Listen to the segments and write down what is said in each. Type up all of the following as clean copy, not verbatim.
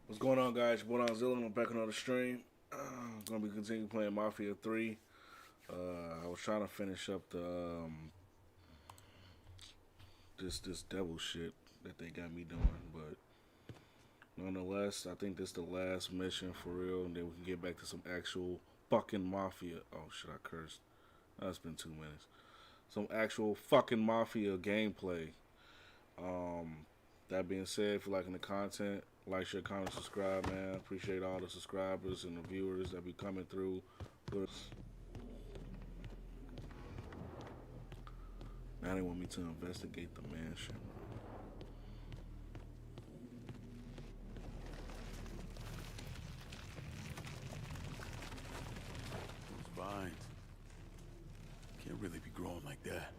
What's going on, guys? Your boy Zilla. I'm back on another stream. Gonna be continuing playing Mafia 3. I was trying to finish up the this devil shit that they got me doing, but nonetheless, I think this is the last mission for real, and then we can get back to some actual fucking Mafia. Oh shit, I cursed. That's been 2 minutes. Some actual fucking Mafia gameplay. Um, that being said, if you're liking the content, like, share, comment, subscribe, man. Appreciate all the subscribers and the viewers that be coming through. Now they want me to investigate the mansion. Those vines can't really be growing like that.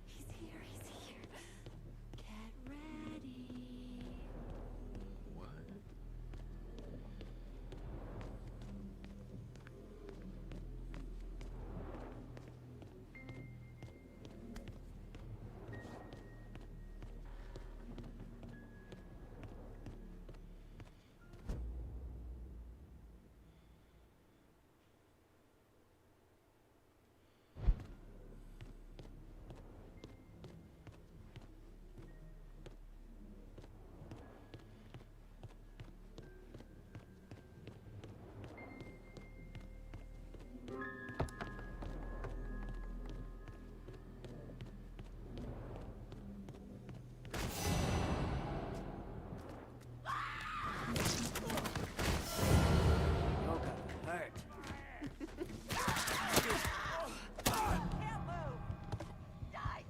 He's here. Get ready. What? You're gonna hurt. Can't move. Die.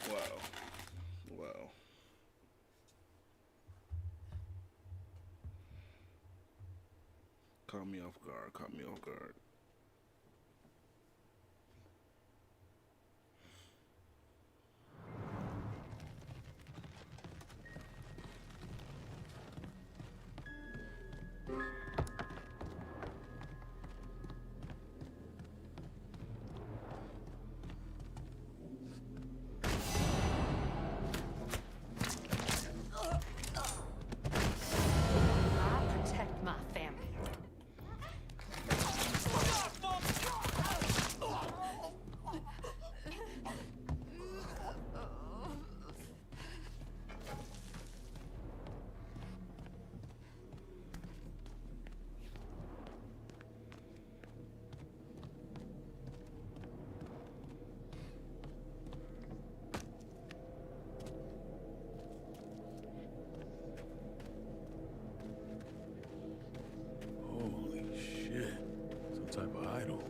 Wow. Wow. Caught me off guard. Caught me off guard. I protect my family. Holy shit. Some type of idol.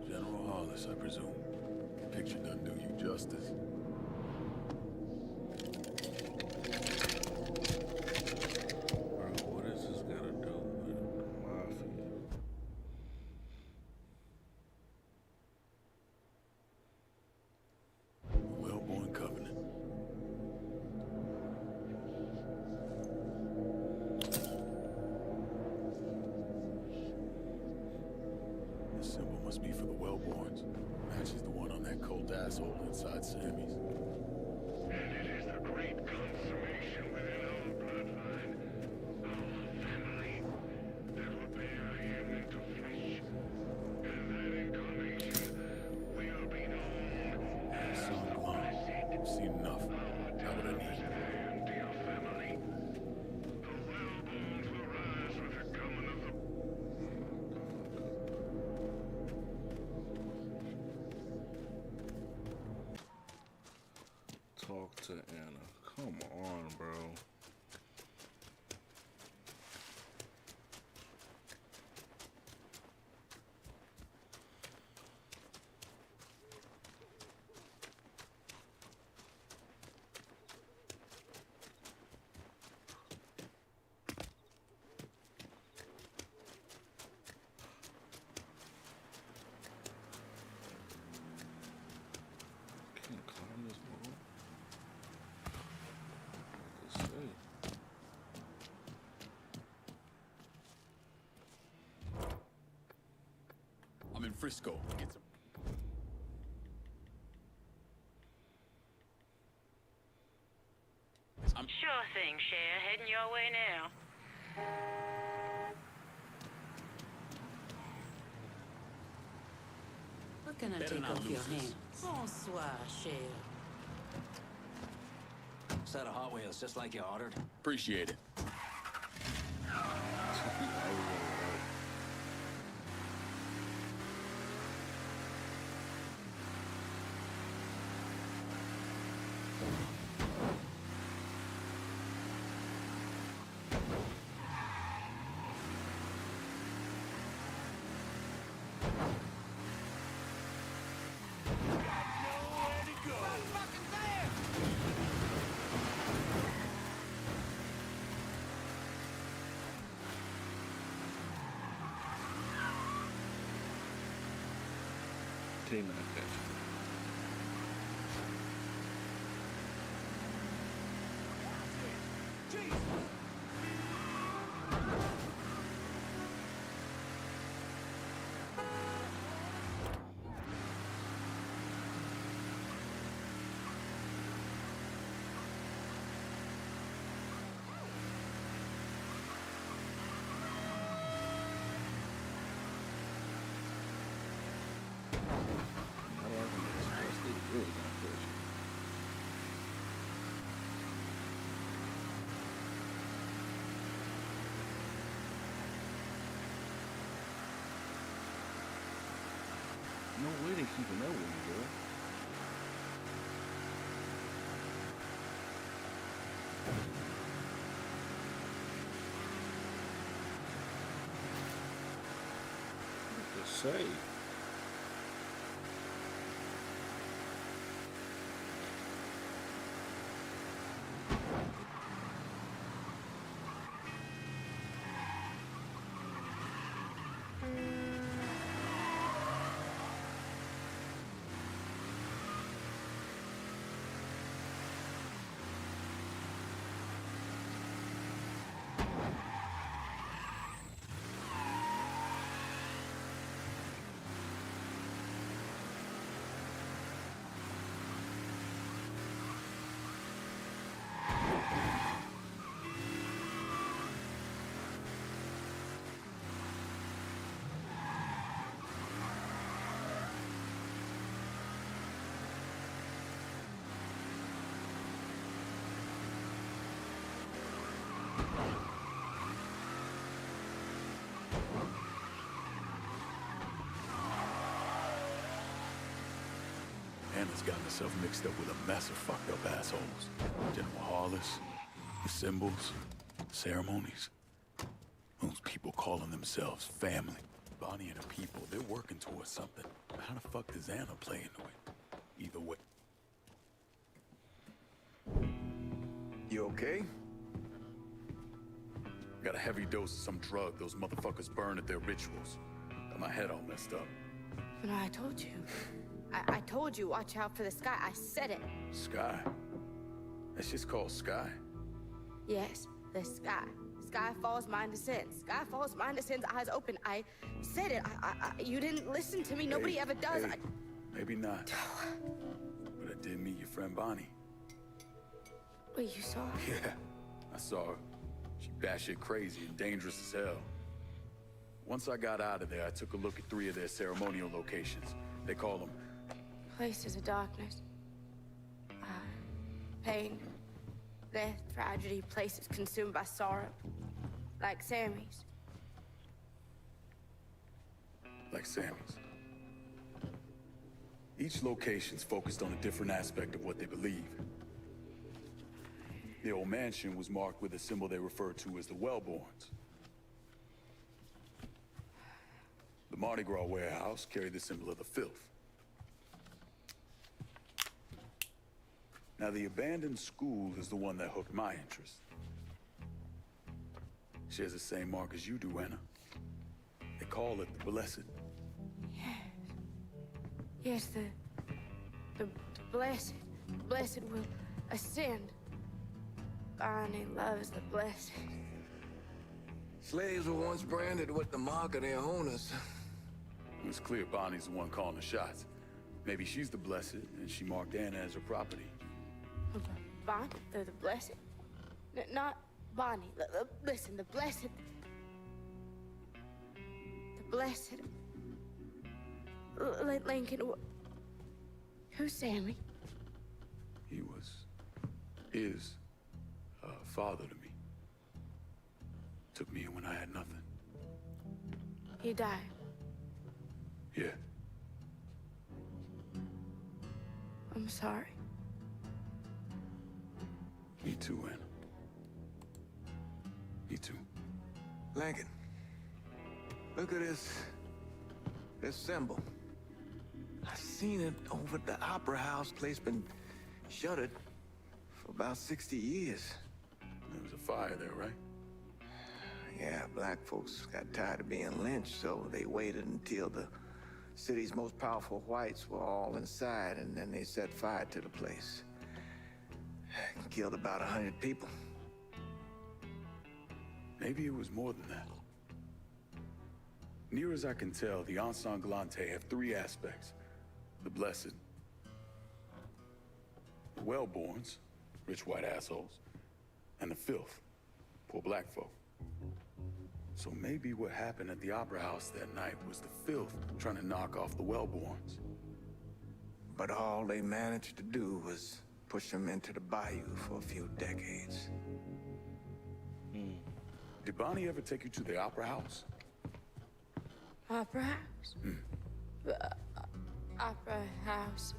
General Hollis, I presume. Picture doesn't do you justice. Bro, what is this gotta do with Mafia? Well-born covenant. This symbol must be for the well-borns. Matches the one on that cult asshole inside Sammy's. And it is the great consummation within our bloodline, our family, that will bear him into flesh. And that incarnation will be known as Son the Glum. I've Blessed. seen enough. Our How would I need? television hand to your family. The well-borns will rise with the coming of the Talk to Anna. Come on, bro. Can't climb this wall. Let's see. Frisco. Get some. Sure thing, Cher. Heading your way now. What can I Better take not off your lose this. hands? Bonsoir, cher. Set of Hot Wheels, just like you ordered. Appreciate it. T9 catch. How do I remember this? They really gonna push. No way they keeping up with me, bro. What to say? Anna's gotten herself mixed up with a mess of fucked up assholes. General Hollis, the symbols, ceremonies. Those people calling themselves family. Bonnie and her people, they're working towards something. How the fuck does Anna play into it? Either way. You okay? Got a heavy dose of some drug those motherfuckers burn at their rituals. Got my head all messed up. But I told you. I told you, watch out for the sky. I said it. Sky? That's just called Sky. Yes, the sky. Sky falls, mind descends. Sky falls, mind descends, eyes open. I said it. You didn't listen to me. Nobody Hey, ever does. hey, maybe not. But I did meet your friend Bonnie. Wait, you saw her? Yeah, I saw her. She batshit crazy and dangerous as hell. Once I got out of there, I took a look at 3 of their ceremonial locations. They call them Places of darkness. Pain, death, tragedy, places consumed by sorrow. Like Sammy's. like Sammy's. Each location's focused on a different aspect of what they believe. The old mansion was marked with a symbol they refer to as the Wellborns. The Mardi Gras warehouse carried the symbol of the filth. Now, the abandoned school is the one that hooked my interest. Shares the same mark as you do, Anna. They call it the Blessed. Yes, the blessed. Blessed will ascend. Bonnie loves the blessed. Slaves were once branded with the mark of their owners. It's clear Bonnie's the one calling the shots. Maybe she's the blessed, and she marked Anna as her property. Bonnie, the blessed? Not Bonnie. Listen, the blessed. The blessed. Lincoln, who's Sammy? He is a father to me. Took me in when I had nothing. He died. Yeah. I'm sorry. Me too, Anna. Me too. Lincoln, look at this symbol. I seen it over at the Opera House. Place been shuttered for about 60 years. There was a fire there, right? Yeah, black folks got tired of being lynched, so they waited until the city's most powerful whites were all inside, and then they set fire to the place. Killed about 100 people. Maybe it was more than that. Near as I can tell, the Ensanglante have three aspects. The blessed, the well-borns, rich white assholes, and the filth, poor black folk. So maybe what happened at the Opera House that night was the filth trying to knock off the well-borns. But all they managed to do was push them into the bayou for a few decades. Did Bonnie ever take you to the Opera House? Opera House? Opera House.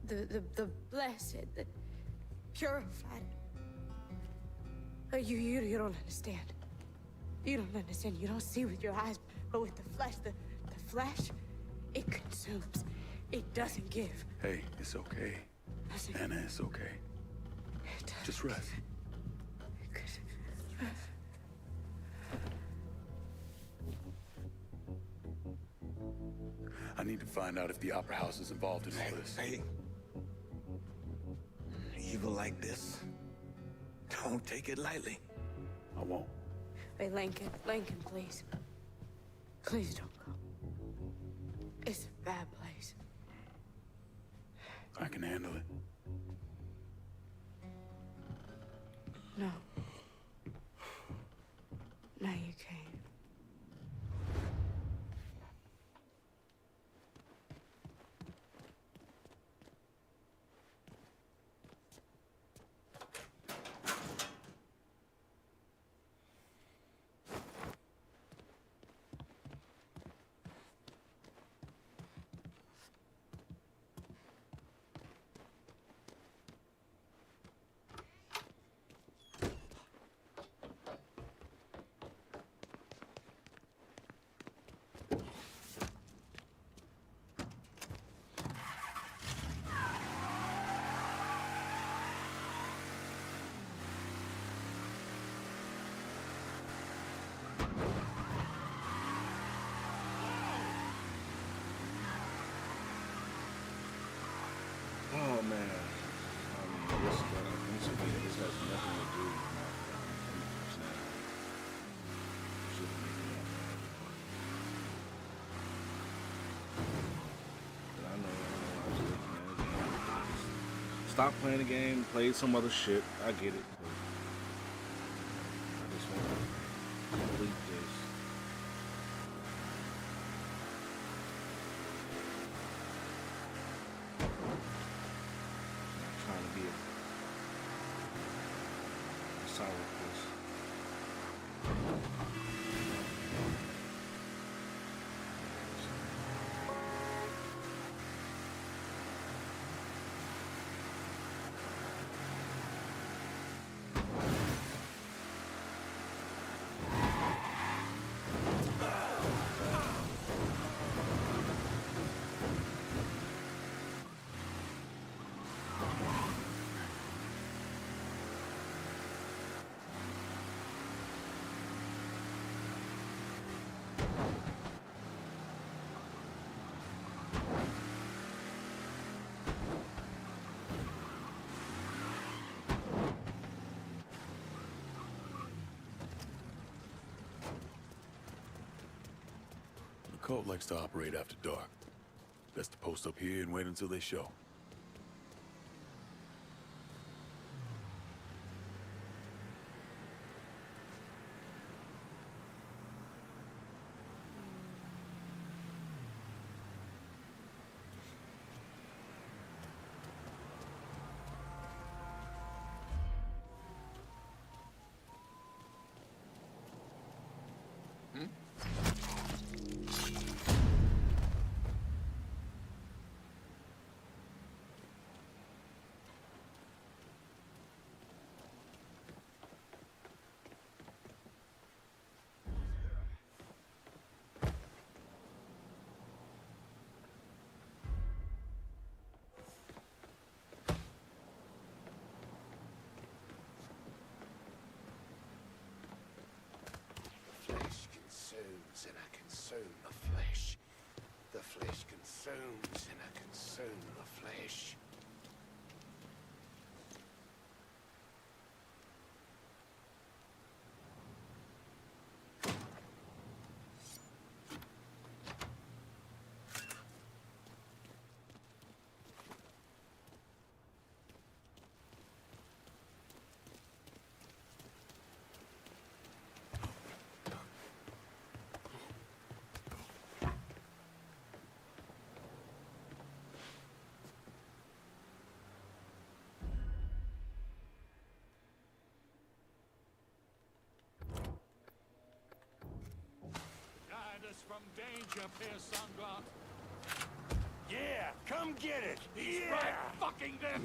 The blessed, the purified. You don't understand. You don't understand. You don't see with your eyes, but with the flesh, the flesh, it consumes. It doesn't give. Hey, it's okay. Anna, it's okay. Just rest. I need to find out if the Opera House is involved in all this. Hey, evil like this, don't take it lightly. I won't. Hey, Lincoln, please. Please don't go. It's a bad place. I can handle it. No. No, you can't. Oh man, I mean, this has nothing to do with Mafia. Shouldn't make me but I know I was looking at it. Stop playing the game, play some other shit. I get it. But I just want to complete this. Trying to be a sourpuss. Cult likes to operate after dark. Best to post up here and wait until they show. Flesh consumes and I consume the flesh. The flesh consumes and I consume the flesh. From danger, Pierce Sunglass. Yeah, come get it! He's Yeah! right fucking there!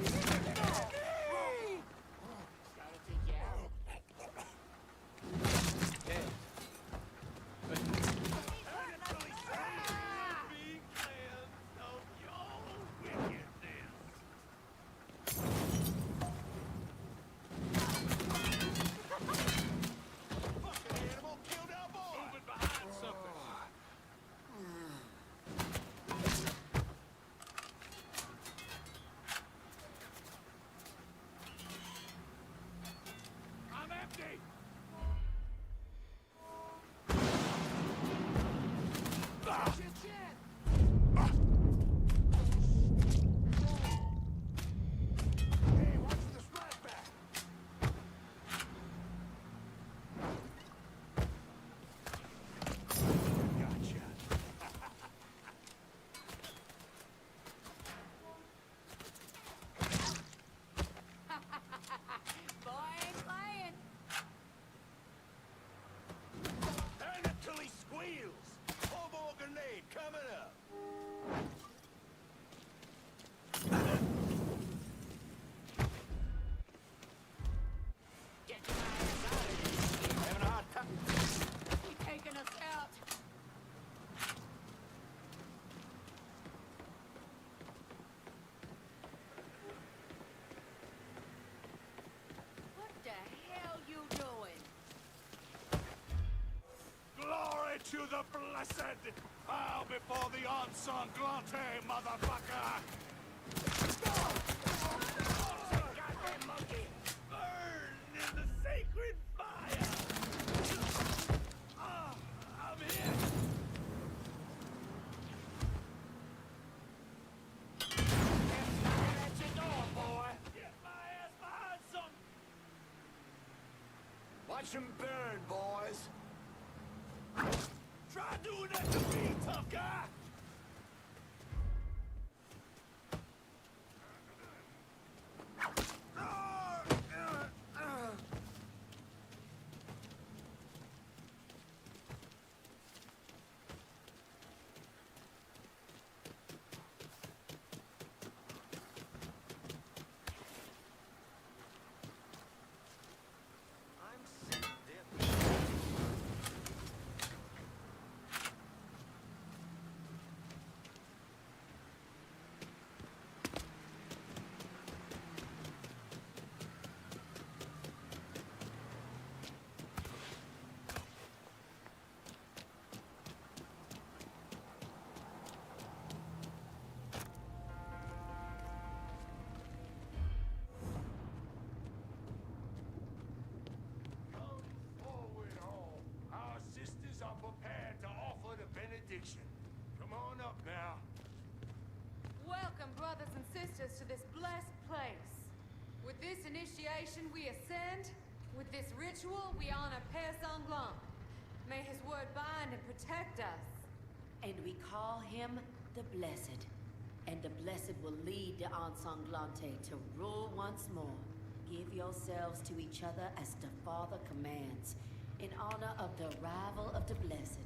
To the blessed! Bow before the ensanglante, motherfucker! Goddamn monkey! Burn in the sacred fire! Oh, I'm here! Get at your door, boy! Get my ass behind some! Watch him burn, boys! Try doing that to me, tough guy! us to this blessed place. With this initiation, we ascend. With this ritual, we honor Père Sanglant. May his word bind and protect us. And we call him the Blessed. And the Blessed will lead the Ensanglante to rule once more. Give yourselves to each other as the Father commands, in honor of the arrival of the Blessed.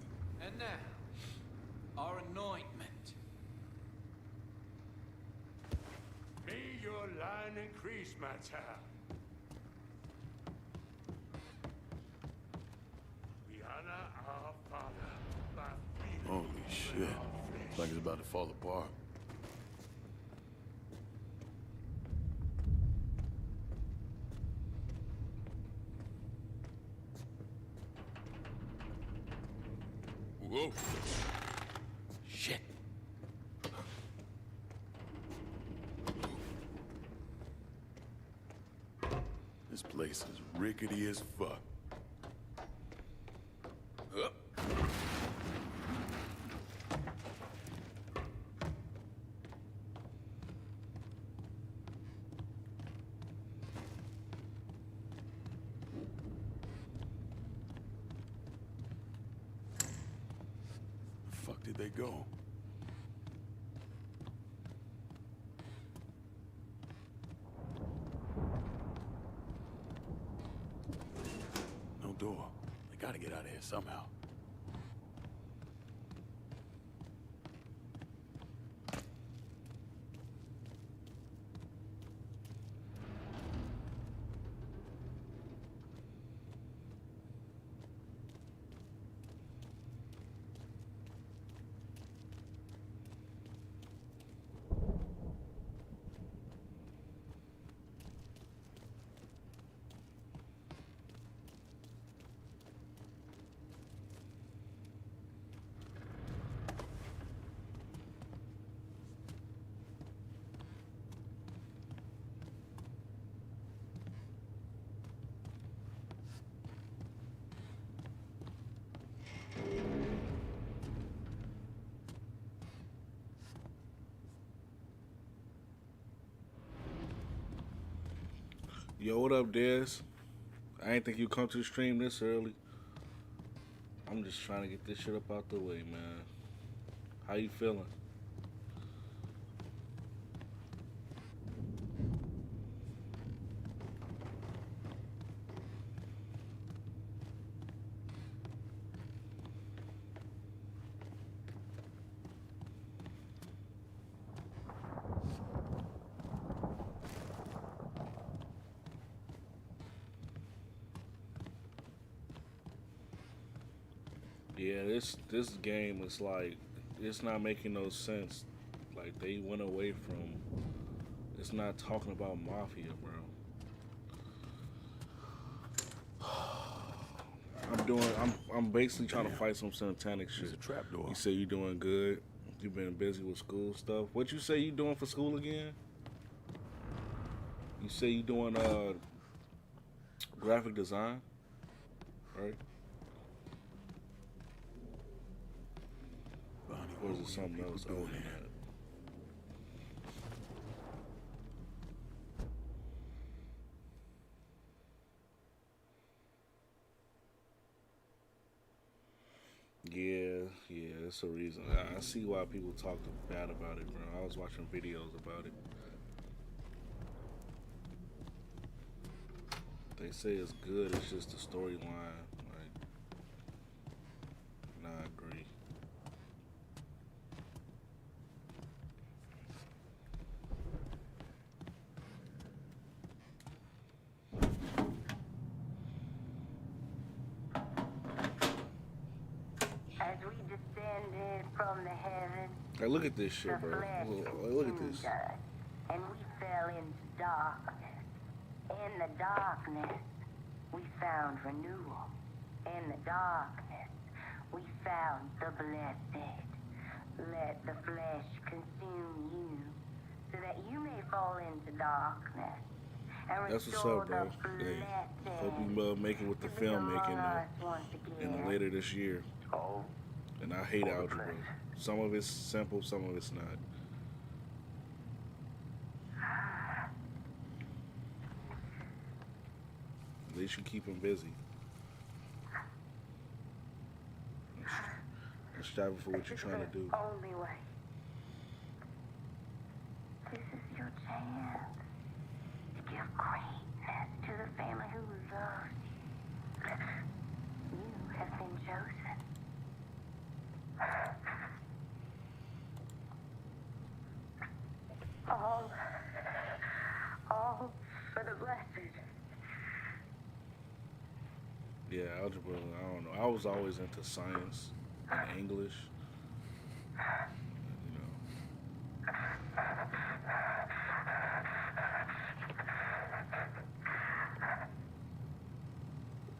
And now, our anointment. May your line increase, my child. We honor our father by feeding Holy shit. It's like it's about to fall apart. Whoa. Shit. This place is rickety as fuck. Up. The fuck did they go? No door. They gotta get out of here somehow. Yo, what up, Dez? I ain't think you come to the stream this early. I'm just trying to get this shit up out the way, man. How you feeling? Yeah, this game is like, it's not making no sense. Like, they went away from, it's not talking about Mafia, bro. I'm basically trying to fight some satanic shit. There's a trapdoor. You say you doing good. You've been busy with school stuff. What you say you doing for school again? You say you doing graphic design, right? Or is it something else other than that? Yeah, that's a reason. I see why people talk bad about it, bro. I was watching videos about it. They say it's good, it's just the storyline. Like, nah, I agree. As we descended from the heavens, Hey, look at this shit, the bro. flesh Look at this. consumed us, and we fell into darkness. In the darkness, we found renewal. In the darkness, we found the blessed. Let the flesh consume you, so that you may fall into darkness. And That's what's restore up, bro. the Hey, hope blessed you make it with the to be filmmaking among us once and again. later this year. Oh, And I hate all the algebra. place. Some of it's simple, some of it's not. least you keep him busy. And striving for what you're trying to do. Only way. This is your chance to give greatness to the family who loves you. You have been chosen. All for the blessed. Yeah, algebra, I don't know. I was always into science and English. You know.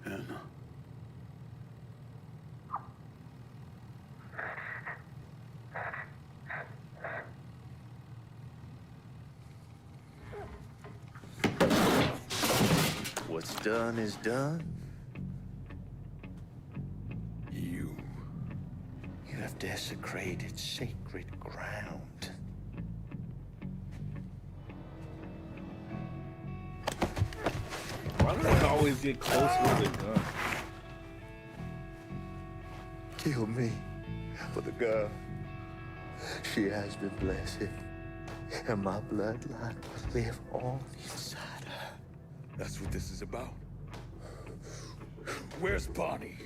Anna. What's done is done. You. You have desecrated sacred ground. Why do they always get close with a gun? Kill me for the girl. She has been blessed, and my bloodline will live on inside her. That's what this is about. Where's Bonnie?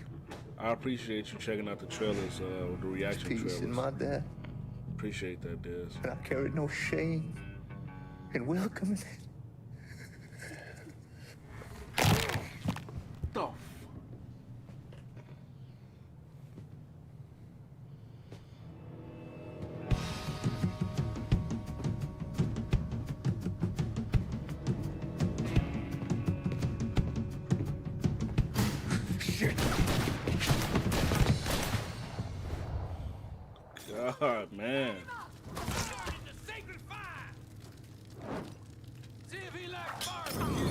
I appreciate you checking out the trailers, the reaction Peace trailers. in my death, Appreciate that, Des. and I carry no shame in welcoming it. The f- Shit! God, man. The sacred fire! See if he likes barbecue!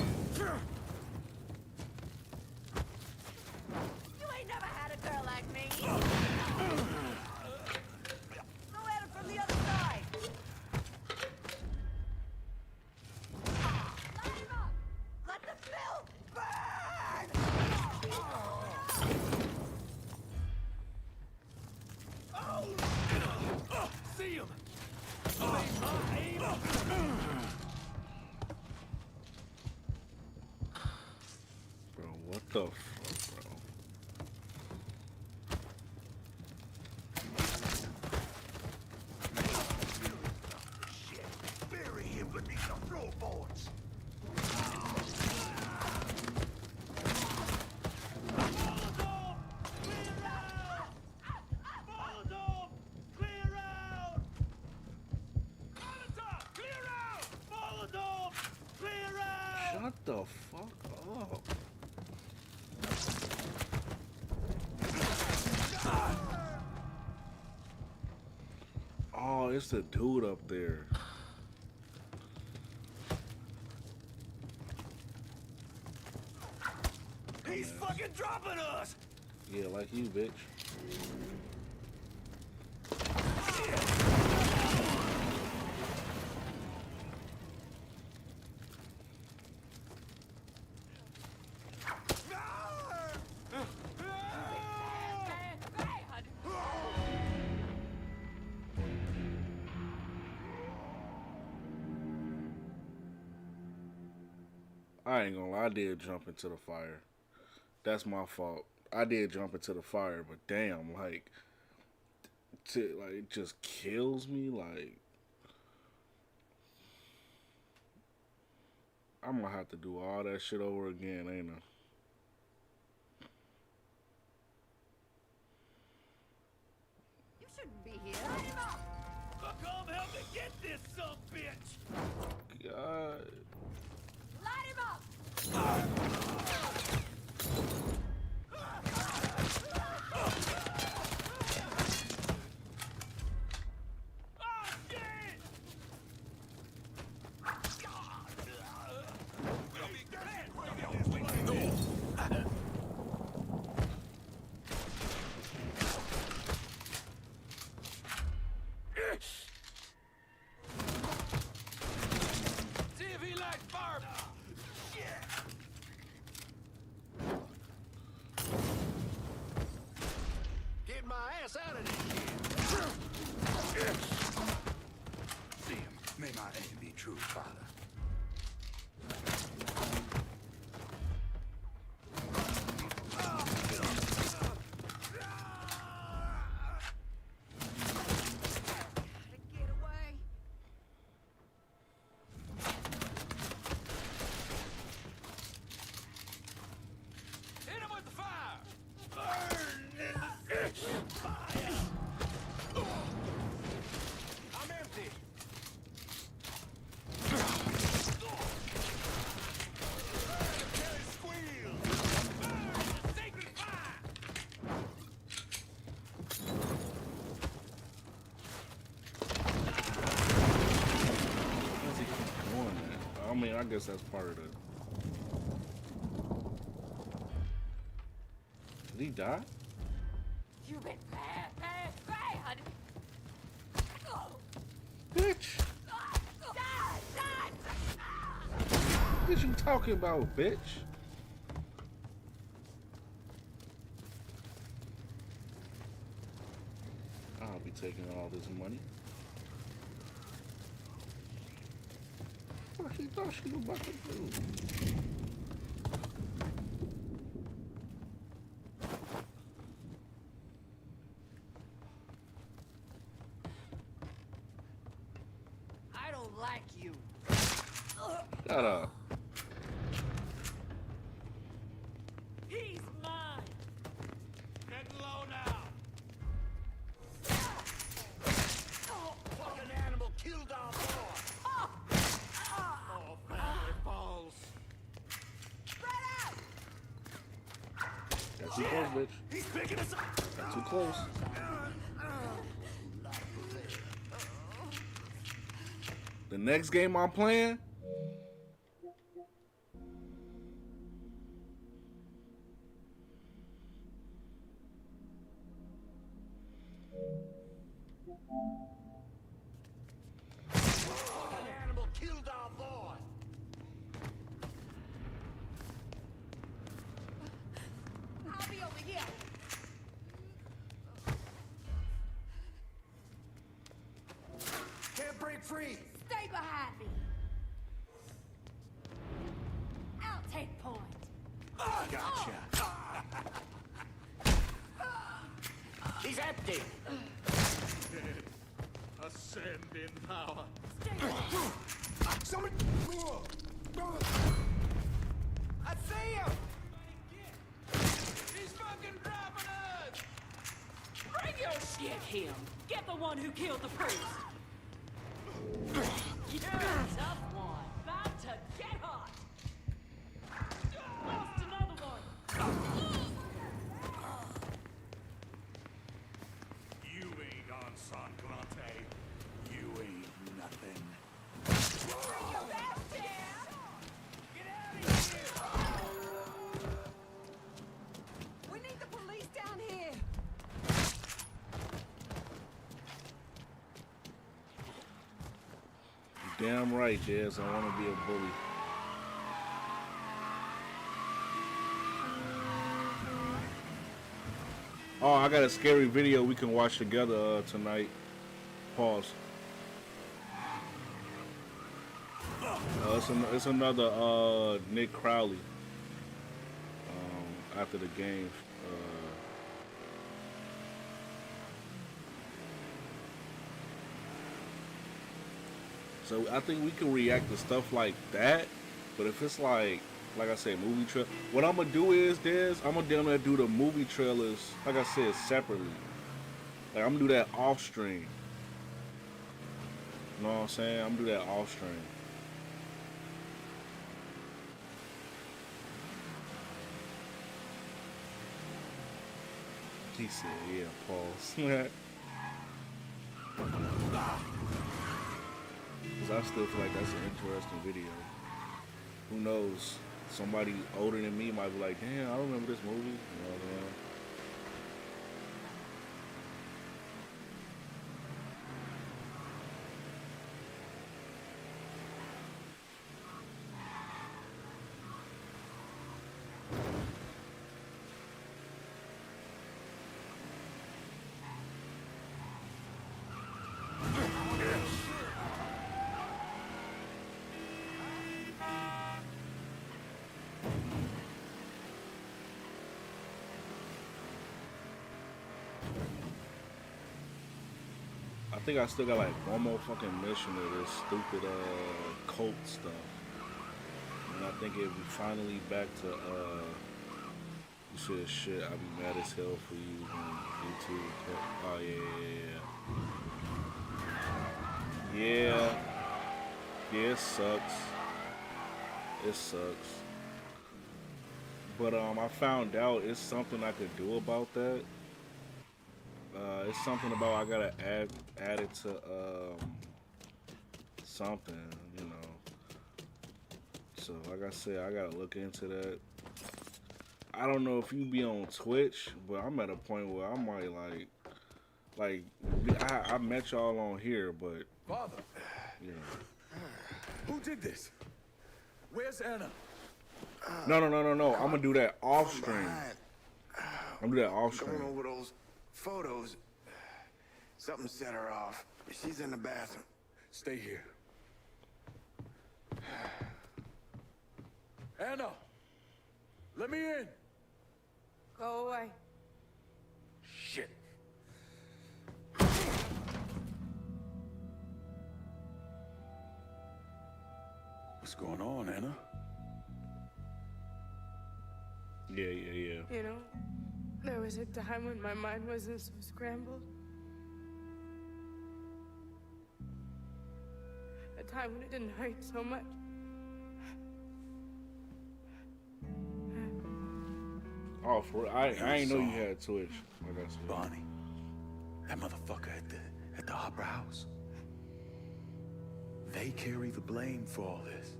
You ain't never had a girl like me. Go at it from the other side. Light him up. Let the filth burn. See him! Bro, what the fuck, bro? Bury him beneath the floorboards. Shut the fuck up. Oh, it's the dude up there. He's fucking dropping us! Yeah, like you, bitch. I ain't gonna lie, I did jump into the fire. That's my fault. I did jump into the fire, but damn, like, it just kills me. Like, I'm gonna have to do all that shit over again, ain't I? You shouldn't be here. Come help me get this sumbitch! God. Light him up. Oh, shit! mean, I guess that's part of the. Did he die? You've been bad, bad, bad. Bitch! What you talking about, bitch? I'll be taking all this money. What she thought she was about to do? I don't like you. Shut up. He's mine. Get low now. Fucking animal killed our boy. Oh, family falls. Spread out. Got too close, bitch. He's picking us up. Got too close. The next game I'm playing. Fucking animal killed our boy. I'll be over here. Can't break free. Stay behind me. I'll take point. Gotcha. He's empty. Ascend in power. Someone. I see him. He's fucking dropping us. Bring your shit, him. Get the one who killed the priest. You're a tough one. About to get hot. Lost another one. You ain't on San Glante. You ain't nothing. We need the police down here. Damn right, Dez. I want to be a bully. Oh, I got a scary video we can watch together tonight. Pause. It's another Nick Crowley. After the game. So I think we can react to stuff like that. But if it's like I said, movie trailer. What I'm gonna do is I'm gonna down there do the movie trailers, like I said, separately. Like I'm gonna do that off stream. You know what I'm saying? I'm gonna do that off stream. He said, yeah, pause. Because I still feel like that's an interesting video. Who knows? Somebody older than me might be like, damn, I remember this movie. You know what I mean? I think I still got like one more fucking mission of this stupid cult stuff. And I think if we finally back to you said shit, I'd be mad as hell for you on YouTube. Oh yeah. Yeah, it sucks. It sucks. But I found out it's something I could do about that. It's something about I gotta add it to something, you know. So, like I said, I gotta look into that. I don't know if you be on Twitch, but I'm at a point where I might like, I met y'all on here, but Father, you know, who did this? Where's Anna? no. I'm gonna do that off stream. Behind. I'm gonna do that off Going stream. over those photos. Something set her off. She's in the bathroom. Stay here. Anna, let me in. Go away. Shit. What's going on, Anna? Yeah. You know, there was a time when my mind wasn't so scrambled. A time when it didn't hurt so much. Oh, for real? I ain't know you had Twitch. Like I said. Bonnie, that motherfucker at the opera house. They carry the blame for all this.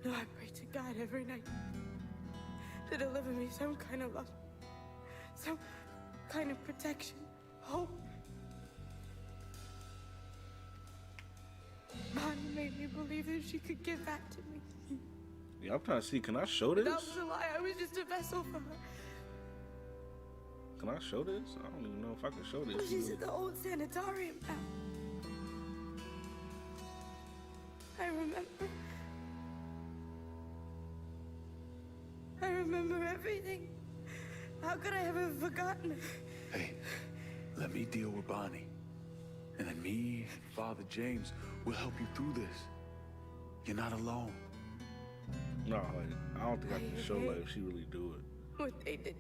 No, I pray to God every night to deliver me some kind of love, some kind of protection, hope. Bonnie made me believe that she could give that to me. Yeah, I'm trying to see. Can I show this? That was a lie. I was just a vessel for her. Can I show this? I don't even know if I can show this. She's at the old sanitarium now. I remember everything. How could I ever have forgotten? Hey, let me deal with Bonnie. And then me and Father James will help you through this. You're not alone. No, like I don't think I can show like if she really do it. What they did.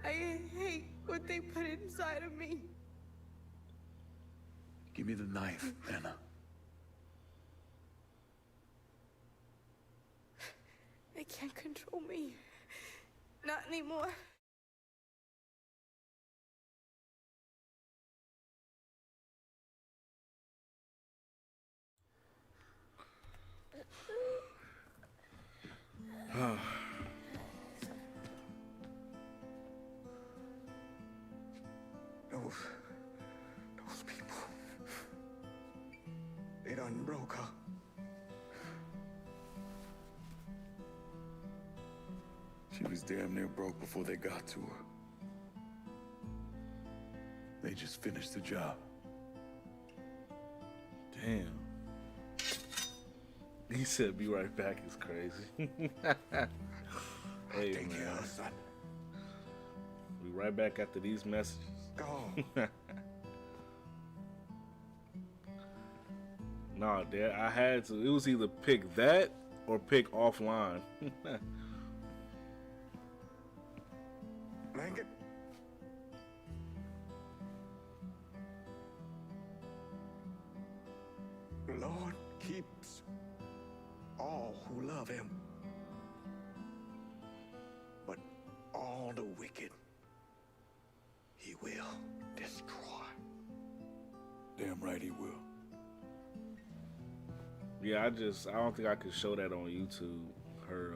I hate what they put inside of me. Give me the knife, Anna. They can't control me. Not anymore. Those people. They done broke her. She was damn near broke before they got to her. They just finished the job. Damn. He said, "Be right back." Is crazy. Hey Take care of man, her, son. we right back after these messages. Go on. Nah, Dad, I had to. It was either pick that or pick offline. Lincoln. The Lord keeps all who love him, but all the wicked he will destroy. Damn right he will. Yeah, I don't think I could show that on YouTube. Her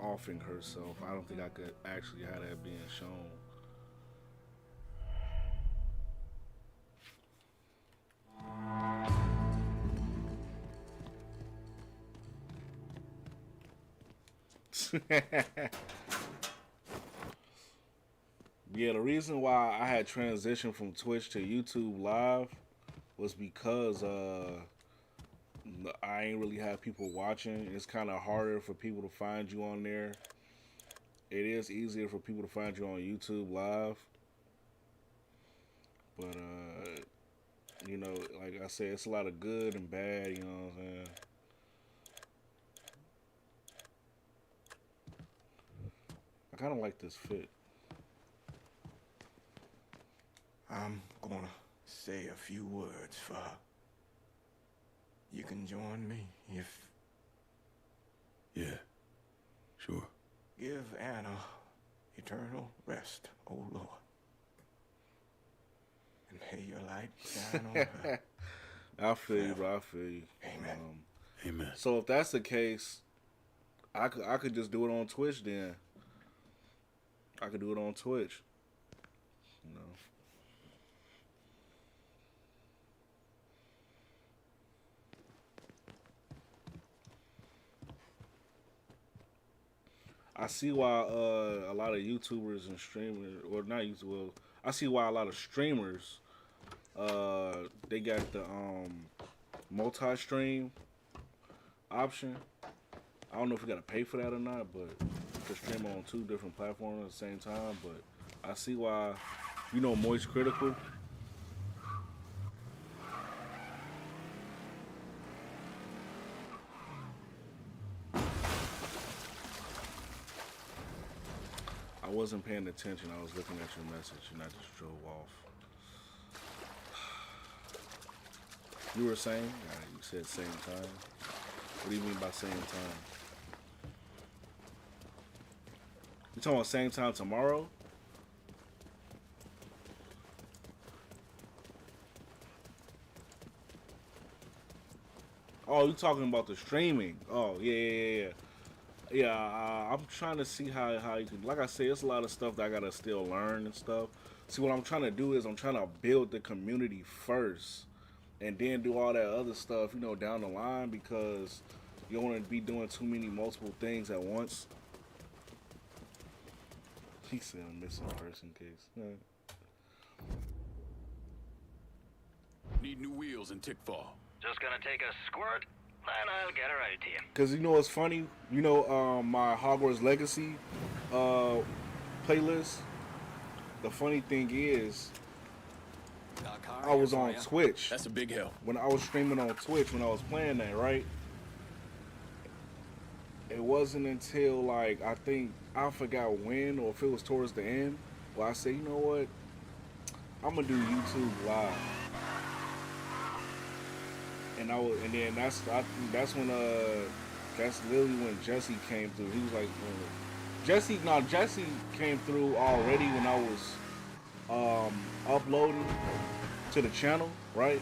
offing herself. I don't think I could actually have that being shown. Yeah, the reason why I had transitioned from Twitch to YouTube Live was because I ain't really have people watching. It's kind of harder for people to find you on there. It is easier for people to find you on YouTube Live. But, you know, like I said, it's a lot of good and bad, you know what I'm saying? I kind of like this fit. I'm gonna say a few words for her. You can join me if... Yeah, sure. Give Anna eternal rest, O Lord. And may your light shine on her. I feel you, bro. I feel you. Amen. Amen. So if that's the case, I could just do it on Twitch then. I could do it on Twitch. You know. I see why a lot of YouTubers and streamers, or not YouTubers, well, I see why a lot of streamers, they got the multi-stream option. I don't know if you gotta pay for that or not, but you can stream on 2 different platforms at the same time. But I see why, you know, Moist Critical. I wasn't paying attention. I was looking at your message and I just drove off. You were saying? You said same time. What do you mean by same time? You talking about same time tomorrow? Oh, you talking about the streaming? Oh, yeah. Yeah, I'm trying to see how you can. Like I say, it's a lot of stuff that I gotta still learn and stuff. See, what I'm trying to do is I'm trying to build the community first, and then do all that other stuff, you know, down the line, because you don't want to be doing too many multiple things at once. He said a missing person case. Need new wheels and Tickfall. Just gonna take a squirt, and I'll get her out to you. Cause you know what's funny? You know, my Hogwarts Legacy playlist. The funny thing is, I was on Twitch. That's a big help. When I was streaming on Twitch, when I was playing that, right? It wasn't until, like, I think, I forgot when, or if it was towards the end, where I said, you know what? I'm gonna do YouTube Live. And then that's when that's literally when Jesse came through. He was like, Jesse came through already when I was uploading to the channel, right?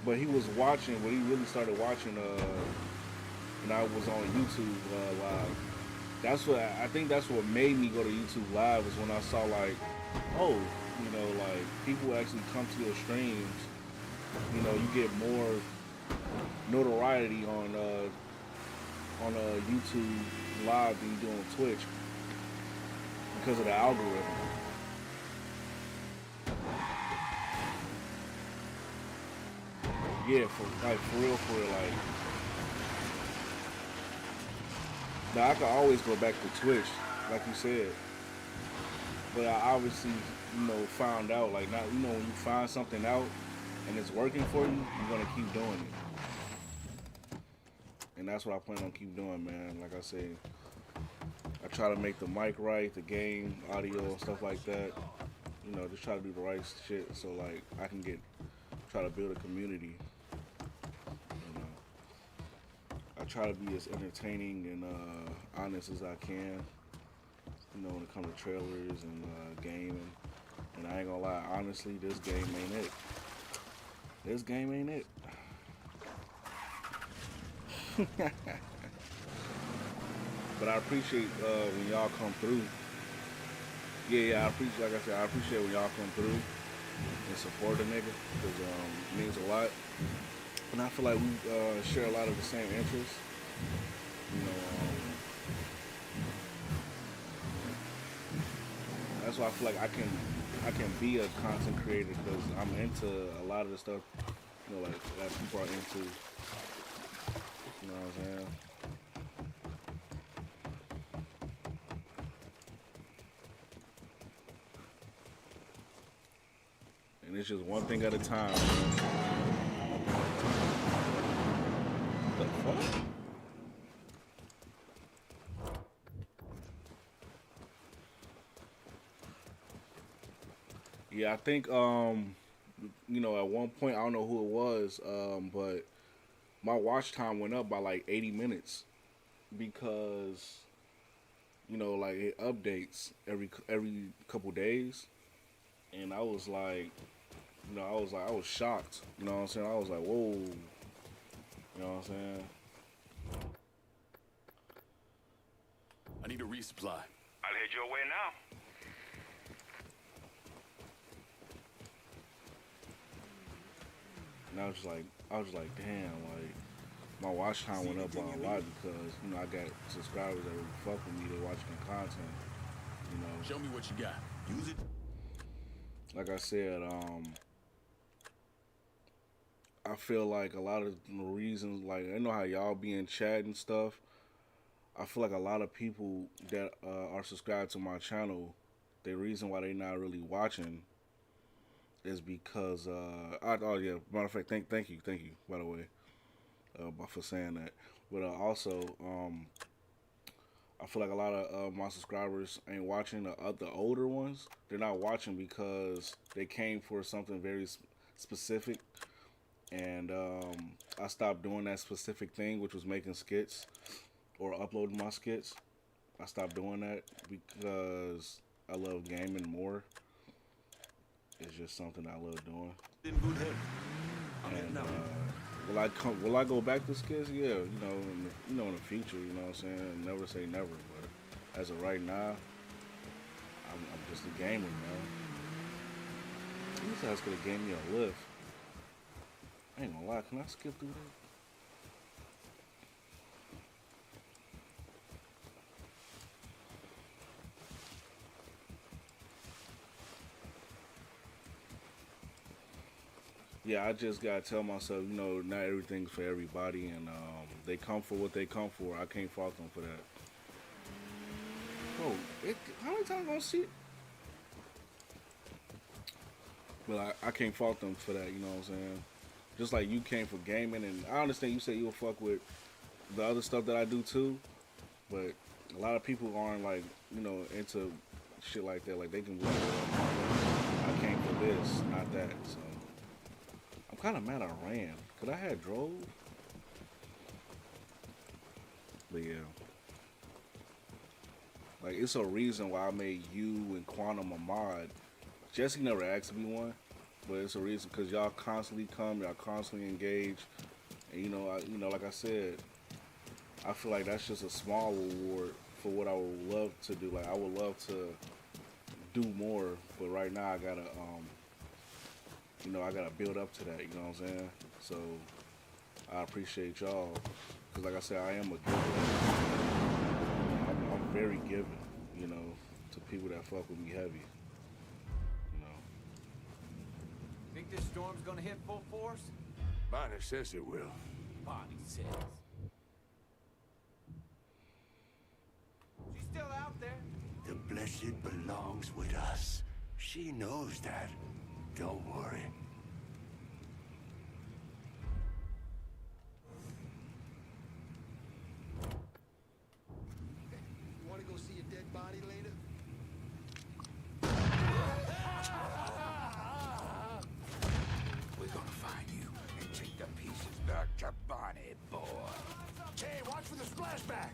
But he was watching, when he really started watching when I was on YouTube Live. I think that's what made me go to YouTube Live, was when I saw, like, oh, you know, like, people actually come to your streams. You know, you get more notoriety on YouTube Live than you do on Twitch because of the algorithm. Yeah, for real, like. Now I could always go back to Twitch, like you said, but I obviously, you know, found out, like, not, you know, when you find something out and it's working for you, you're gonna keep doing it. And that's what I plan on keep doing, man. Like I say, I try to make the mic right, the game, audio, and stuff like that. You know, just try to do the right shit so, like, I can try to build a community. You know, I try to be as entertaining and honest as I can. You know, when it comes to trailers and gaming. And I ain't gonna lie, honestly, this game ain't it. This game ain't it. But I appreciate when y'all come through. Yeah, I appreciate, like I said, I appreciate when y'all come through and support a nigga, because it means a lot. And I feel like we share a lot of the same interests. You know, that's why I feel like I can be a content creator, because I'm into a lot of the stuff, you know, like that people are into. You know what I'm saying? And it's just one thing at a time. What the fuck? Yeah, I think, you know, at one point, I don't know who it was, but my watch time went up by like 80 minutes because, you know, like, it updates every couple days. And I was like, You know, I was shocked. You know what I'm saying? I was like, whoa. You know what I'm saying? I need a resupply. I'll head your way now. And I was just like, damn, like my watch time went up by a lot because you know I got subscribers that really fuck with me. They watching the content. You know, Show me what you got. Use it. like I said, I feel like a lot of the reasons, like I know how y'all be in chat and stuff. I feel like a lot of people that are subscribed to my channel, the reason why they not really watching is because oh yeah, matter of fact, thank you by the way, for saying that. But also, I feel like a lot of my subscribers ain't watching the older ones. They're not watching because they came for something very specific, and I stopped doing that specific thing, which was making skits or uploading my skits. I stopped doing that because I love gaming more. It's just something I love doing. In good health. And will I go back to skits? Yeah, in the future. You know what I'm saying? Never say never. But as of right now, I'm just a gamer, man. These guys could have gave me a lift. I ain't gonna lie. Can I skip through that? Yeah, I just gotta tell myself, not everything's for everybody, and they come for what they come for. I can't fault them for that. Bro, how many times I gonna see it? But I can't fault them for that. You know what I'm saying? Just like you came for gaming, and I understand you said you'll fuck with the other stuff that I do too, but a lot of people aren't like into shit like that. Like they can be like, I came for this, not that. So. I'm kind of mad I ran. Could I have drove? But yeah. Like, it's a reason why I made you and Quantum a mod. Jesse never asked me one. But it's a reason because y'all constantly come, y'all constantly engage. And, like I said, I feel like that's just a small reward for what I would love to do. Like, I would love to do more. But right now, I gotta build up to that, you know what I'm saying? So, I appreciate y'all, because like I said, I am a giver. I'm very giving, to people that fuck with me heavy, Think this storm's gonna hit full force? Bonnie says it will. Bonnie says. She's still out there. The blessed belongs with us. She knows that. Don't worry. You want to go see a dead body later? We're gonna find you and take the pieces back to Bonnie, boy. Hey, watch for the splashback!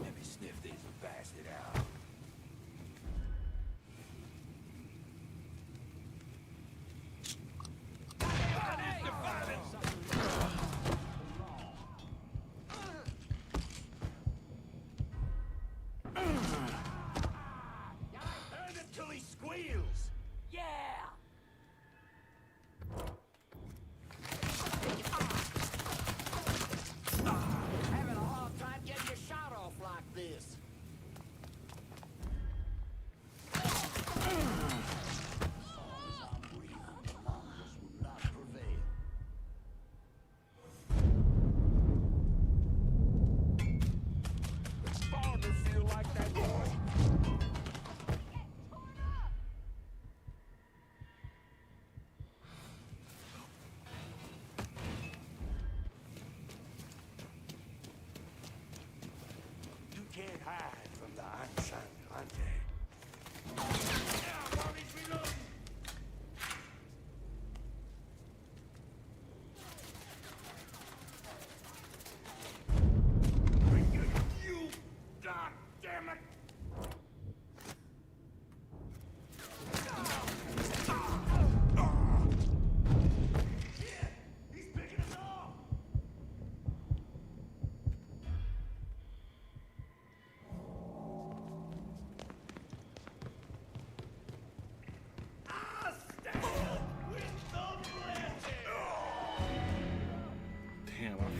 Let me sniff this bastard out.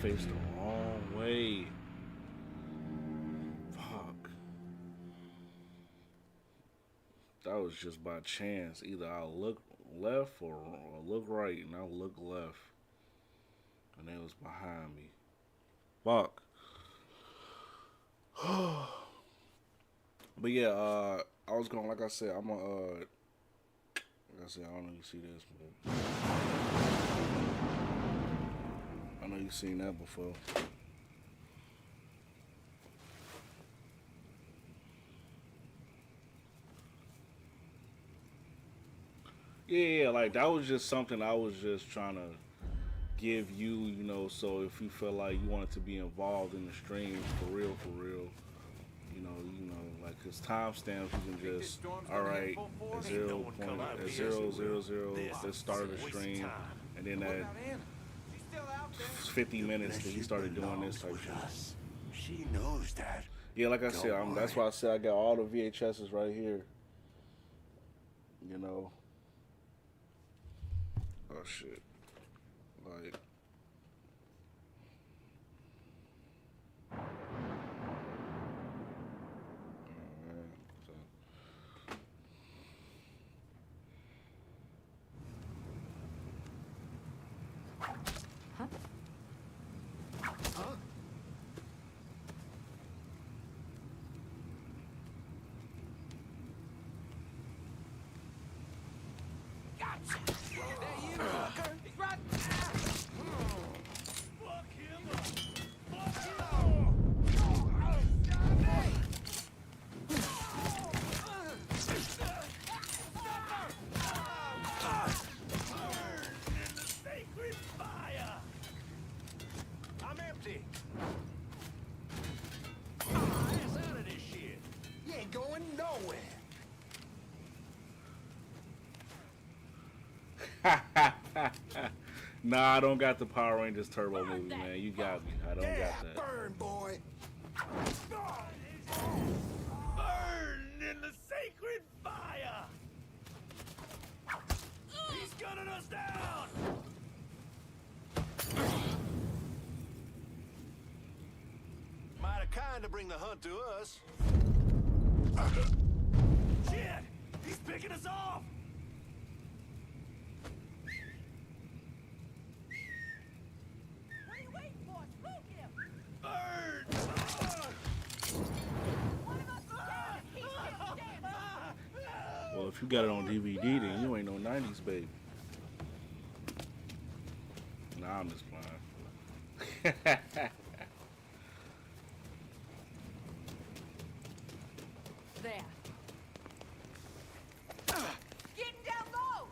faced the wrong way. Fuck. That was just by chance. Either I look left or look right, and I look left, and they was behind me. Fuck. But yeah, I was going, like I said, I'm gonna like I said, I don't know if you see this, but I know you've seen that before. Yeah, like that was just something I was just trying to give you, you know, so if you feel like you wanted to be involved in the stream for real, you know, like his timestamps, you can just, all right, at 0.000, let's start the stream, and then at 50 minutes that he started doing this type shit. She knows that. Yeah, like I said, that's why I said I got all the VHSs right here. You know. Oh shit. Like. Nah, I don't got the Power Rangers Turbo movie, man. You got me. I don't got that. Burn, boy. Burn in the sacred fire! He's gunning us down! Mighty kind to bring the hunt to us. Shit! He's picking us off! What are you waiting for? Spook him! Burn! One of us is down and he's still standing! Well, if you got it on DVD, then you ain't no 90s baby. Nah, I'm just playing. There. Getting down low!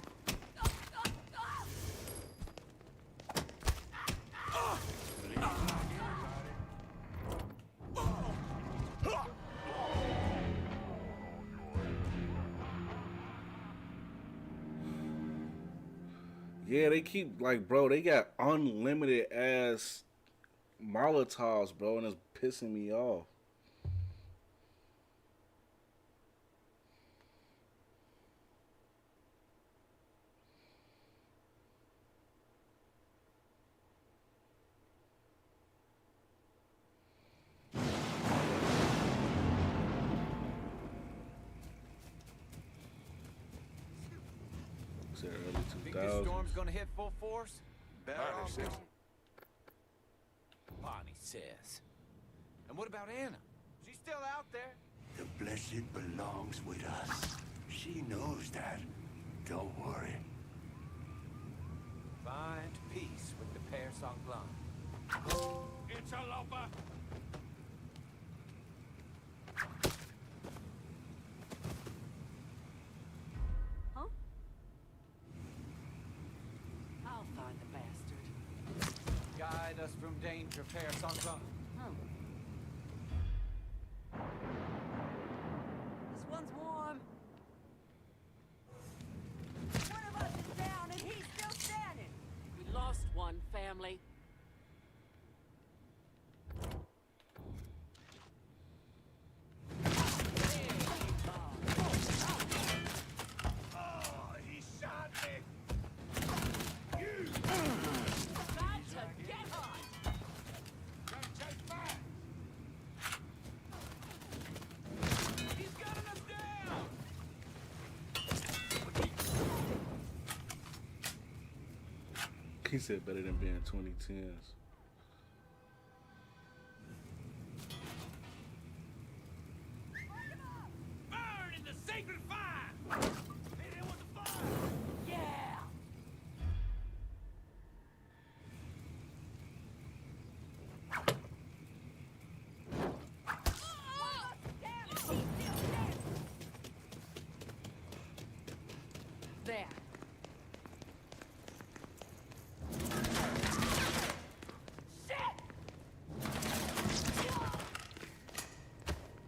Yeah, they keep, like, bro, they got unlimited ass Molotovs, bro, and it's pissing me off. Think this storm's gonna hit full force? Bonnie says. And what about Anna? She's still out there. The blessed belongs with us. She knows that. Don't worry. Find peace with the Père Sanglant. Interloper! Huh? I'll find the bastard. Guide us from danger, Père Sanglant. This one's warm. One of us is down and he's still standing! We lost one, family. Oh, he shot me! You! Got to get on! He said better than being 2010s. Burn in the sacred fire! Hit him with the fire! Yeah! There.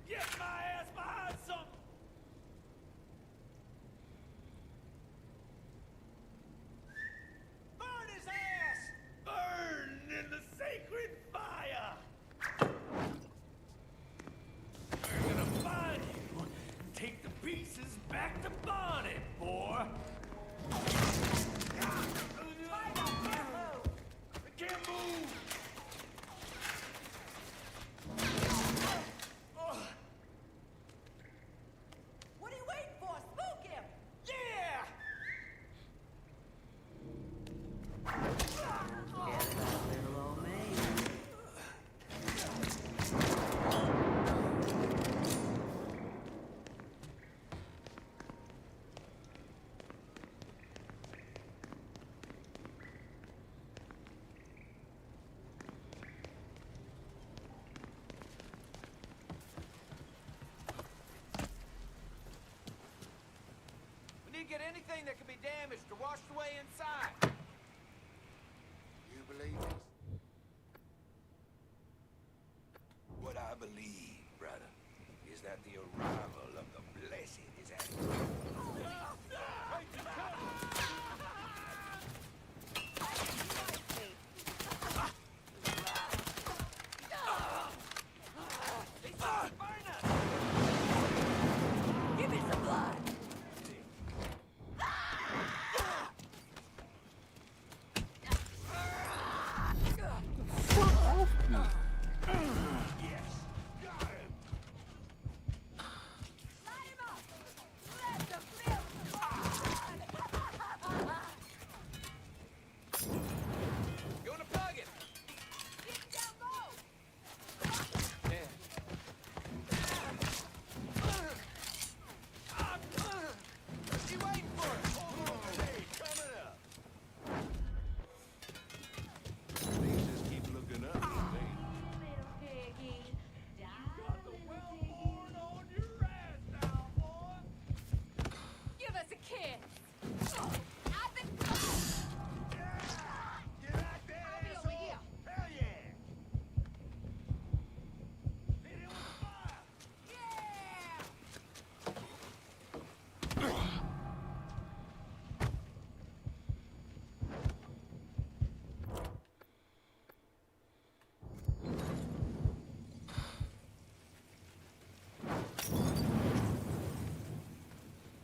Get my ass behind something! Burn his ass! Burn in the sacred fire! We're gonna find you and take the pieces back to Bonnet, boy! I can't move! What are you waiting for? Spook him! Yeah! Little old man. We need to get anything that can be damaged or washed away inside. You believe this? What I believe, brother, is that the arrival of the blessed is at Give me some blood! You wanna plug it? Yeah. You waiting for it? Hey, coming up. Things just keep looking up, man. Little piggy. Give us a kiss! Get out there, asshole! Hell yeah! Hit him with the fire!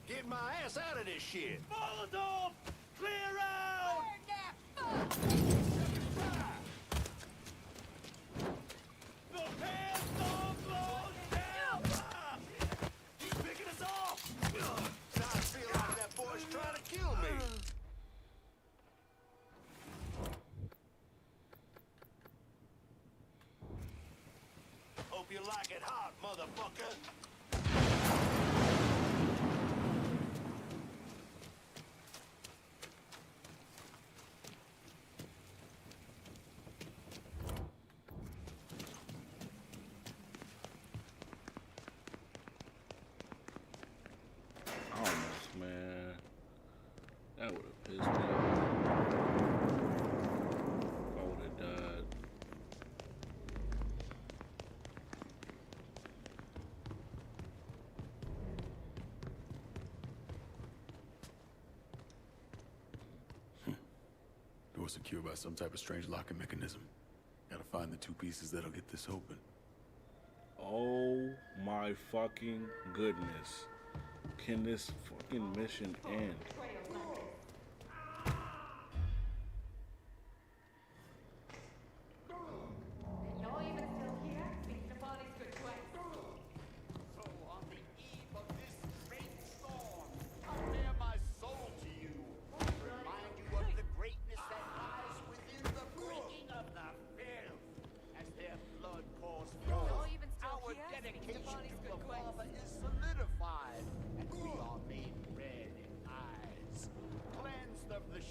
Get my ass out of this shit! Molotov! Clear out! The pants don't blow down! He's picking us off! I feel like that boy's trying to kill me. Hope you like it hot, motherfucker. Almost, man. That would have pissed me off. If I would have died. Door secured by some type of strange locking mechanism. Gotta find the two pieces that'll get this open. Oh my fucking goodness. Can this fucking mission end? Y'all even still here? Speaking of bodies, good choice. So on the eve of this great storm, I bare my soul to you. Remind you of the greatness that lies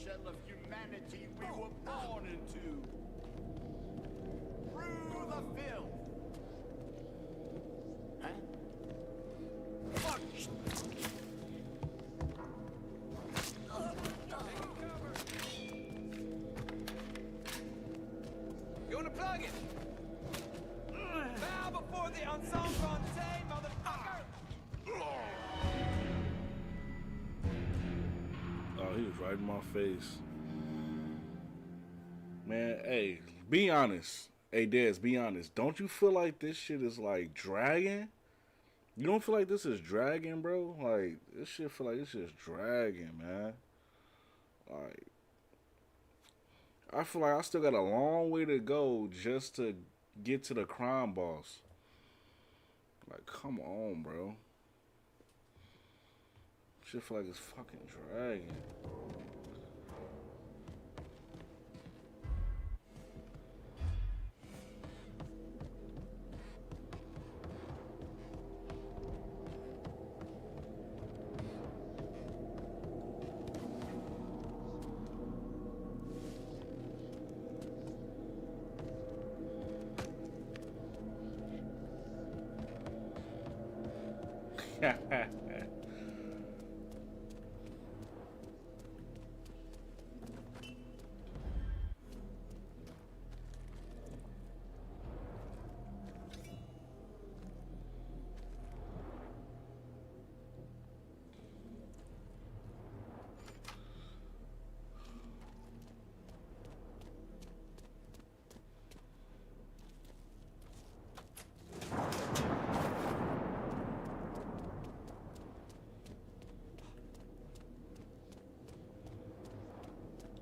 shell of humanity we were born into. Through the filth. Huh? Fuck! You wanna plug it? Bow before the ensemble, motherfucker! Oh, he was right in my face. Man, hey, be honest. Hey, Dez, be honest. Don't you feel like this shit is like dragging? You don't feel like this is dragging, bro? Like, this shit feel like it's just dragging, man. Like, I feel like I still got a long way to go just to get to the crime boss. Like, come on, bro. Shit feel like it's fucking dragging.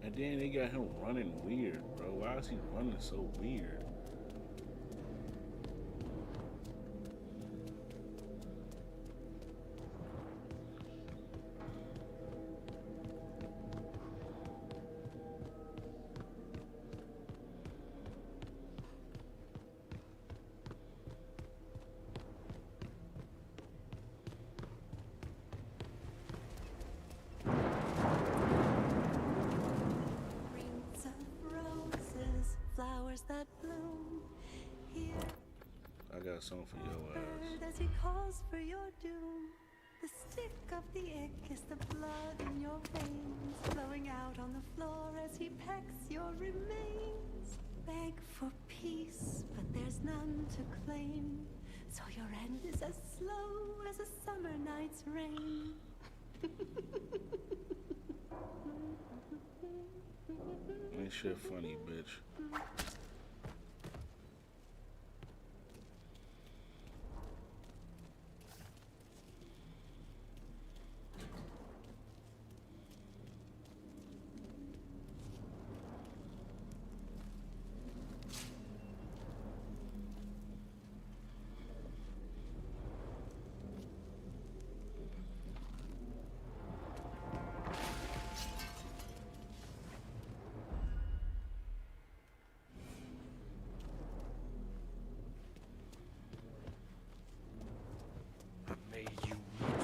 And then they got him running weird, bro. Why is he running so weird? Rings of roses, flowers that bloom here. I got something for your ass. Bird as he calls for your doom. The stick of the ick is the blood in your veins, flowing out on the floor as he pecks your remains. Beg for peace, but there's none to claim. So your end is as slow as a summer night's rain. Ain't shit funny, bitch. May you reach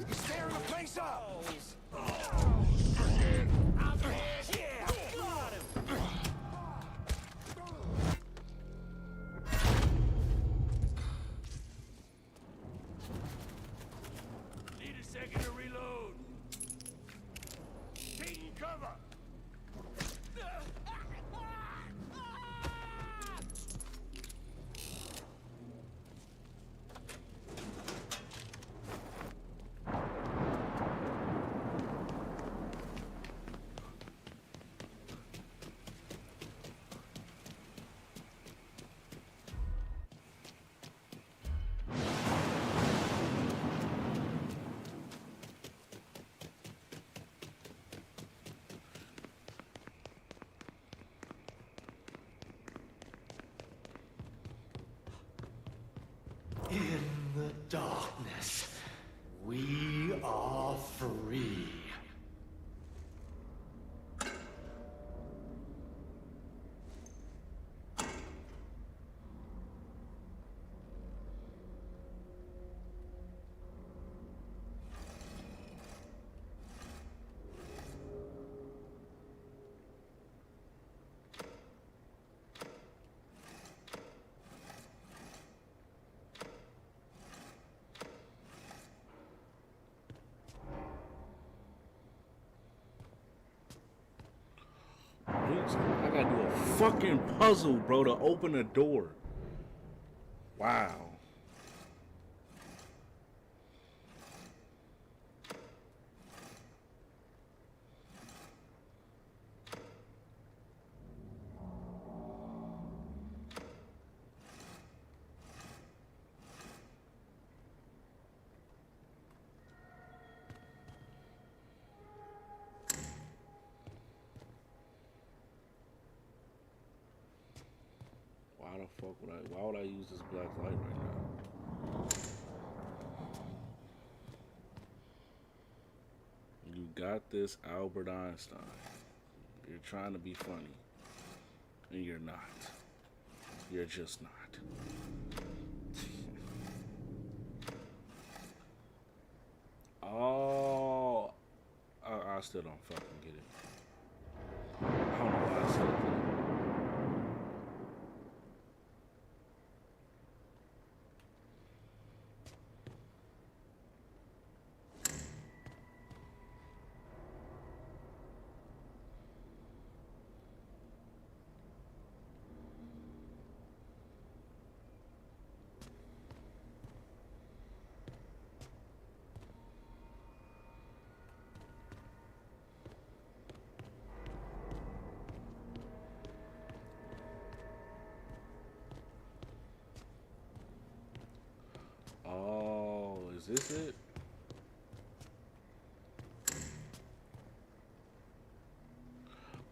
He's tearing the place up! Need a second to reload. Taking cover. In the darkness, we are free. gotta do a fucking puzzle, bro, to open a door. Wow. Why would I use this black light right now? You got this, Albert Einstein. You're trying to be funny. And you're not. You're just not. Oh, I still don't fucking get it. I don't know why I said that. Oh, is this it?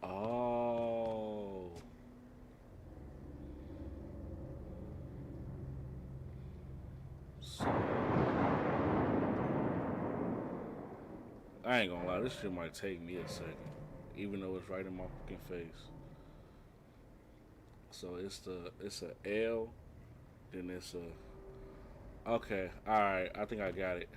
Oh. So, I ain't gonna lie, this shit might take me a second. Even though it's right in my fucking face. So it's a L, then it's a okay, alright, I think I got it.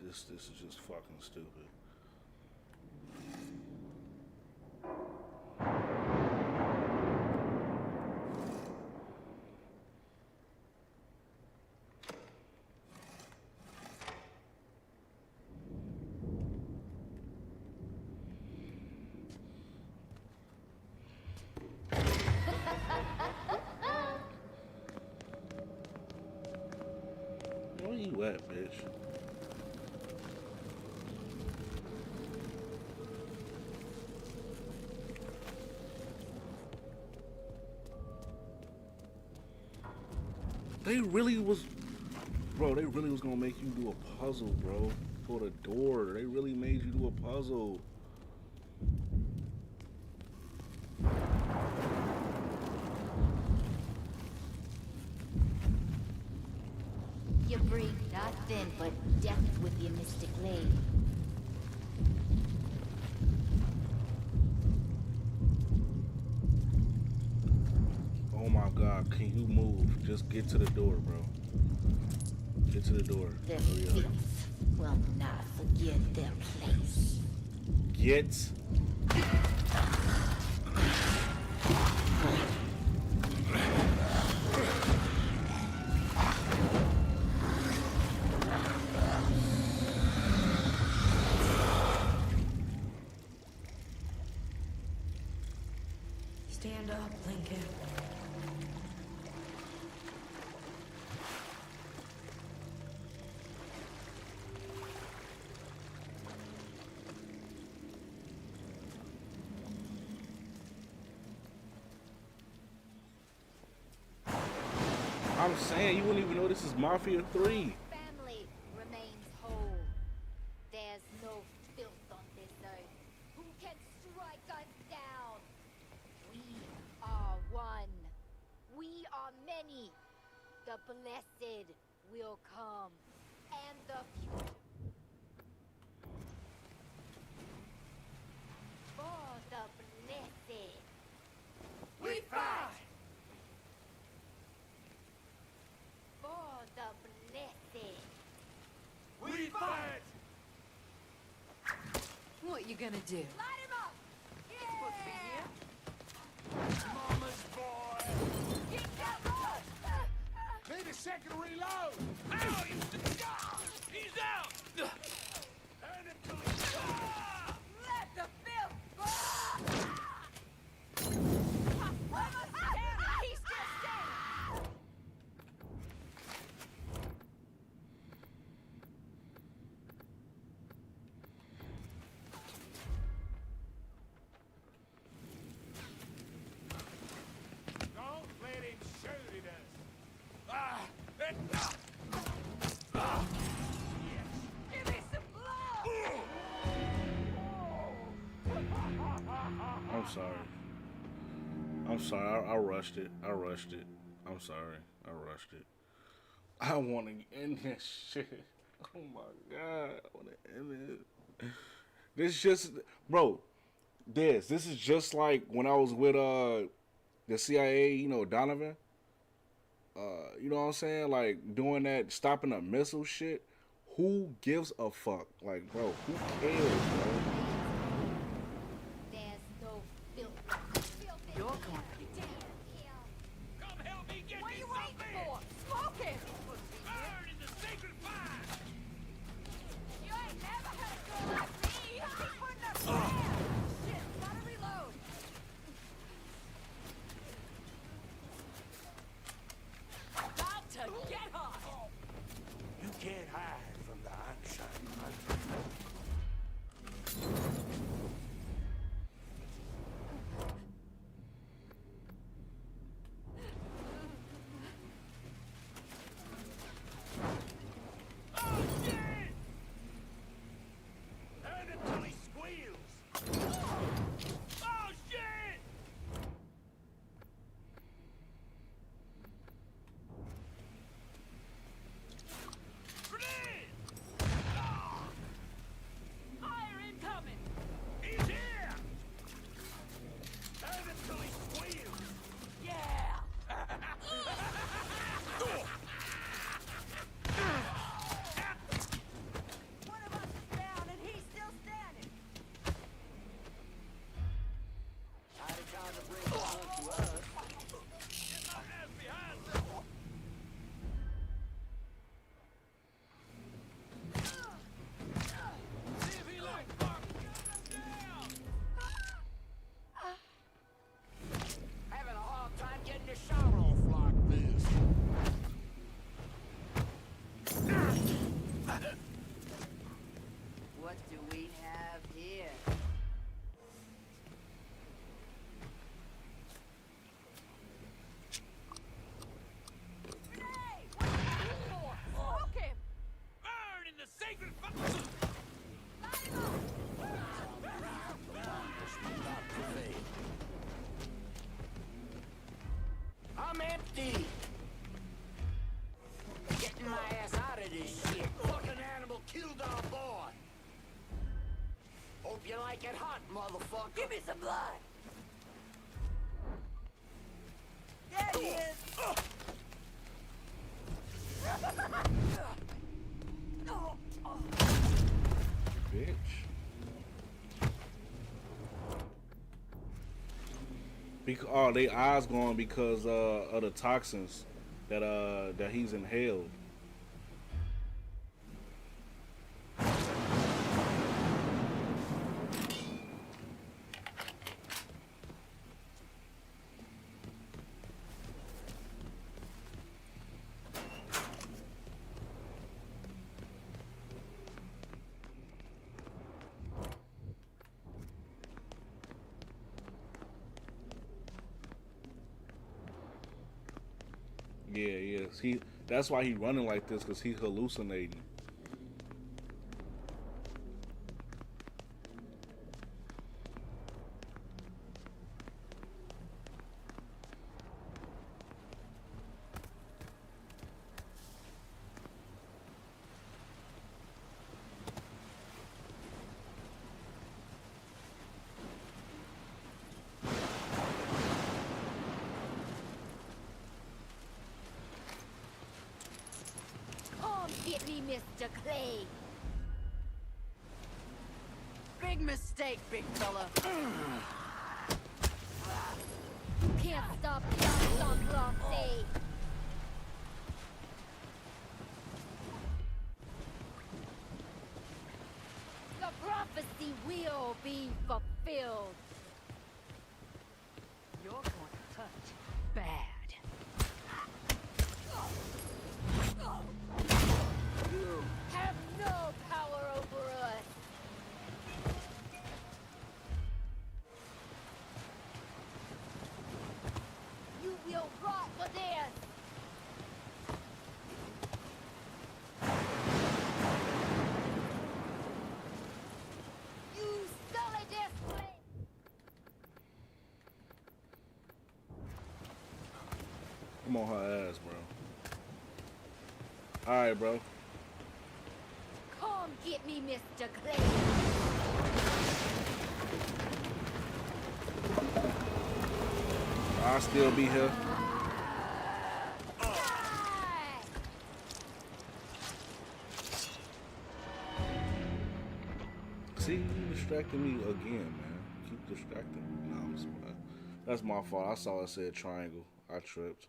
This is just fucking stupid. Where you at, bitch? They really was gonna make you do a puzzle, bro. For the door. They really made you do a puzzle. You breathe nothing but death with your mystic blade. Oh my my God, can you move? Just get to the door, bro. Get to the door. The Hurry up. filth will not forget their place. Get. Stand up, Lincoln. I'm saying you wouldn't even know this is Mafia 3. Family remains whole. There's no filth on this earth. Who can strike us down? We are one. We are many. The blessed will come. And the future. For the blessed. We fight! For the blessed. We fight! What you gonna do? Light him up! Yeah! Mama's boy! Get that road! Need a second reload! Ow! He's out! Turn him till he's Let the filth burn! He's still standing! Don't let him shoot at us. Give me some blood! I'm sorry. I'm sorry. I rushed it. I rushed it. I'm sorry. I rushed it. I want to end this shit. Oh my God. I want to end it. This just, bro. This is just like when I was with the CIA. You know, Donovan. You know what I'm saying? Like doing that, stopping a missile shit. Who gives a fuck? Like, bro, who cares, bro? There's no filth. You're going to be Come help me get What are me you waiting something! for? Smoke him! Burn in the sacred fire! You ain't never had a girl like me! He's putting up fire! Shit, gotta reload! About to get hot! You can't hide from the unshine light. Oh, shit! Turn him till he squeals. Oh, shit! Grenade! Fire incoming! He's here! Turn him till he squeals. Yeah! One of us is down and he's still standing! Get my ass behind them! See if he likes bark! Gun him down! Having a hard time getting your shot off like this. What do we have here? Hey! What are you looking for? Smoke him! Burn in the sacred fire! Light him up! I'm empty. Getting my ass out of this shit. Fucking animal killed our boy. Hope you like it hot, motherfucker. Give me some blood! There he is! Bitch. Oh, they eyes going because of the toxins that he's inhaled. Yeah, yes. That's why he running like this, because he's hallucinating. Come get me, Mr. Clay. Big mistake, big fella. You can't stop the Ensemble. The prophecy will be fulfilled. You're going to touch bad. You have no power over us. You will rot for this. You sully display. I'm on her ass, bro. Alright, bro. Come get me, Mr. Clay. I'll still be here. See, you distracting me again, man. Keep distracting me. No, I'm just, that's my fault. I saw it said triangle. I tripped.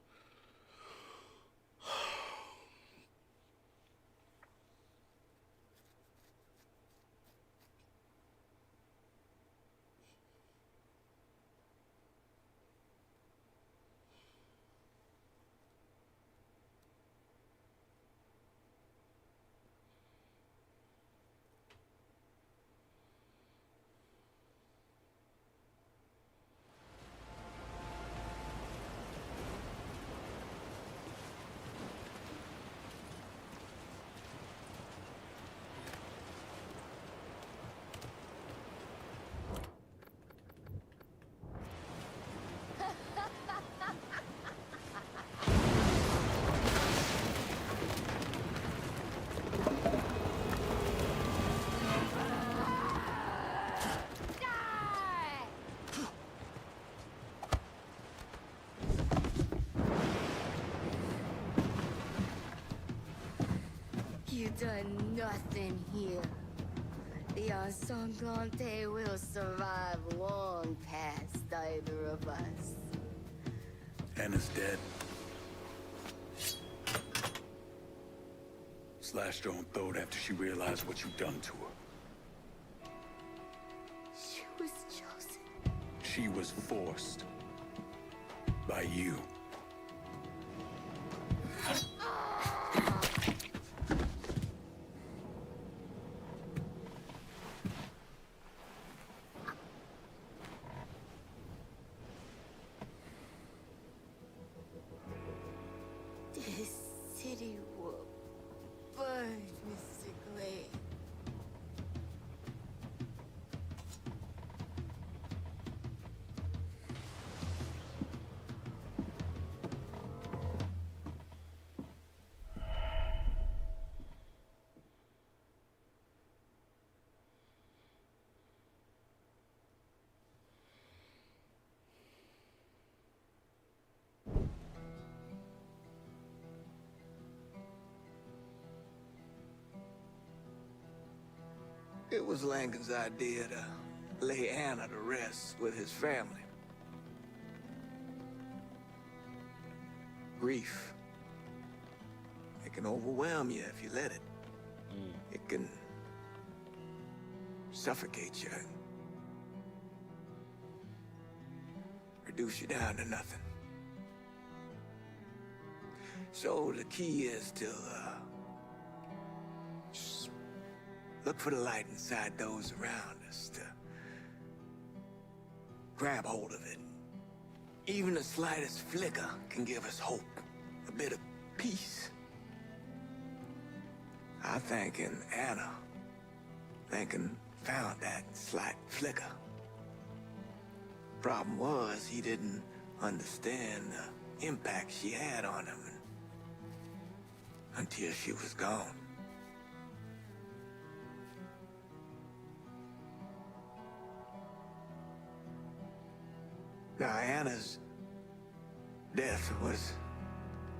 You done nothing here. The Ensemblante will survive long past either of us. Anna's dead. Slashed her own throat after she realized what you'd done to her. She was chosen. She was forced. By you. This city will burn, Mr. Clay. It was Lankin's idea to lay Anna to rest with his family. Grief. It can overwhelm you if you let it. It can suffocate you. Reduce you down to nothing. So the key is to just look for the light inside those around us, to grab hold of it. Even the slightest flicker can give us hope, a bit of peace. I think in Anna, Lincoln found that slight flicker. Problem was, he didn't understand the impact she had on him until she was gone. Now, Anna's death was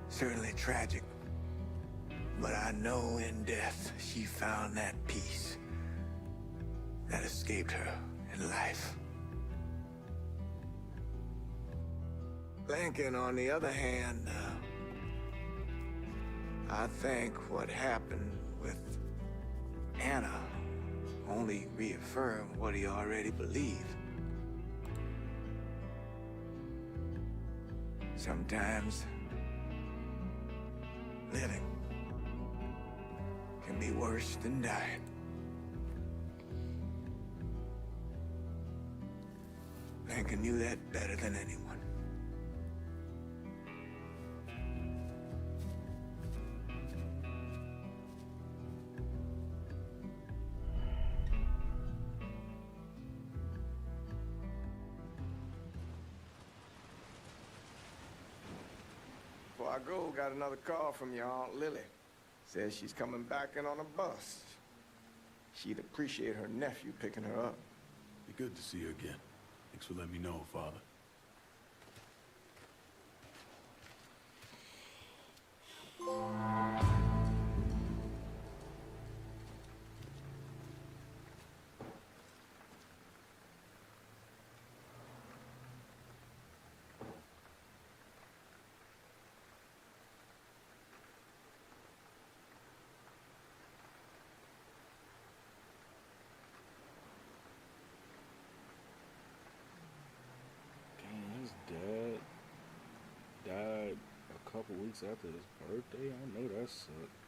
certainly tragic, but I know in death she found that peace that escaped her in life. Lincoln, on the other hand, I think what happened with Anna only reaffirmed what he already believed. Sometimes living can be worse than dying. Lincoln knew that better than anyone. Before I go, got another call from your Aunt Lily. Says she's coming back in on a bus. She'd appreciate her nephew picking her up. Be good to see you again. Thanks for letting me know, Father. His dad died a couple weeks after his birthday. I know that sucked.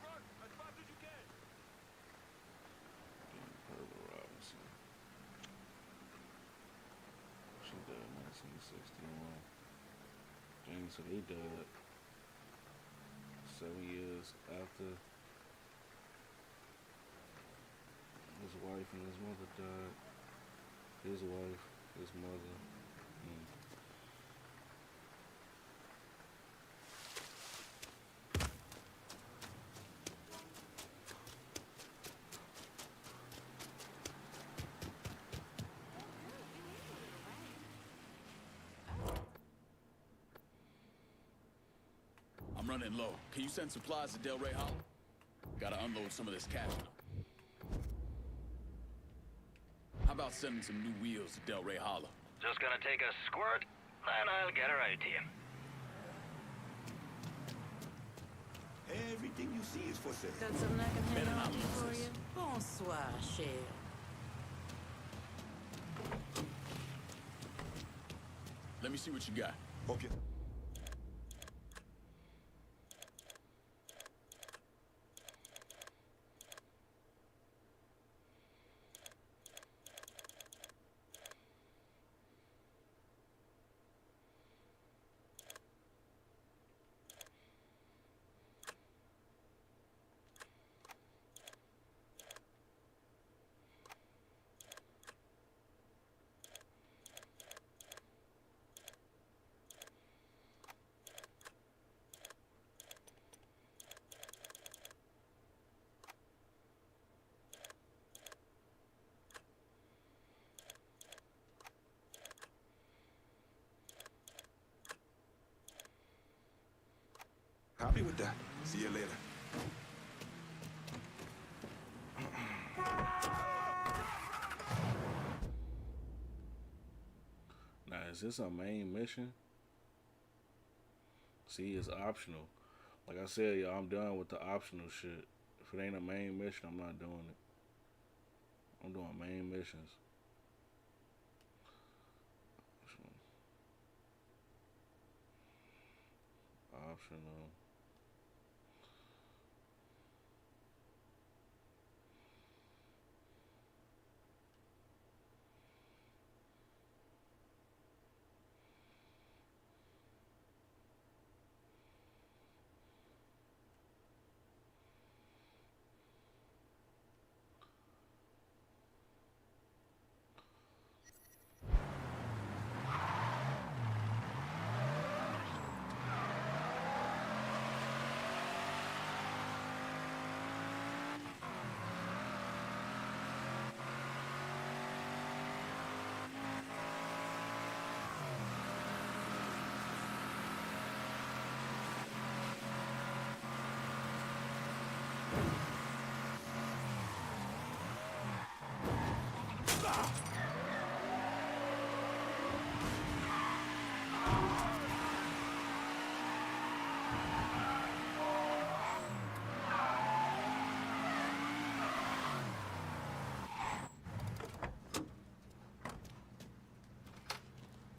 Herbert Robinson. She died in 1961. Dang, so they died 7 years after his wife and his mother died. His wife, his mother. I'm running low. Can you send supplies to Del Rey Hollow? Gotta unload some of this cash now. How about sending some new wheels to Del Rey Hollow? Just gonna take a squirt, and I'll get her out to you. Everything you see is for sale. Got something I can Better hang not on lose for this. you? Bonsoir, cher. Let me see what you got. Okay. Happy with that. See you later. Is this a main mission? See, it's optional. Like I said, y'all, I'm done with the optional shit. If it ain't a main mission, I'm not doing it. I'm doing main missions. Optional.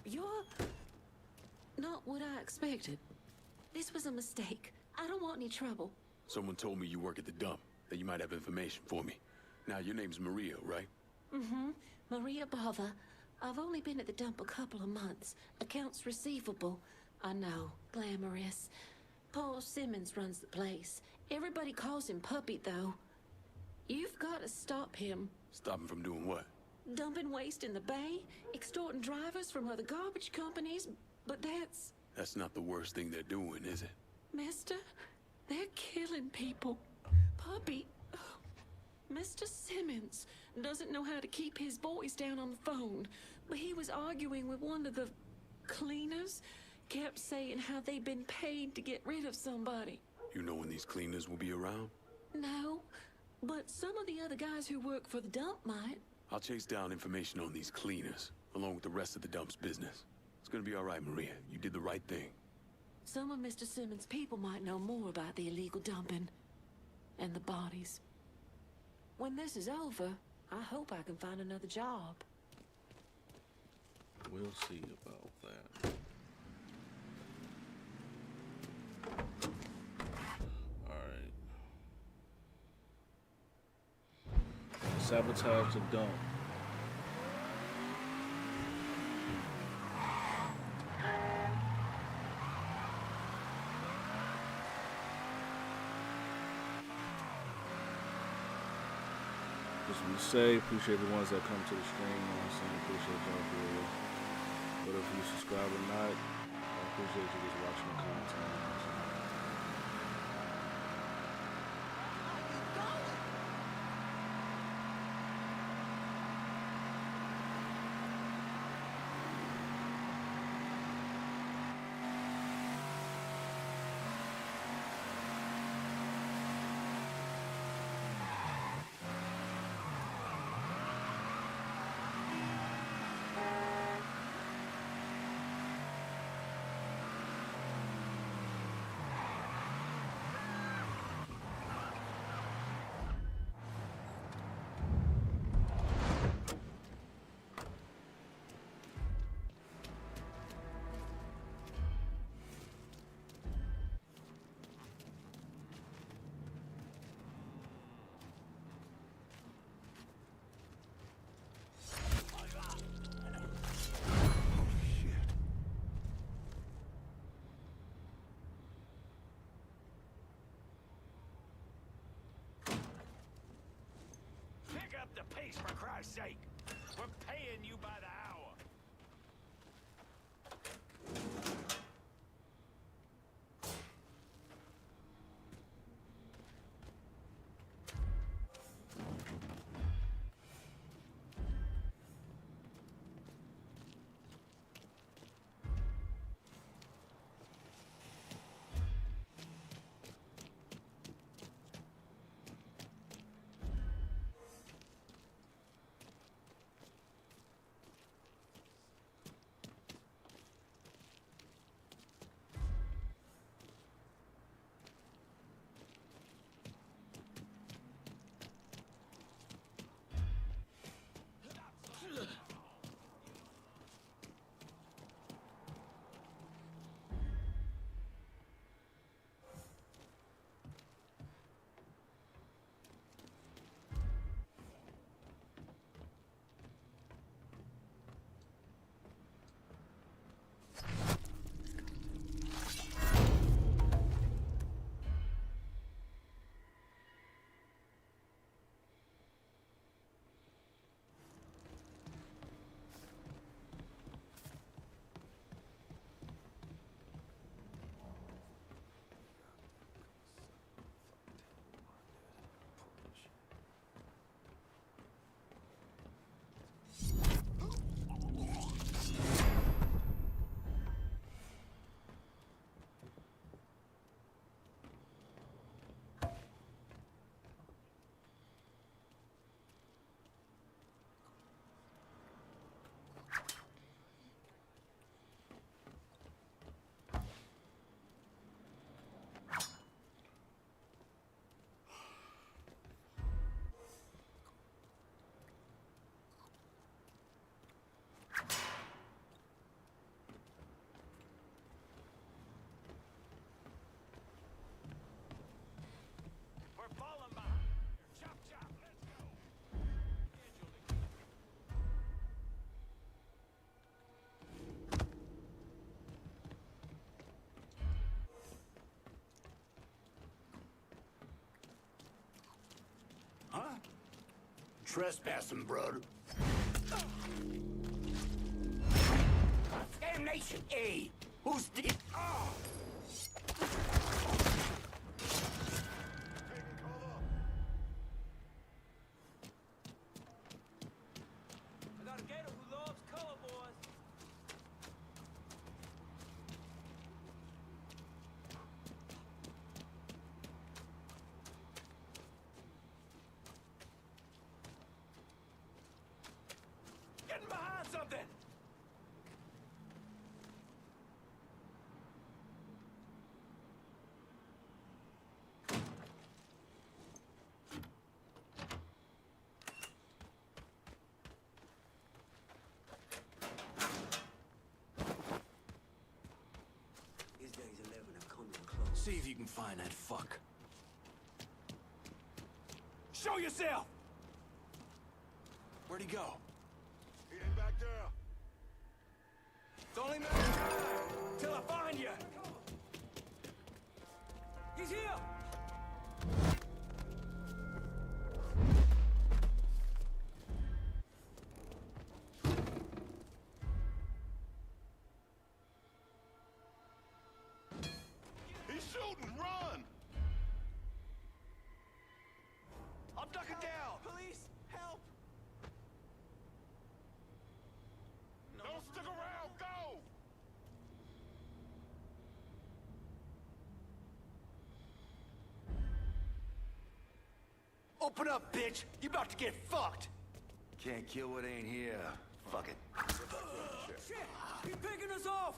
You're not what I expected. This was a mistake. I don't want any trouble. Someone told me you work at the dump, that you might have information for me. Now, your name's Maria, right? Mm-hmm. Maria Bother. I've only been at the dump a couple of months. Accounts receivable. I know. Glamorous. Paul Simmons runs the place. Everybody calls him Puppy, though. You've got to stop him. Stop him from doing what? Dumping waste in the bay, extorting drivers from other garbage companies, but that's... That's not the worst thing they're doing, is it? Mister, they're killing people. Puppy... Mr. Simmons doesn't know how to keep his boys down on the phone, but he was arguing with one of the cleaners, kept saying how they'd been paid to get rid of somebody. You know when these cleaners will be around? No, but some of the other guys who work for the dump might. I'll chase down information on these cleaners, along with the rest of the dump's business. It's gonna be all right, Maria. You did the right thing. Some of Mr. Simmons' people might know more about the illegal dumping and the bodies. When this is over, I hope I can find another job. We'll see about that. Alright. Sabotage the dump. Just want to say, appreciate the ones that come to the stream. You know what I'm saying? Appreciate y'all for real. But if you subscribe or not, I appreciate you just watching the content. You know what I'm saying? Pick up the pace, for Christ's sake! We're paying you by the hour! trespassing, brother. Damnation! Hey! Who's the... Oh! I got a gator who loves color, boys. Getting behind something! His days 11 are coming close. See if you can find that fuck. Show yourself! Where'd he go? He ain't back there. It's only a matter of time till I find you. He's here! He's shooting. Run! I'm ducking down. Police, help! Don't stick around. Go! Open up, bitch! You about to get fucked! Can't kill what ain't here. Fuck it. Shit! He's picking us off!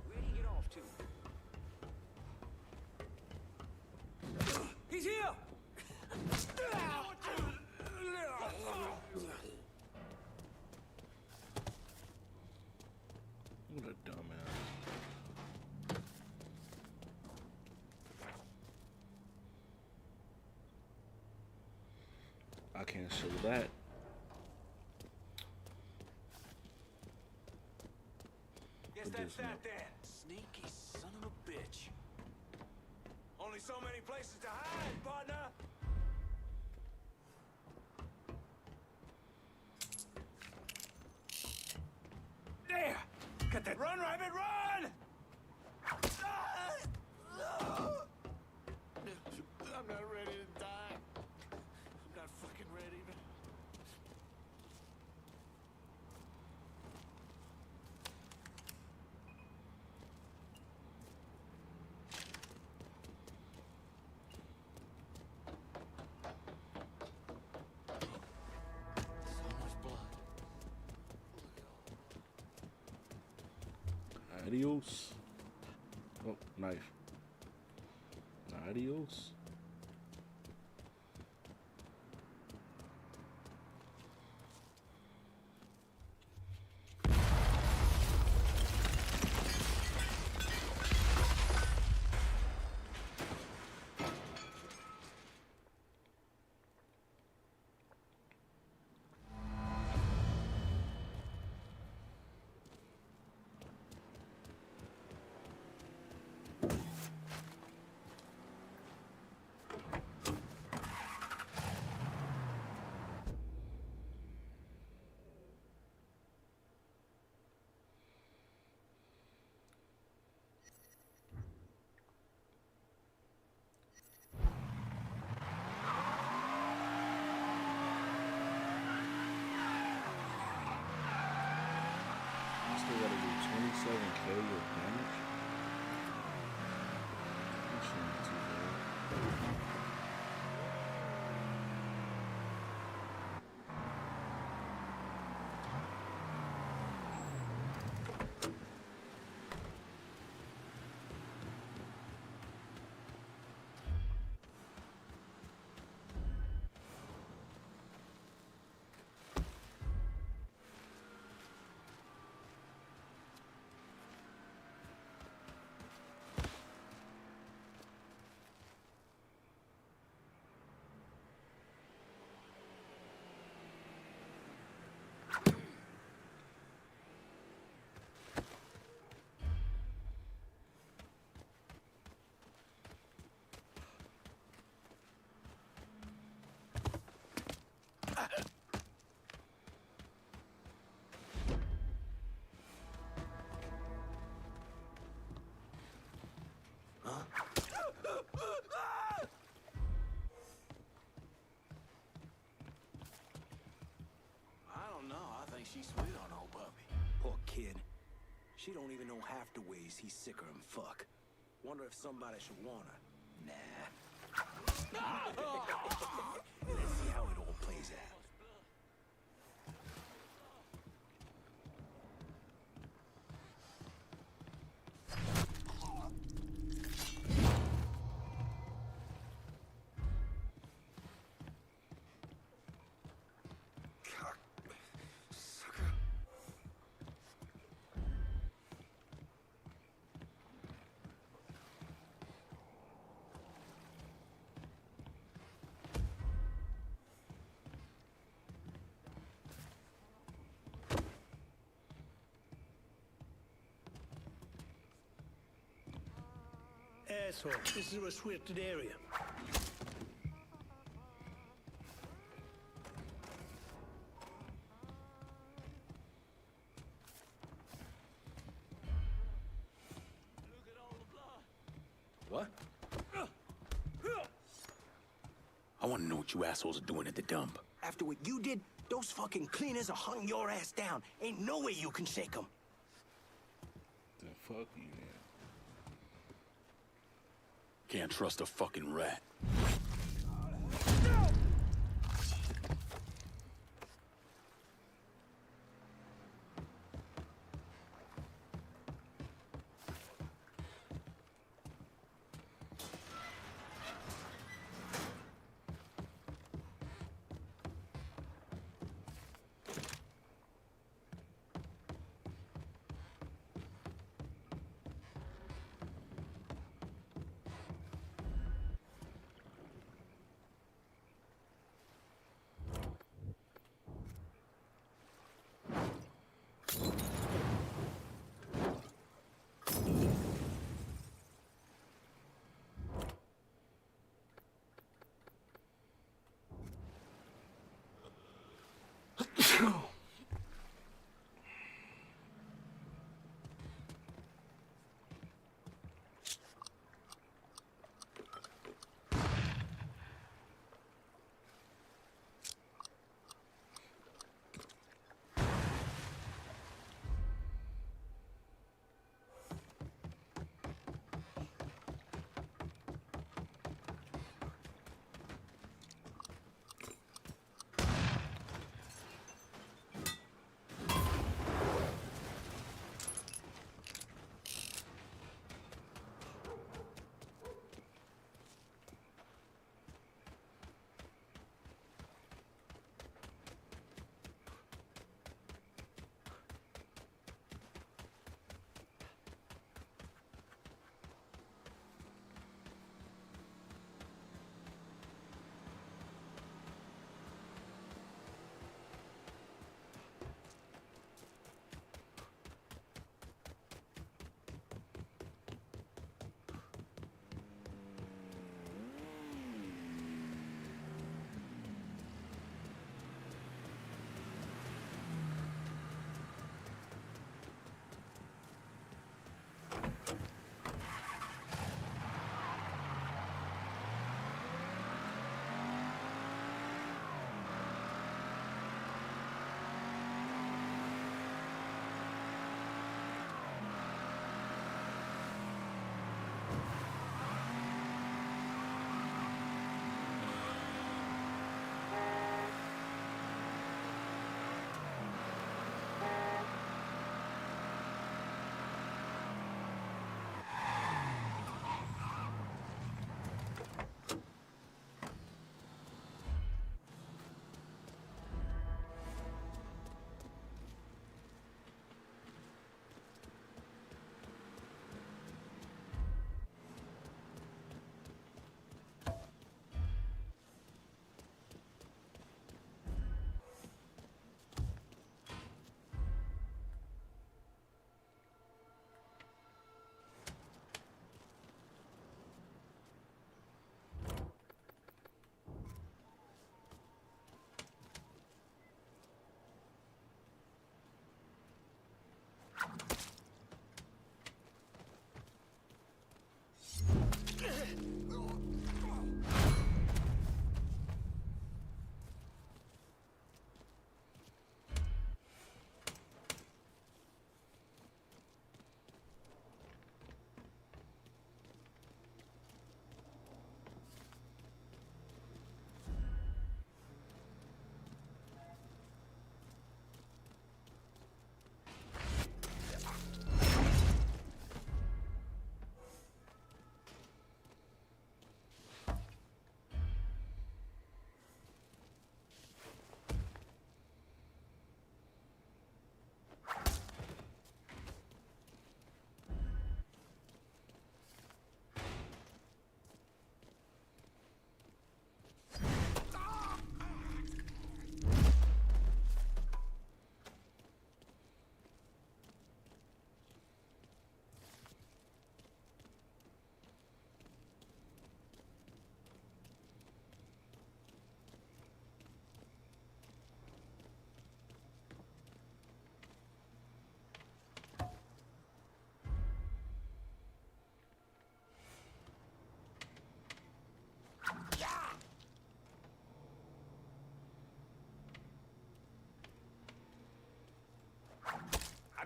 Where'd he get off to? He's here! What a dumbass. I can't show that. Guess But that's there's that then. Sneaky son of a bitch. Only so many places to hide, partner! There! Got that run, rabbit, run! I'm not ready to die. I'm not fucking ready, man. So much blood. Adios. Oh, knife. Adios. I still gotta do 27K of damage. That shouldn't be too bad. kid. She don't even know half the ways he's sicker than fuck. Wonder if somebody should warn her. Nah. Let's see how it all plays out. Asshole, this is a restricted area. What? I want to know what you assholes are doing at the dump. After what you did, those fucking cleaners are hunting your ass down. Ain't no way you can shake them. Then fuck you, man. Can't trust a fucking rat.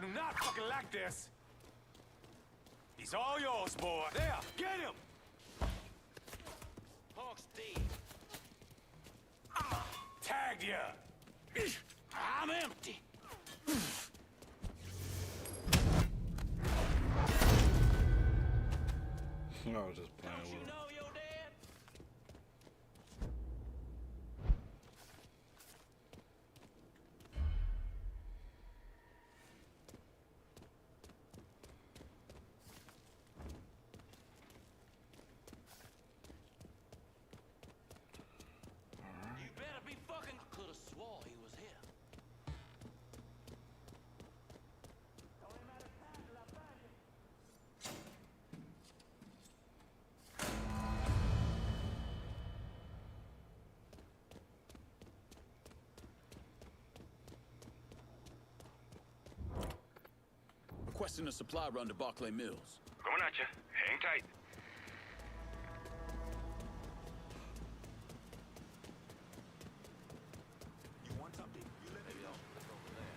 do not fucking like this. He's all yours, boy. There, get him! Hawk's dead. Tagged ya. I'm empty. I was just playing with him. Know your dad? You better be fucking. Could have swore he was here. Requesting a supply run to Barclay Mills. Coming at you. Hang tight. You want something? You let me know. Let's go over there.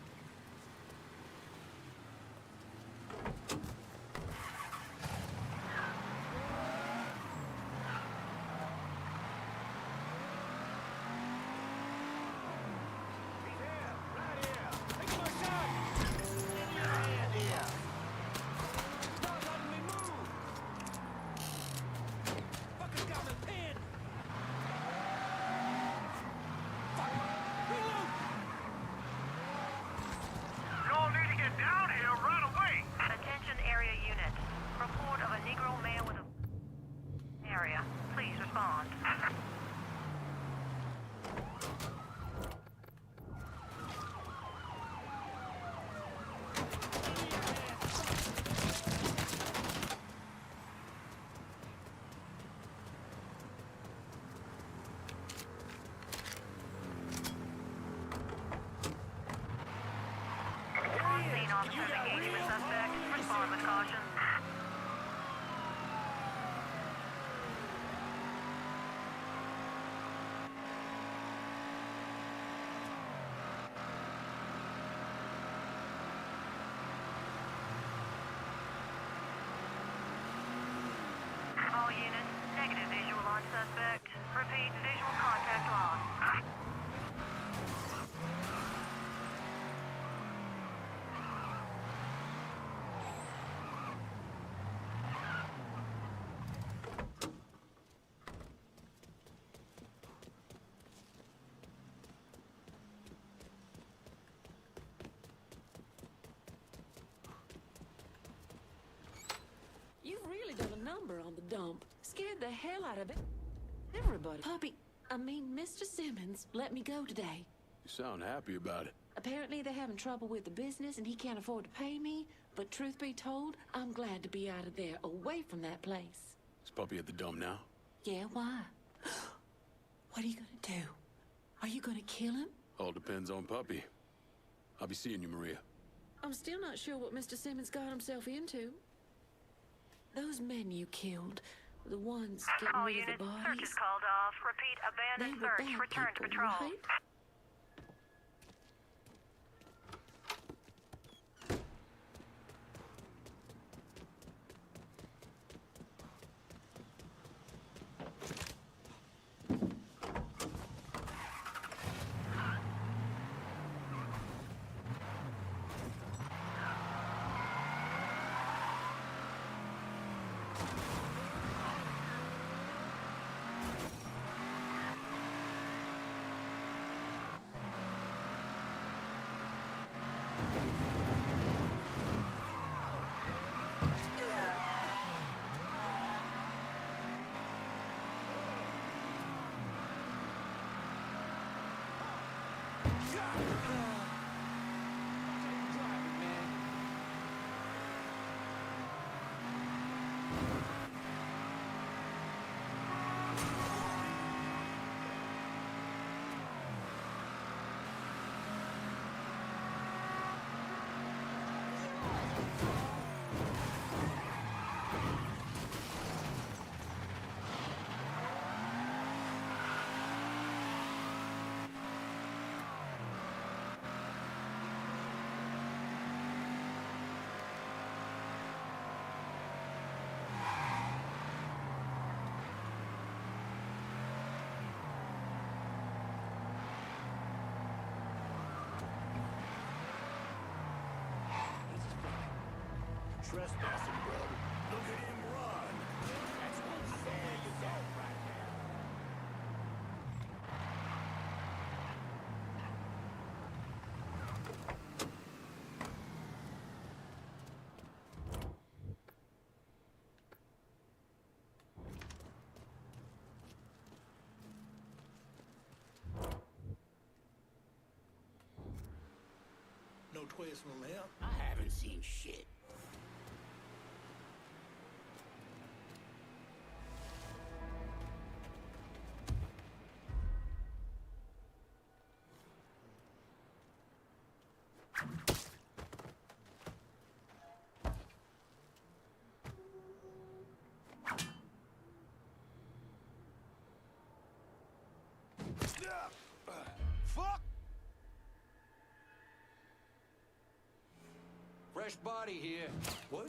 He's here, right here. Take my shot. Give me a hand here. Stop letting me move. Fucking got me pinned. Fuck. Reload. You all need to get down here right away. Attention area unit. Report of a Negro man with a area. Please respond. On-scene officers engaging the suspect. Respond with caution. All units, negative visual on suspect. Repeat, visual contact lost. You've really done a number on the dump. Scared the hell out of it. Everybody. Mr. Simmons let me go today. You sound happy about it. Apparently they're having trouble with the business and he can't afford to pay me. But truth be told, I'm glad to be out of there, away from that place. Is Puppy at the dump now? Yeah, why? What are you gonna do? Are you gonna kill him? All depends on Puppy. I'll be seeing you, Maria. I'm still not sure what Mr. Simmons got himself into. Those men you killed, the ones getting All rid of units, the search bodies, is called off. Repeat, they abandoned were search. bad Return to people, patrol. right? trespassing, brother. Look at him run. That's one there you go, right there. No twist from him. I haven't seen shit. Fuck! Fresh body here. What?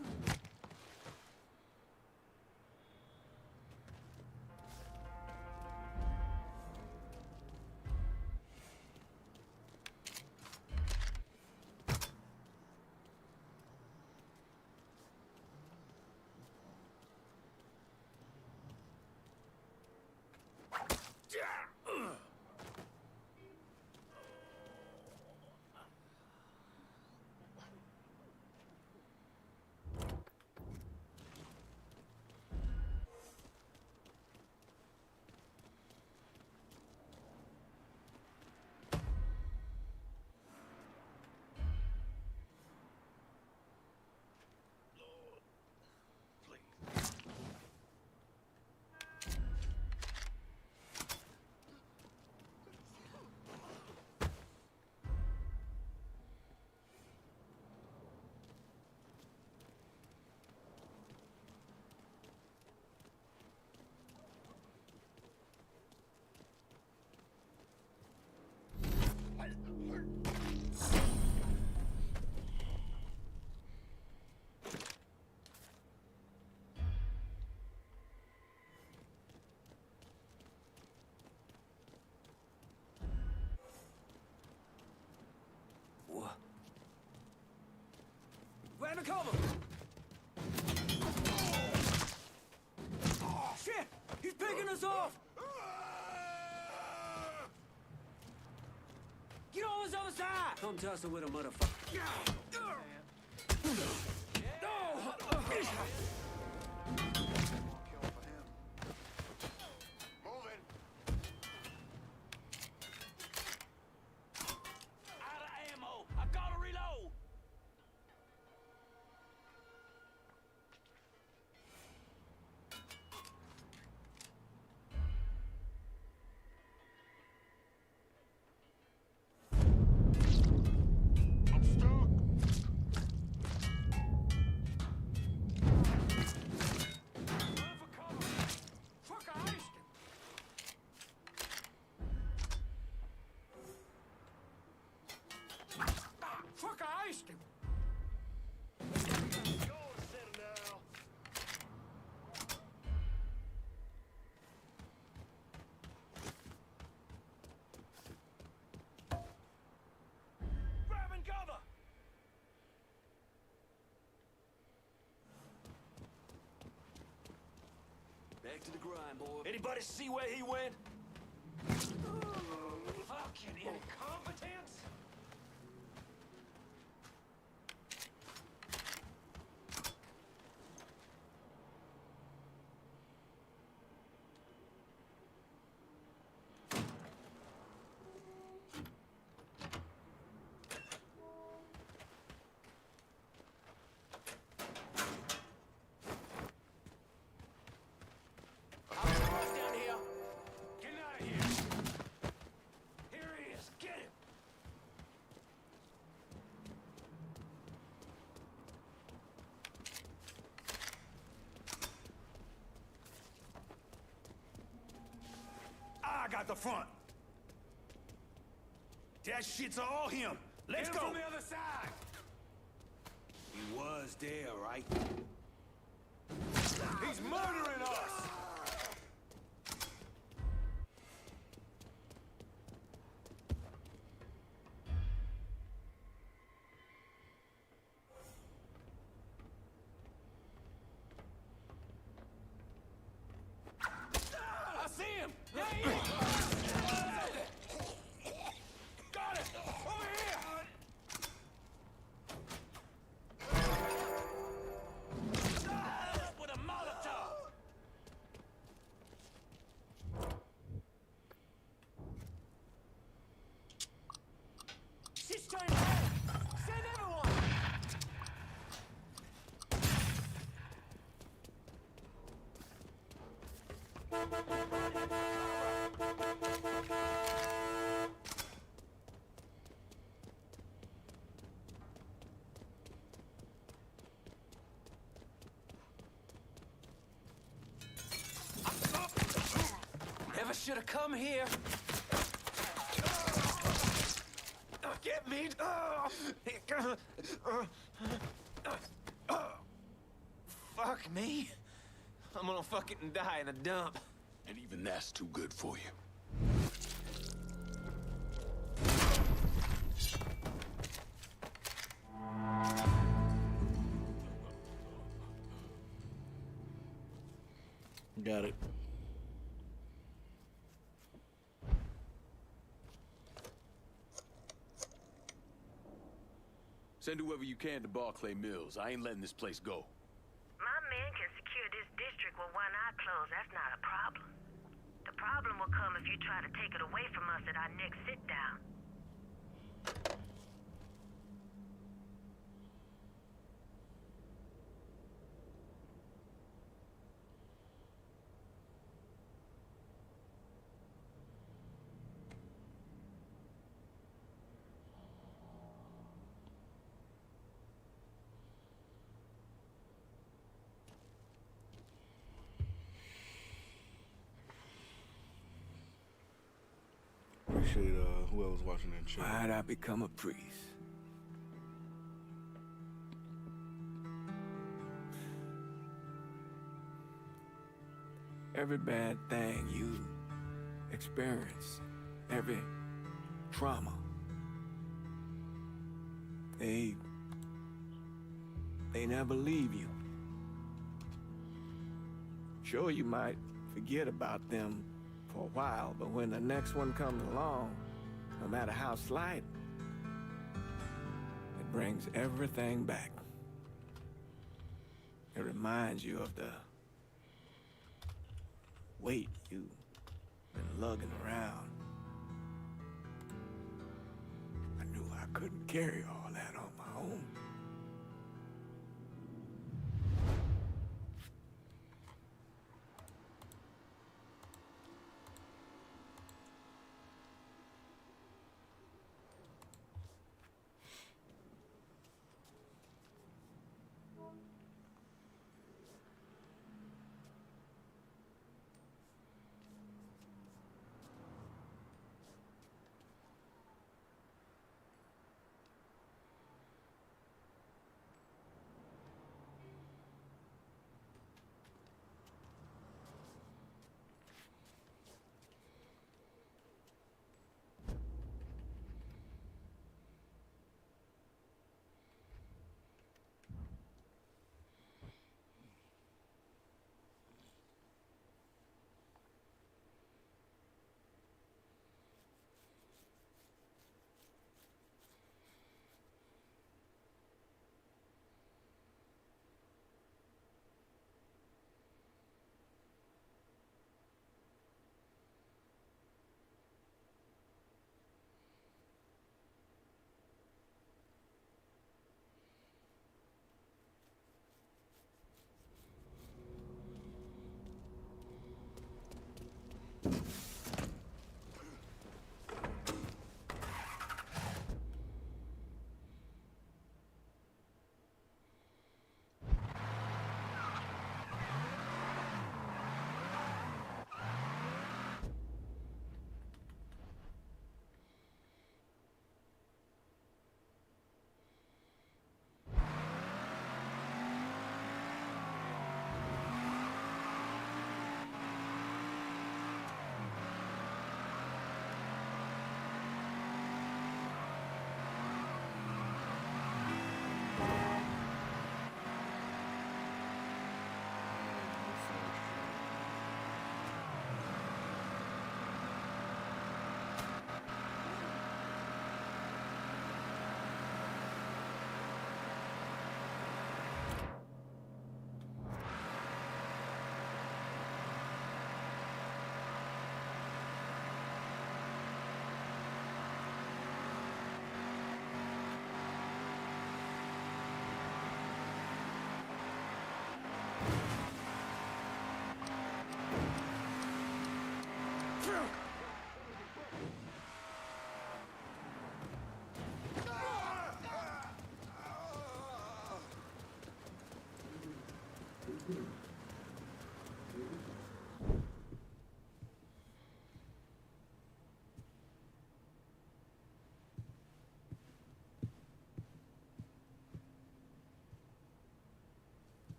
Grab a cover! Oh, shit! He's picking us off! Get on this other side! Come tussle with a motherfucker. Out of ammo. I gotta reload. I'm stuck. Run for cover. Fuck, I iced him. Fuck, I iced him. Go and settle now. Grabbing cover. Back to the grind, boy. Anybody see where he went? Fucking incompetence! Down here. Get out of here. Here he is. Get him. I got the front. That shit's all him. Let's go. From the other side! He was there, right? He's murdering us. Never should have come here. Get me! Fuck me. I'm gonna fucking die in a dump. And even that's too good for you. Got it. Send whoever you can to Barclay Mills. I ain't letting this place go. My men can secure this district with one eye closed. That's not a problem. The problem will come if you try to take it away from us at our next sit-down. Appreciate whoever's watching that chat. Why'd I become a priest? Every bad thing you experience, every trauma, they never leave you. Sure, you might forget about them for a while, but when the next one comes along, no matter how slight, it brings everything back. It reminds you of the weight you've been lugging around. I knew I couldn't carry all that on my own.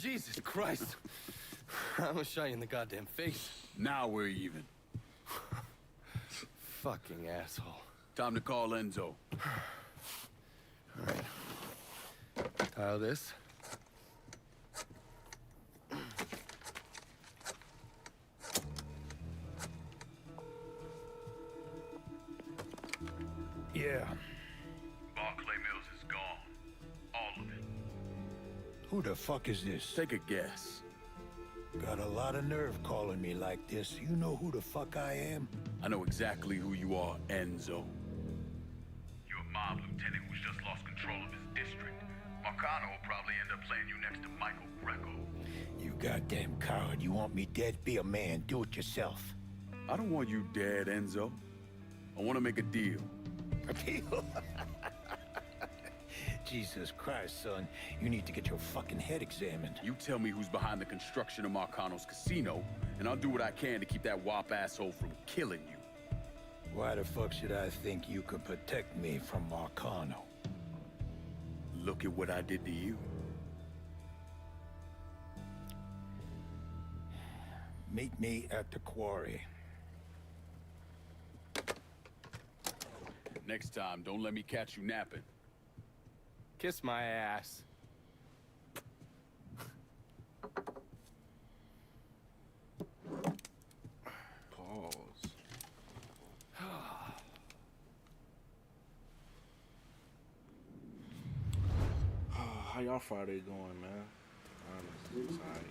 Jesus Christ. I'm gonna shot you in the goddamn face. Now we're even. Fucking asshole. Time to call Enzo. All right. Tile this. Yeah. Barclay Mills is gone. All of it. Who the fuck is this? Take a guess. Got a lot of nerve calling me like this. You know who the fuck I am? I know exactly who you are, Enzo. You're a mob lieutenant who's just lost control of his district. Marcano will probably end up playing you next to Michael Greco. You goddamn coward. You want me dead? Be a man. Do it yourself. I don't want you dead, Enzo. I want to make a deal. A deal? Jesus Christ, son. You need to get your fucking head examined. You tell me who's behind the construction of Marcano's casino, and I'll do what I can to keep that wop asshole from killing you. Why the fuck should I think you could protect me from Marcano? Look at what I did to you. Meet me at the quarry. Next time, don't let me catch you napping. Kiss my ass. Pause. How y'all Friday going, man? Honestly, it's alright.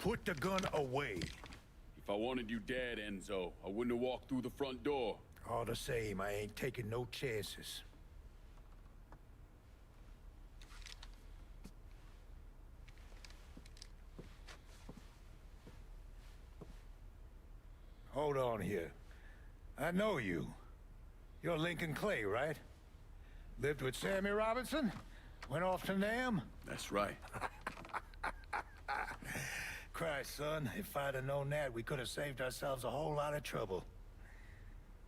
Put the gun away. If I wanted you dead, Enzo, I wouldn't have walked through the front door. All the same, I ain't taking no chances. Hold on here. I know you. You're Lincoln Clay, right? Lived with Sammy Robinson? Went off to Nam? That's right. Christ, son, if I'd have known that, we could have saved ourselves a whole lot of trouble.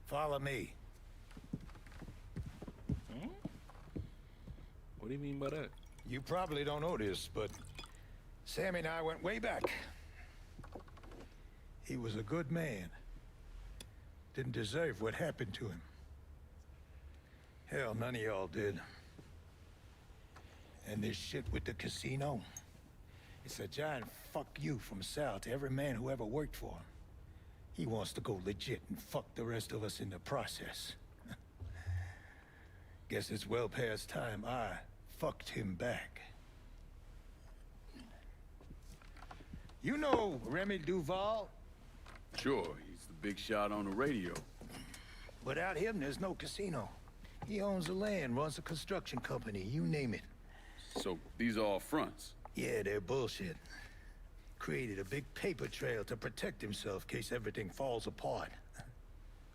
Follow me. What do you mean by that? You probably don't know this, but Sammy and I went way back. He was a good man. Didn't deserve what happened to him. Hell, none of y'all did. And this shit with the casino, it's a giant fuck you from Sal to every man who ever worked for him. He wants to go legit and fuck the rest of us in the process. Guess it's well past time I fucked him back. You know Remy Duval? Sure, he's the big shot on the radio. Without him, there's no casino. He owns the land, runs a construction company, you name it. So, these are all fronts? Yeah, they're bullshit. Created a big paper trail to protect himself in case everything falls apart.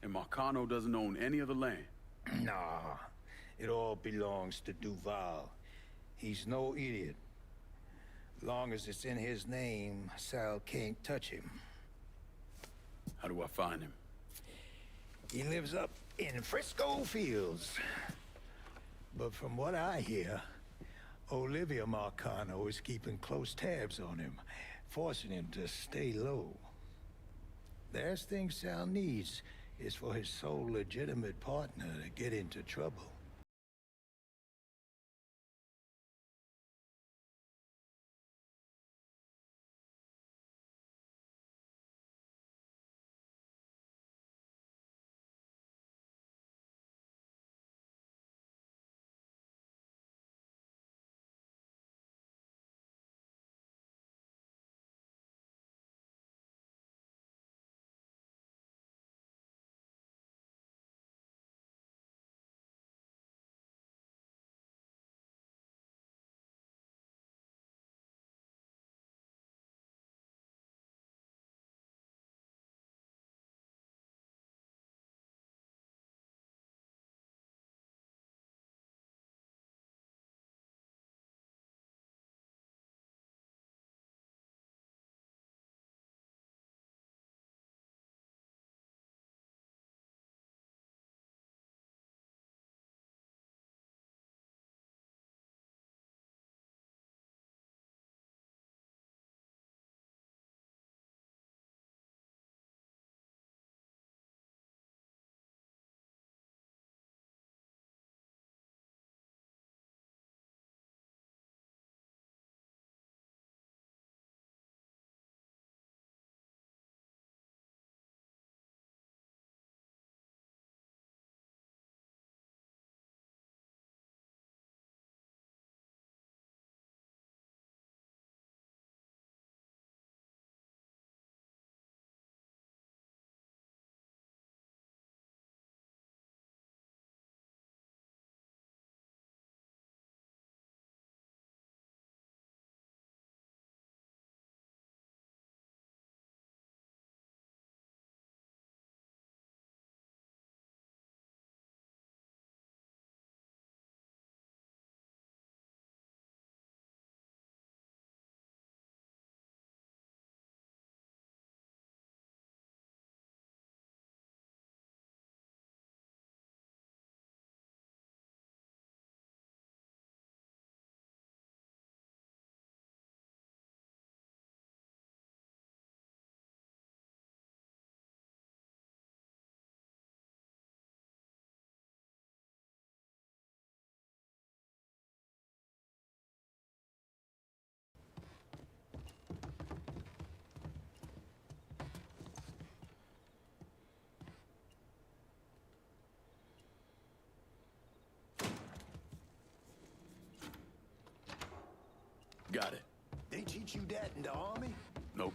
And Marcano doesn't own any of the land? Nah, it all belongs to Duval. He's no idiot. Long as it's in his name, Sal can't touch him. How do I find him? He lives up in Frisco Fields. But from what I hear, Olivia Marcano is keeping close tabs on him, forcing him to stay low. The last thing Sal needs is for his sole legitimate partner to get into trouble. Got it. They teach you that in the army? Nope.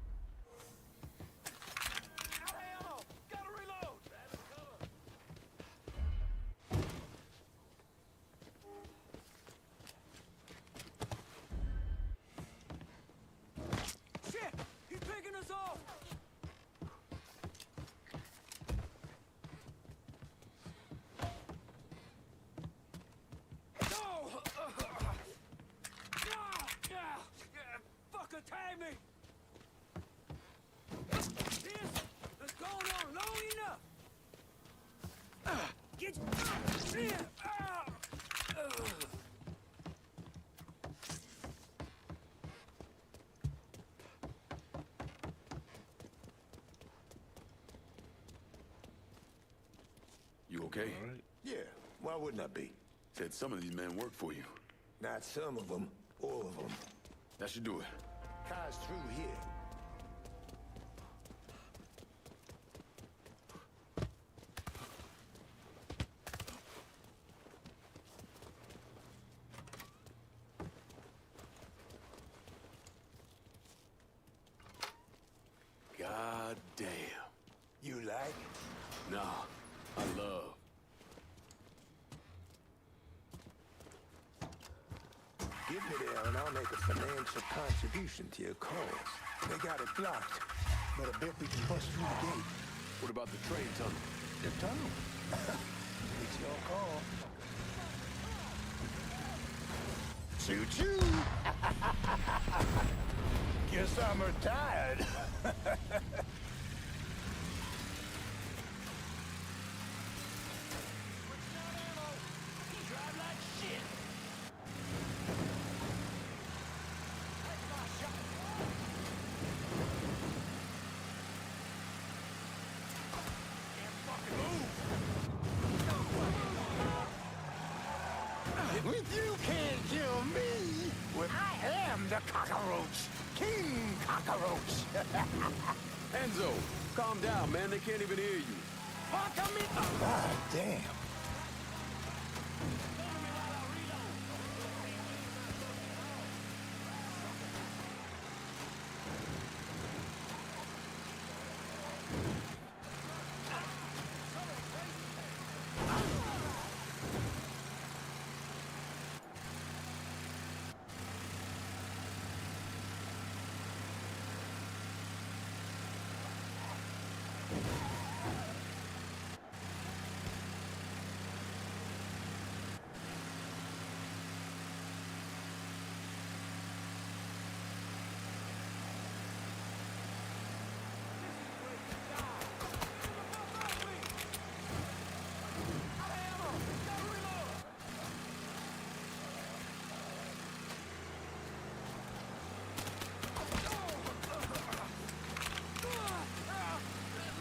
okay? All right. Yeah, why wouldn't I be? Said some of these men work for you. Not some of them, all of them. That should do it. Car's through here. God damn. You like? Nah, I love. Give me there and I'll make a financial contribution to your cause. They got it blocked, but I bet we can bust through the gate. What about the train tunnel? The tunnel? It's your call. Choo-choo! Guess I'm retired. You can't kill me when I am the cockroach. King Cockroach. Enzo, calm down, man. They can't even hear you. God damn.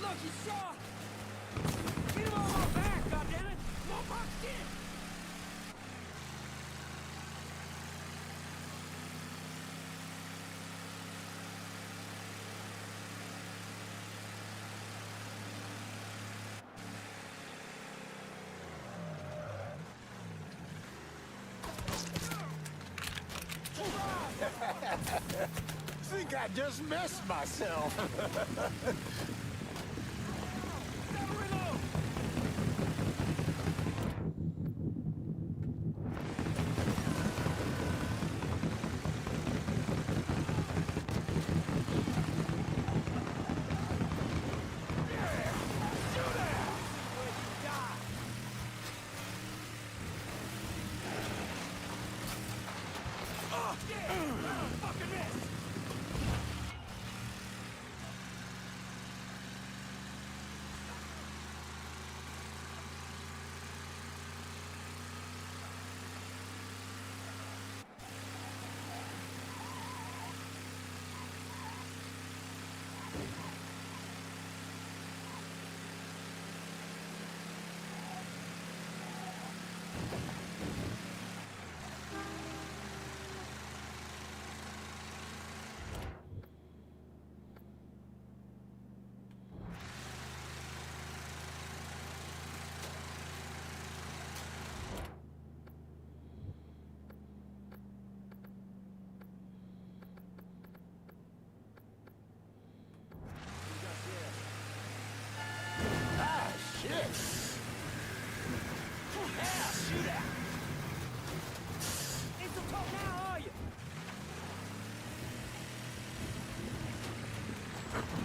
Lucky shot! Get him on my back, goddammit! Come on, boxed in! Think I just messed myself.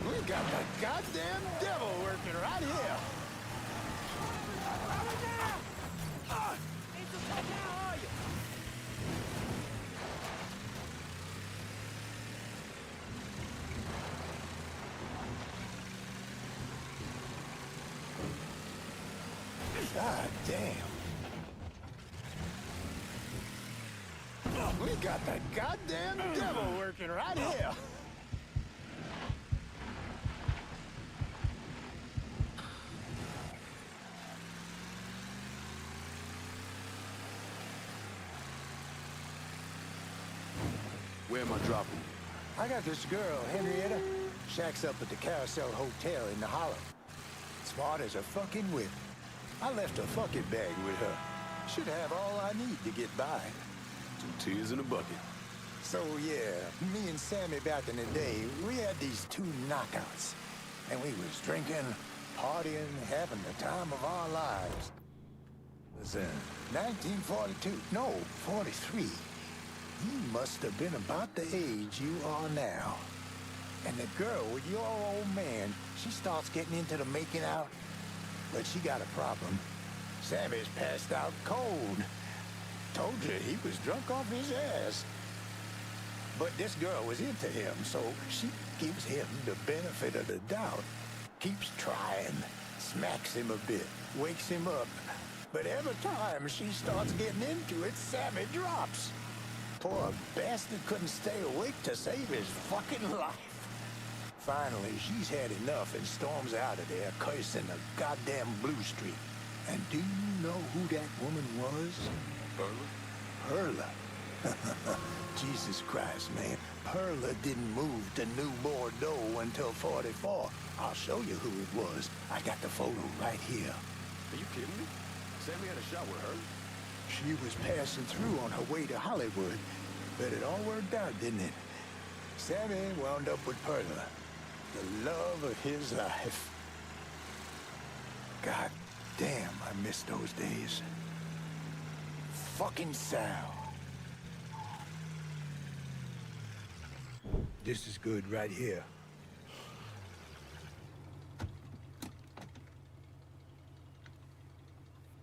We got the goddamn devil working right here. God damn. We got the goddamn devil working right here. Where am I dropping? I got this girl, Henrietta. Shacks up at the Carousel Hotel in the Hollow. Smart as a fucking whip. I left a fucking bag with her. Should have all I need to get by. 2 tears in a bucket. So yeah, me and Sammy back in the day, we had these 2 knockouts. And we was drinking, partying, having the time of our lives. It was 1942, no, 43. You must have been about the age you are now. And the girl with your old man, she starts getting into the making out. But she got a problem. Sammy's passed out cold. Told you he was drunk off his ass. But this girl was into him, so she gives him the benefit of the doubt. Keeps trying, smacks him a bit, wakes him up. But every time she starts getting into it, Sammy drops. Poor bastard couldn't stay awake to save his fucking life. Finally, she's had enough and storms out of there, cursing the goddamn blue streak. And do you know who that woman was? Perla. Jesus Christ, man. Perla didn't move to New Bordeaux until 44. I'll show you who it was. I got the photo right here. Are you kidding me? Sammy had a shot with her? She was passing through on her way to Hollywood. But it all worked out, didn't it? Sammy wound up with Perla. The love of his life. God damn, I miss those days. Fucking Sal. This is good right here.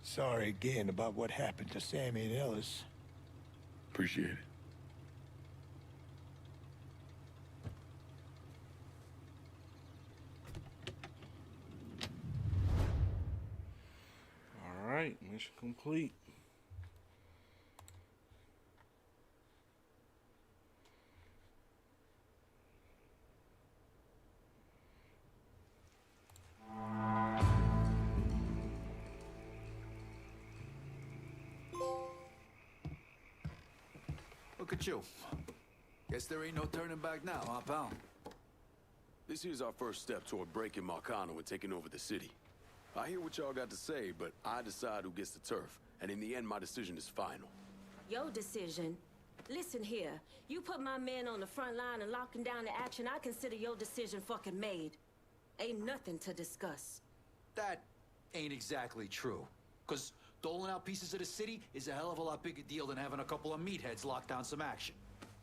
Sorry again about what happened to Sammy and Ellis. Appreciate it. Alright, mission complete. Look at you. Guess there ain't no turning back now, huh, pal? This here's our first step toward breaking Marcano and taking over the city. I hear what y'all got to say, but I decide who gets the turf. And in the end, my decision is final. Your decision? Listen here. You put my men on the front line and locking down the action, I consider your decision fucking made. Ain't nothing to discuss. That ain't exactly true. Because doling out pieces of the city is a hell of a lot bigger deal than having a couple of meatheads lock down some action.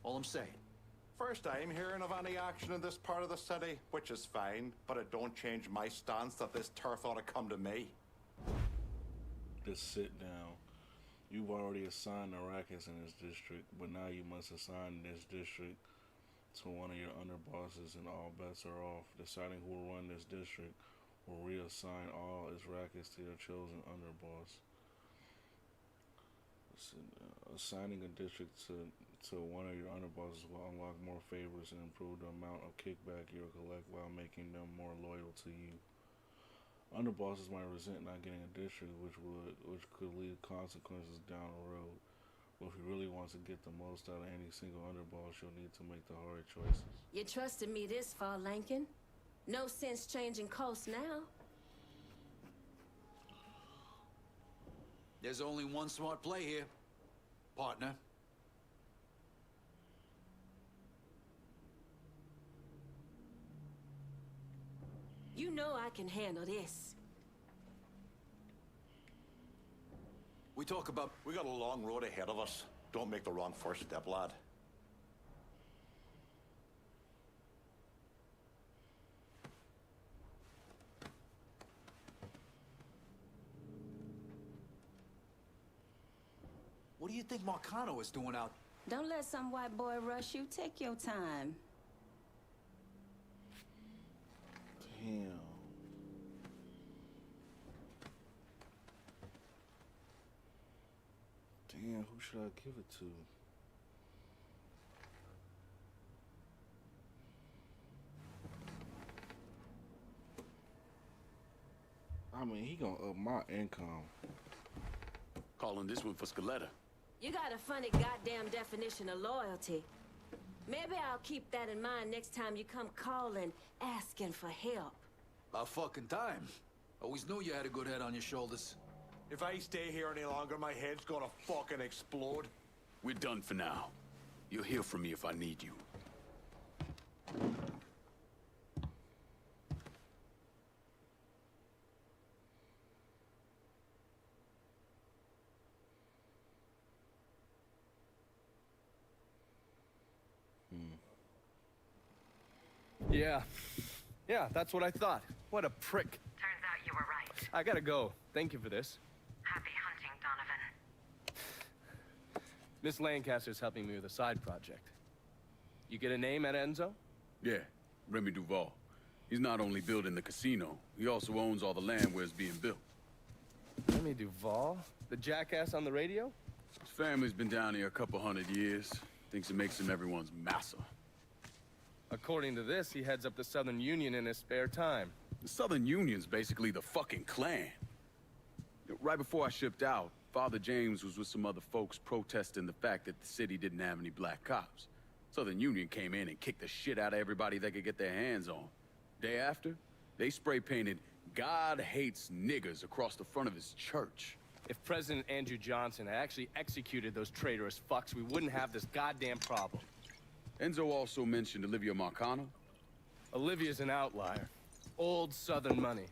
All I'm saying. First time hearing of any action in this part of the city, which is fine, but it don't change my stance that this turf ought to come to me. Just sit down. You've already assigned Arrakis in this district, but now you must assign this district to one of your underbosses, and all bets are off. Deciding who will run this district will reassign all its Arrakis to your chosen underboss. Assigning a district to one of your underbosses will unlock more favors and improve the amount of kickback you'll collect while making them more loyal to you. Underbosses might resent not getting a district, which could lead to consequences down the road. But if you really want to get the most out of any single underboss, you'll need to make the hard choices. You trusted me this far, Lankin. No sense changing course now. There's only one smart play here, partner. You know I can handle this. We talk about... We got a long road ahead of us. Don't make the wrong first step, lad. What do you think Marcano is doing out? Don't let some white boy rush you. Take your time. Damn. Damn, who should I give it to? I mean, he gonna up my income. Calling this one for Scaletta. You got a funny goddamn definition of loyalty. Maybe I'll keep that in mind next time you come calling, asking for help. About fucking time. Always knew you had a good head on your shoulders. If I stay here any longer, my head's gonna fucking explode. We're done for now. You'll hear from me if I need you. Yeah, that's what I thought. What a prick. Turns out you were right. I gotta go. Thank you for this. Happy hunting, Donovan. Miss Lancaster's helping me with a side project. You get a name at Enzo? Yeah, Remy Duval. He's not only building the casino, he also owns all the land where it's being built. Remy Duval? The jackass on the radio? His family's been down here a couple 100 years. Thinks it makes him everyone's massa. According to this, he heads up the Southern Union in his spare time. The Southern Union's basically the fucking Klan. Right before I shipped out, Father James was with some other folks protesting the fact that the city didn't have any black cops. Southern Union came in and kicked the shit out of everybody they could get their hands on. Day after, they spray painted "God hates niggers" across the front of his church. If President Andrew Johnson had actually executed those traitorous fucks, we wouldn't have this goddamn problem. Enzo also mentioned Olivia Marcano. Olivia's an outlier. Old Southern money.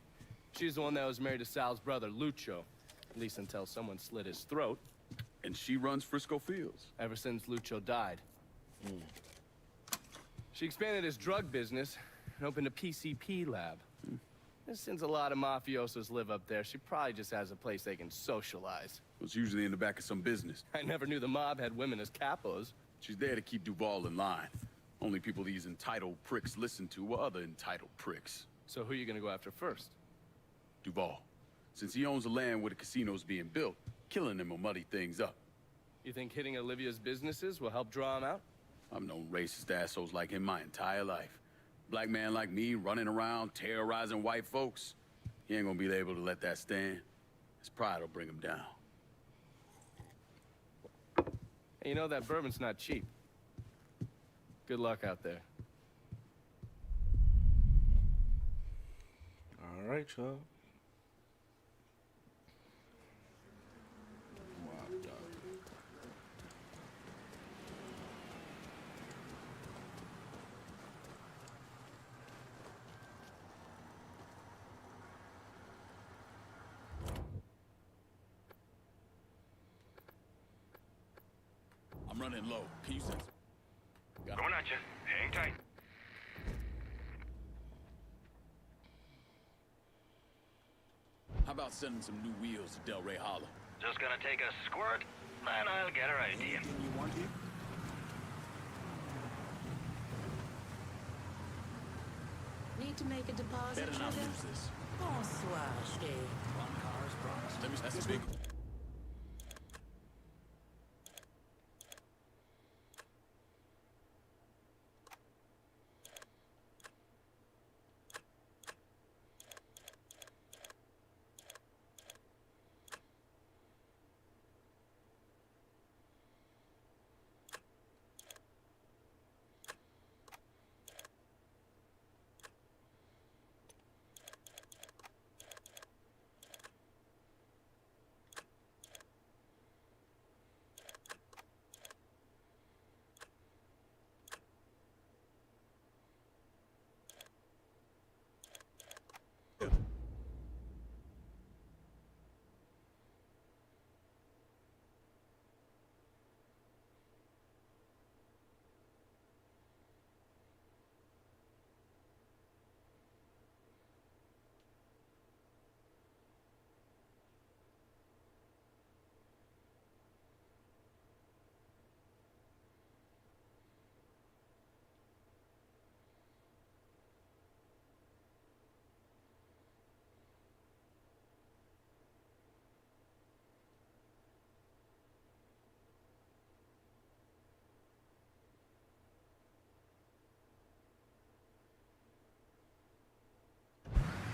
She's the one that was married to Sal's brother, Lucho. At least until someone slit his throat. And she runs Frisco Fields. Ever since Lucho died. She expanded his drug business and opened a PCP lab. Since a lot of mafiosos live up there, she probably just has a place they can socialize. It's usually in the back of some business. I never knew the mob had women as capos. She's there to keep Duval in line. Only people these entitled pricks listen to were other entitled pricks. So who are you gonna go after first? Duval. Since he owns the land where the casino's being built, killing him will muddy things up. You think hitting Olivia's businesses will help draw him out? I've known racist assholes like him my entire life. Black man like me running around terrorizing white folks. He ain't gonna be able to let that stand. His pride will bring him down. Hey, you know that bourbon's not cheap. Good luck out there. All right, y'all. I'm running low. Can you sense it? Going at you. Hang tight. How about sending some new wheels to Del Rey Hollow? Just gonna take a squirt, then I'll get her ID. Anything you want here? Need to make a deposit, Better not sugar? lose this. Bonsoir, chérie. Cars promised. Let me. That's a big.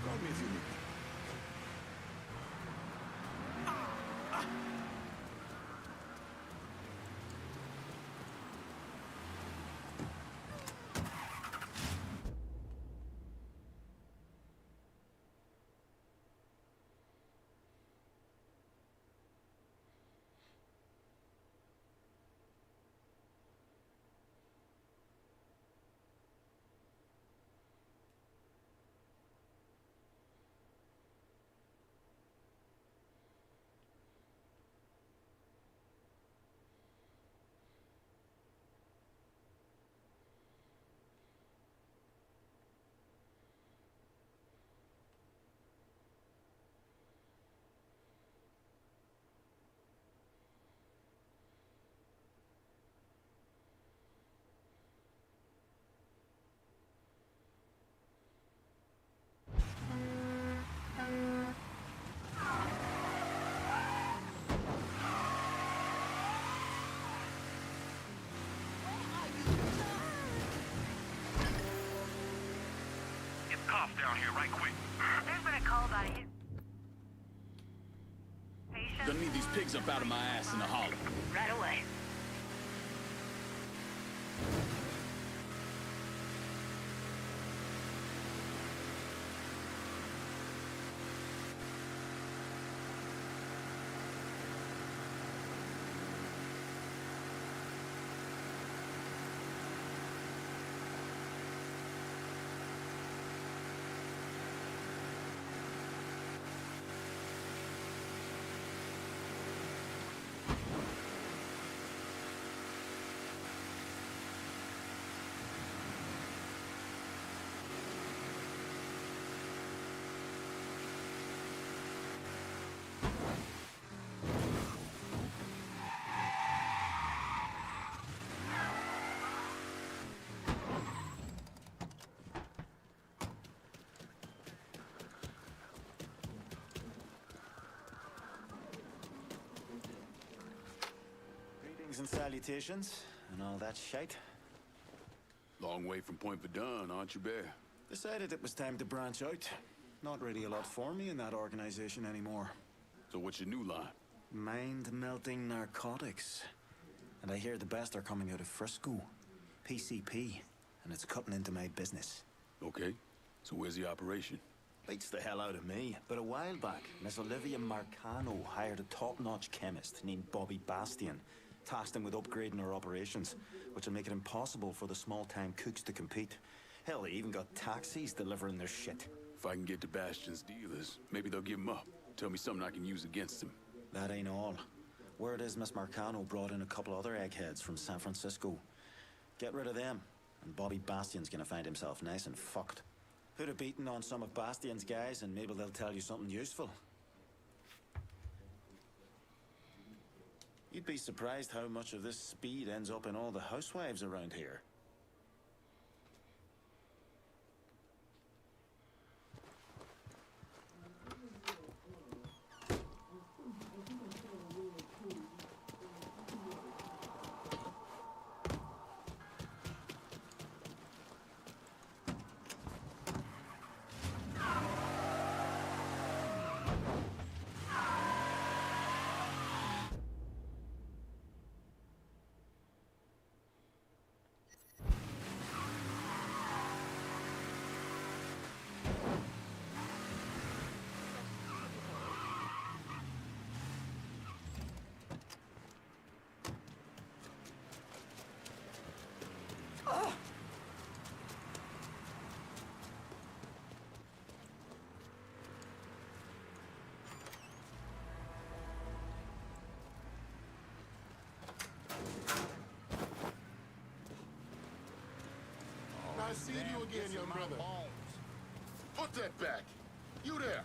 Call me if you need me. down here right quick. There's been a call about you. Gonna need these pigs up out of my ass in the hollow. Right away. Greetings and salutations, and all that shite. Long way from Point Verdun, aren't you, Bear? Decided it was time to branch out. Not really a lot for me in that organization anymore. So what's your new line? Mind-melting narcotics. And I hear the best are coming out of Frisco. PCP. And it's cutting into my business. Okay. So where's the operation? Beats the hell out of me. But a while back, Miss Olivia Marcano hired a top-notch chemist named Bobby Bastian. Tasked him with upgrading our operations, which will make it impossible for the small-time cooks to compete. Hell, they even got taxis delivering their shit. If I can get to Bastion's dealers, maybe they'll give him up. Tell me something I can use against him. That ain't all. Word is Miss Marcano brought in a couple other eggheads from San Francisco. Get rid of them, and Bobby Bastian's gonna find himself nice and fucked. Put a beating on some of Bastian's guys, and maybe they'll tell you something useful. You'd be surprised how much of this speed ends up in all the housewives around here. Nice seeing you again, young brother. Put that back. You there.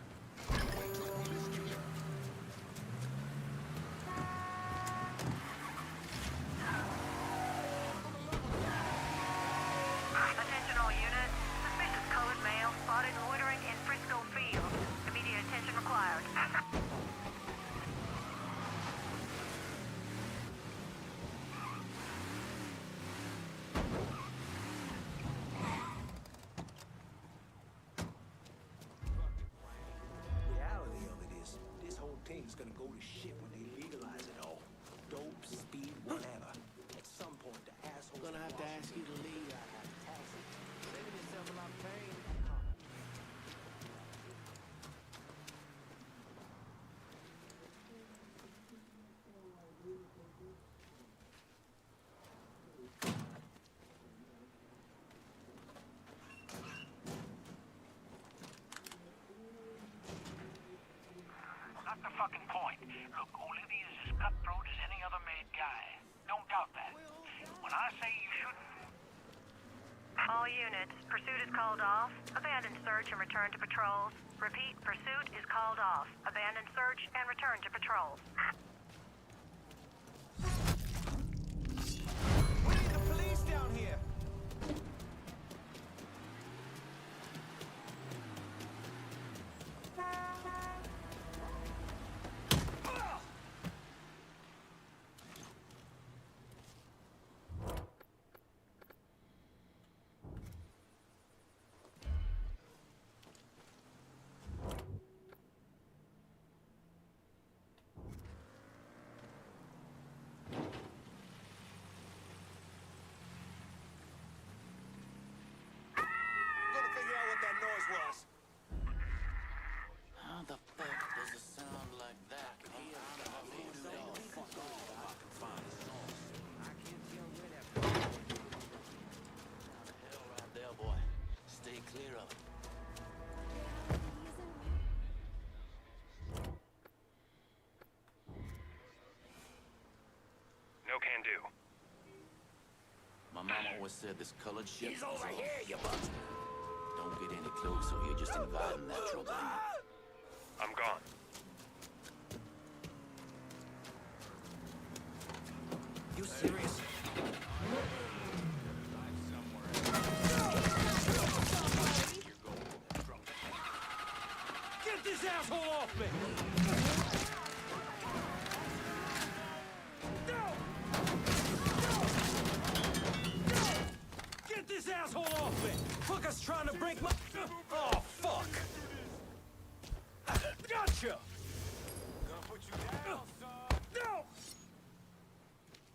Attention all units. Suspicious colored male spotted loitering in Frisco Field. Immediate attention required. Reality of it is, this whole thing is gonna go to shit when they legalize it all. Dope, speed, whatever. At some point, the assholes gonna have to ask you to leave. I have to tax it. Saving yourself a lot of pain. Not the fucking point. Look, Olivia's as cutthroat as any other made guy. Don't doubt that. When I say you shouldn't... All units, pursuit is called off. Abandon search and return to patrols. Repeat, pursuit is called off. Abandon search and return to patrols. We need the police down here. was. How the fuck does it sound like that? Hell right there, boy. Stay clear of it. No can do. My mama always said this colored shit. He's over here, you bastard. Don't get any closer. You're just inviting that trouble. I'm gone. You serious? Get this asshole off me! Get this asshole off me! Fucker's trying to break my... Oh, fuck! Gotcha! Gonna put you down, son. No!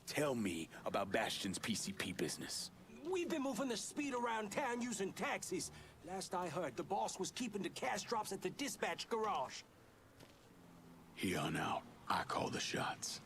Tell me about Bastion's PCP business. We've been moving the speed around town using taxis. Last I heard, the boss was keeping the cash drops at the dispatch garage. Here on out, I call the shots.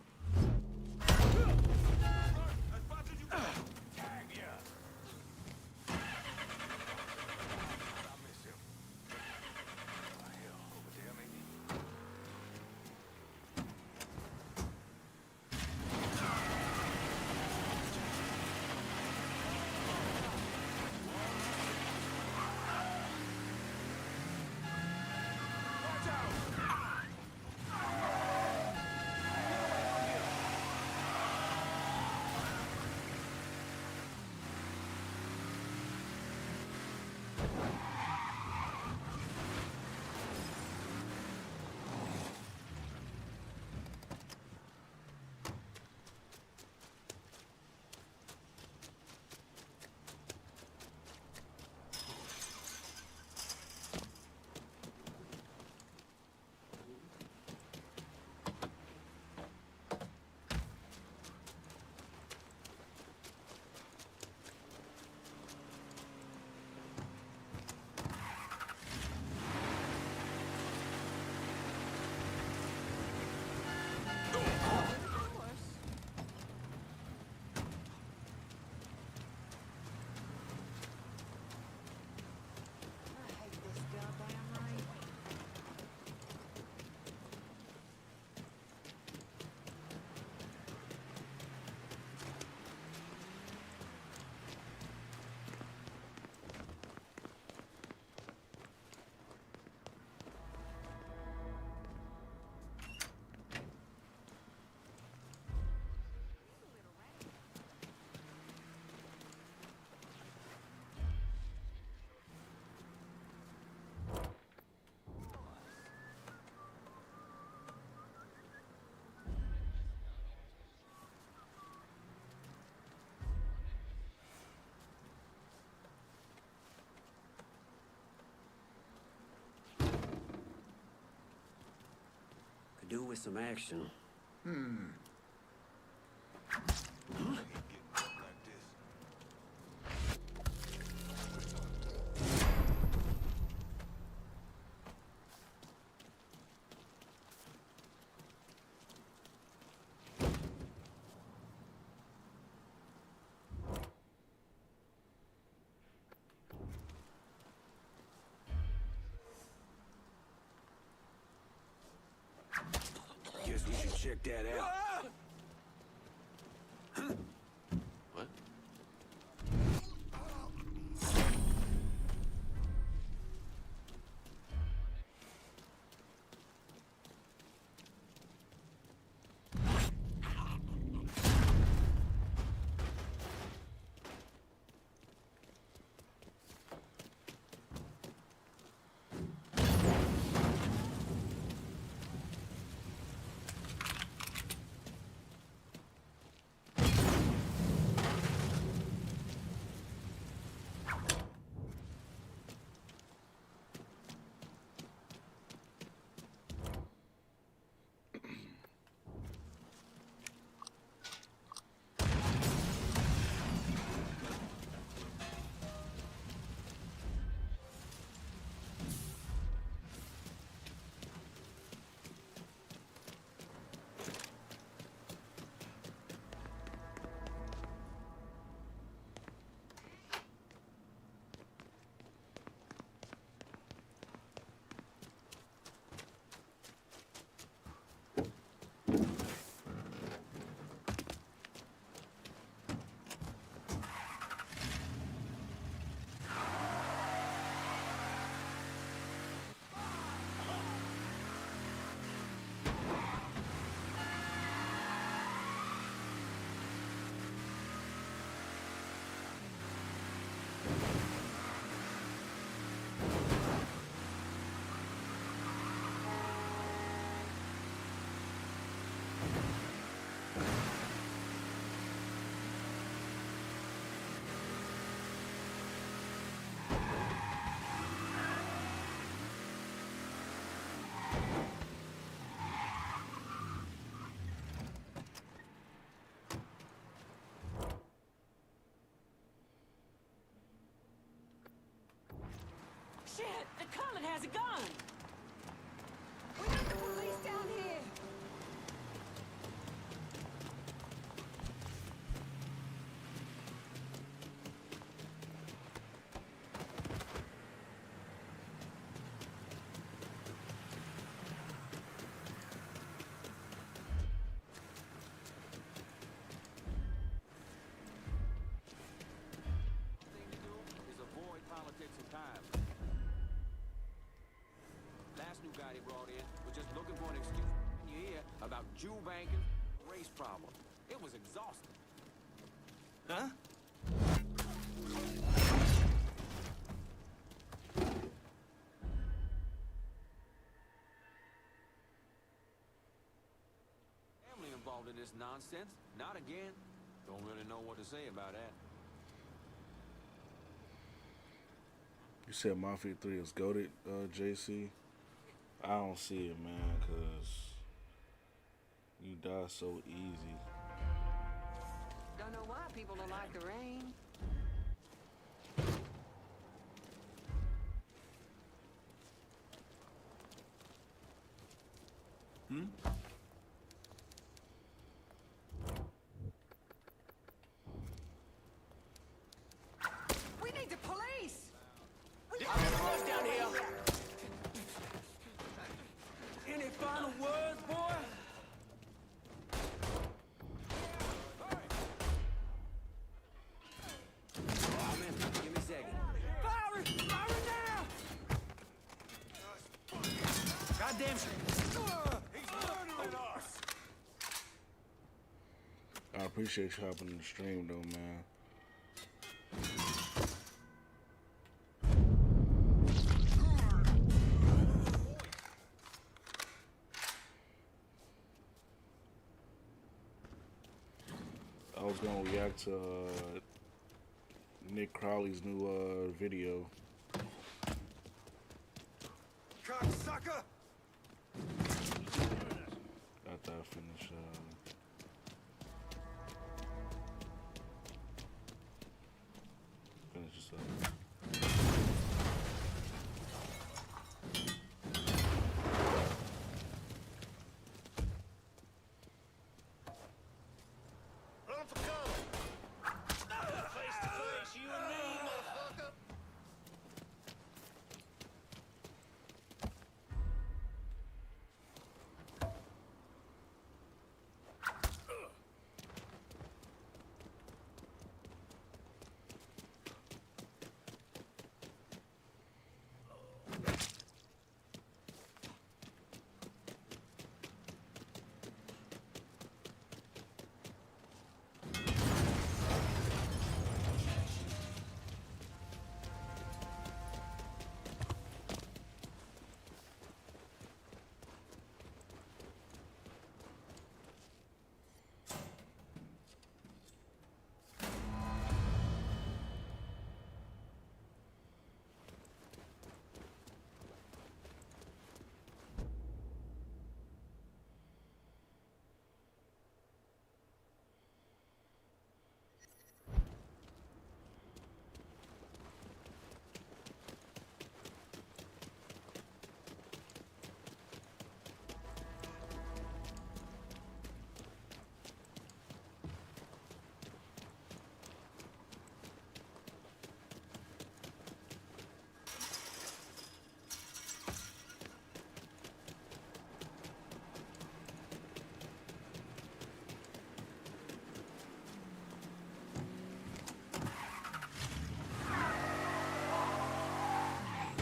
Do with some action. Guess we should check that out. What? Shit! The Cullen has a gun! We need the police down here! Thing to do is avoid politics and time. Last new guy they brought in was just looking for an excuse in your ear about Jew banking, race problem. It was exhausting. Huh? Family involved in this nonsense? Not again. Don't really know what to say about that. You said Mafia 3 is goated, JC? I don't see it, man, because you die so easy. Don't know why people don't like the rain. We need the police! We I'm the boss down here. Any final words, boy? Oh, man, give me a second. Fire it! Fire it now! Goddamn shit. He's murdering us! I appreciate you hopping in the stream, though, man. I was gonna react to Nick Crowley's new video. Cocksucker! After I finish finish this up. Run for cover. Face to face, you and me, motherfucker.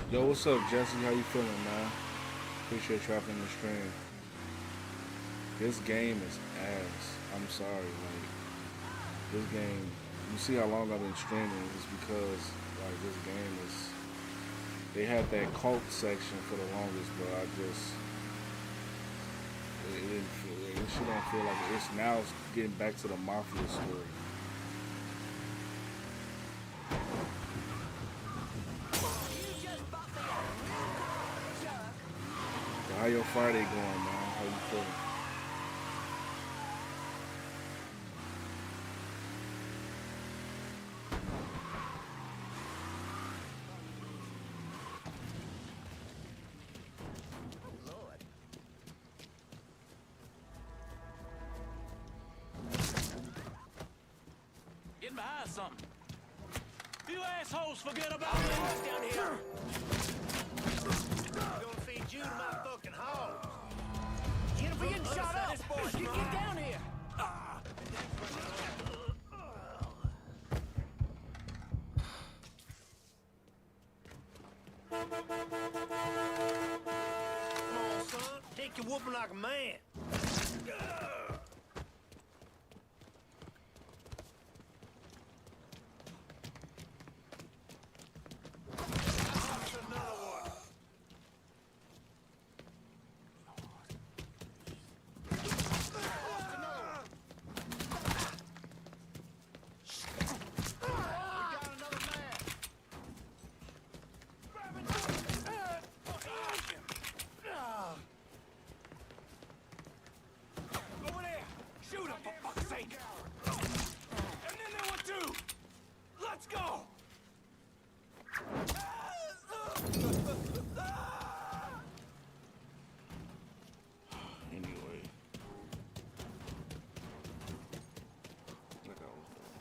Yo, what's up, Jesse? How you feeling, man? Appreciate you hopping in the stream. This game is ass. I'm sorry, like, this game, you see how long I've been streaming, it's because, like, this game is, they had that cult section for the longest, but This shit don't feel like it. It's now it's getting back to the Mafia story. So how your Friday going, man? How you feeling? Getting behind something. You assholes forget about me. What's down here? I'm gonna feed you to my fucking hogs. We're getting shot up. Get down here. Come on, son. Take your whooping like a man. Anyway. Like I was doing.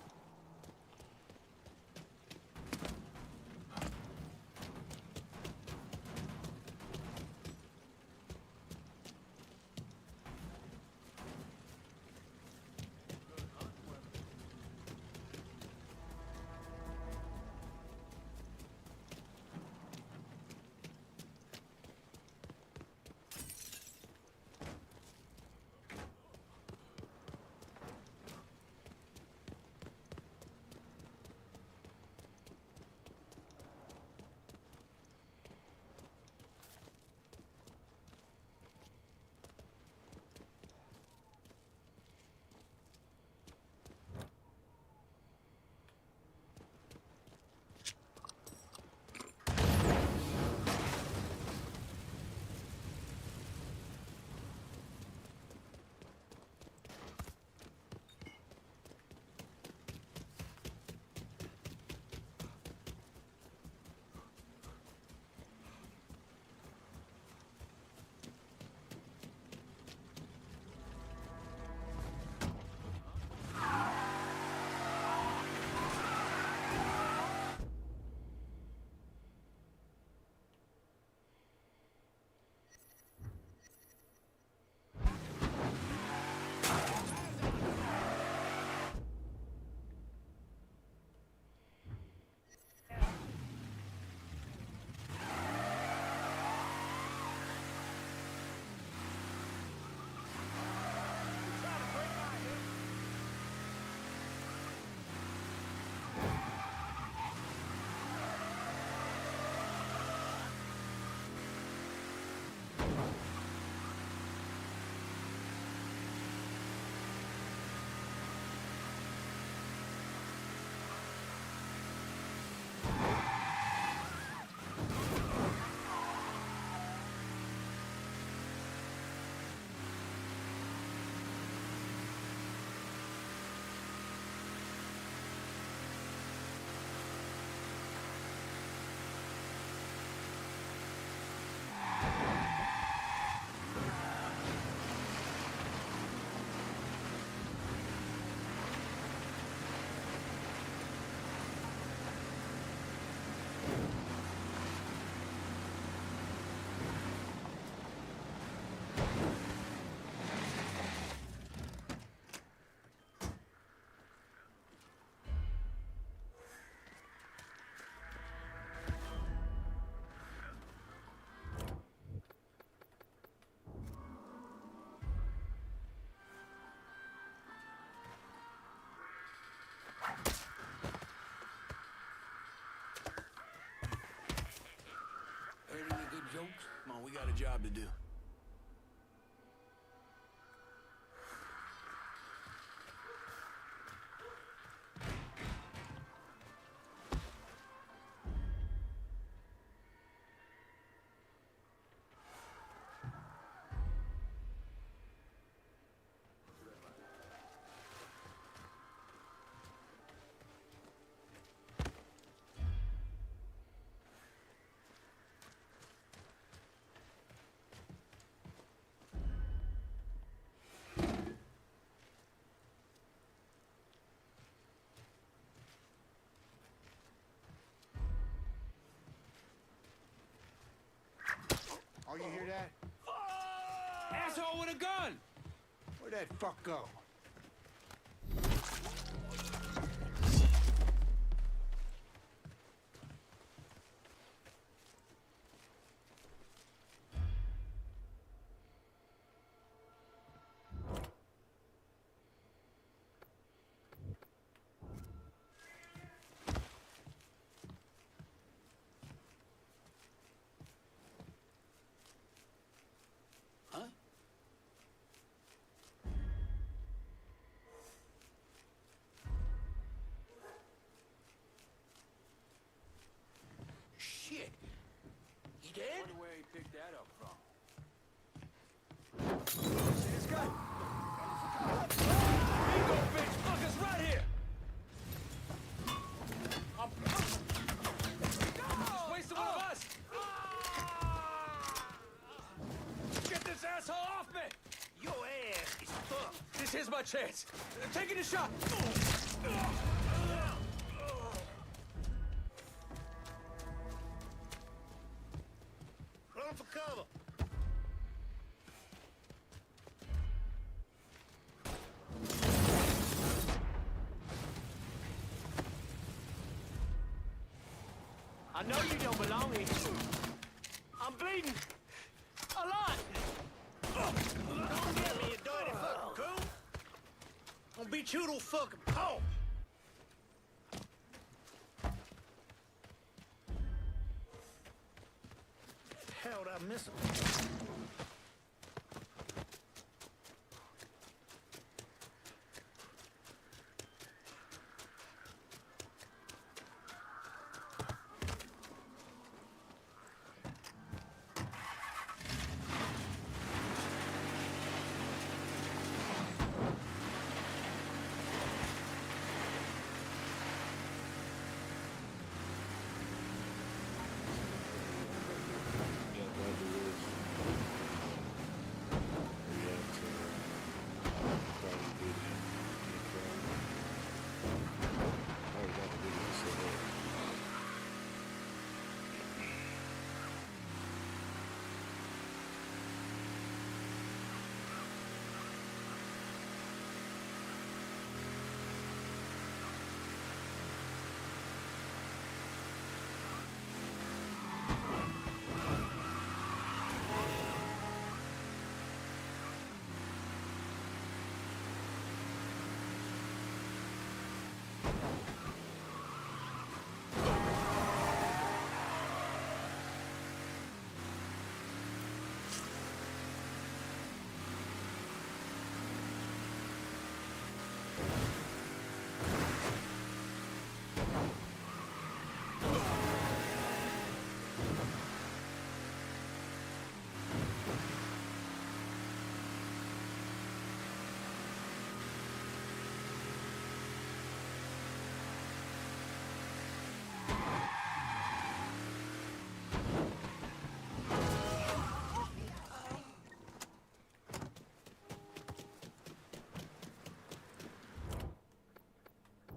Heard any good jokes? Come on, we got a job to do. Oh, you hear that? Asshole with a gun! Where'd that fuck go? Shit! He dead? Wonder where he picked that up from. See this guy? Bingo, bitch! Look, it's right here! Just wasted one of us! Get this asshole off me! Your ass is fucked. Here's my chance. Taking a shot. Run for cover. I know you don't belong here. I'm bleeding. A lot. Don't get me, you dirty fucking coon. I'll beat you to a fucking pulp. How'd I miss him?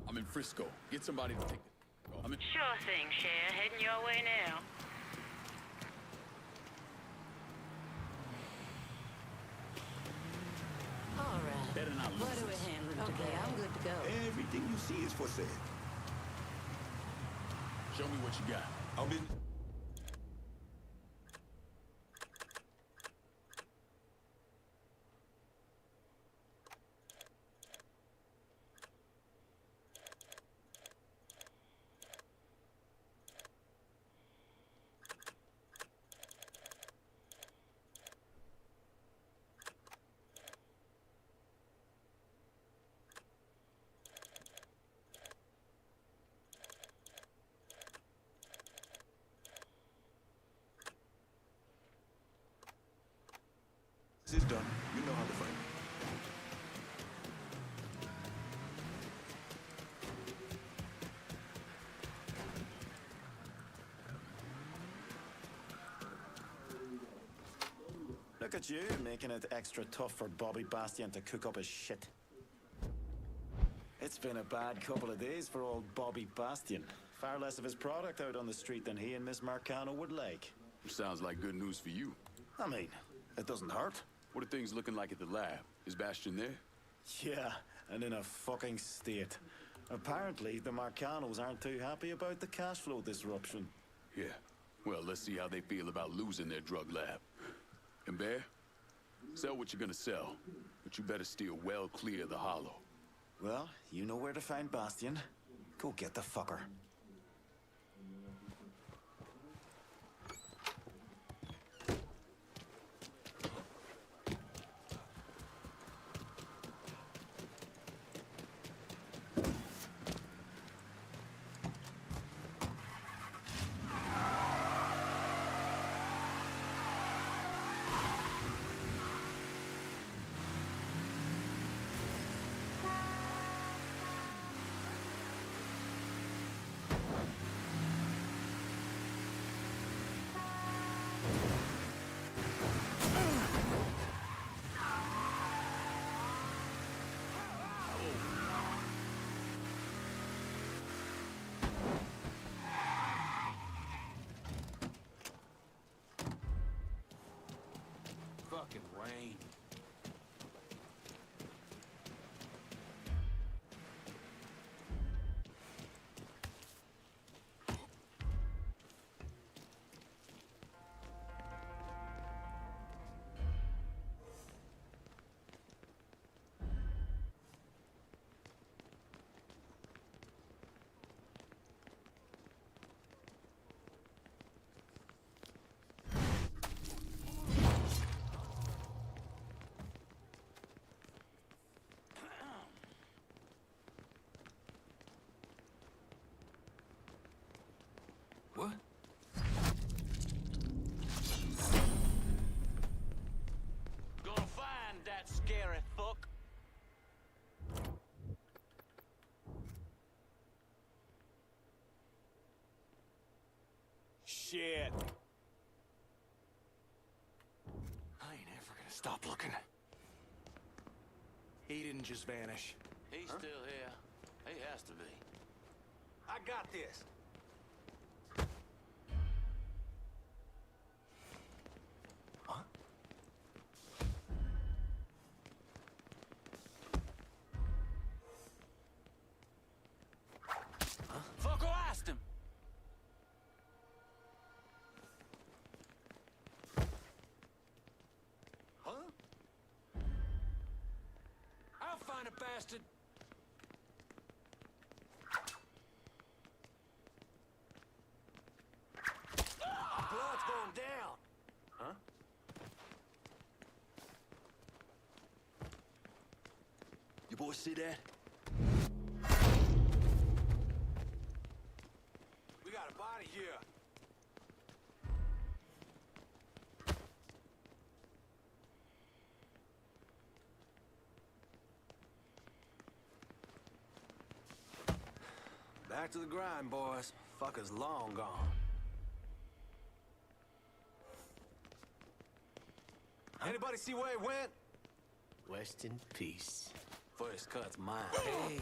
I'm in Frisco. Get somebody to take it. I'm in. Sure thing, Cher. Heading your way now. All right. Better not lose What are we this. handling today? I'm good to go. Everything you see is for sale. Show me what you got. I'll be. This is done. You know how to fight. Look at you, making it extra tough for Bobby Bastion to cook up his shit. It's been a bad couple of days for old Bobby Bastion. Far less of his product out on the street than he and Miss Marcano would like. Sounds like good news for you. I mean, it doesn't hurt. What are things looking like at the lab? Is Bastion there? Yeah, and in a fucking state. Apparently, the Marcanos aren't too happy about the cash flow disruption. Yeah. Well, let's see how they feel about losing their drug lab. And Bear, sell what you're gonna sell, but you better steer well clear of the Hollow. Well, you know where to find Bastion. Go get the fucker. Fucking rain. What? Gonna find that scary fuck. Shit. I ain't ever gonna stop looking. He didn't just vanish. He's still here. He has to be. I got this. Fuck who asked him? Huh? I'll find a bastard. Blood's going down. Huh? You boys see that? We got a body here. Back to the grind, boys. Fucker's long gone. Anybody see where he went? Rest in peace. First cut's mine. Hey.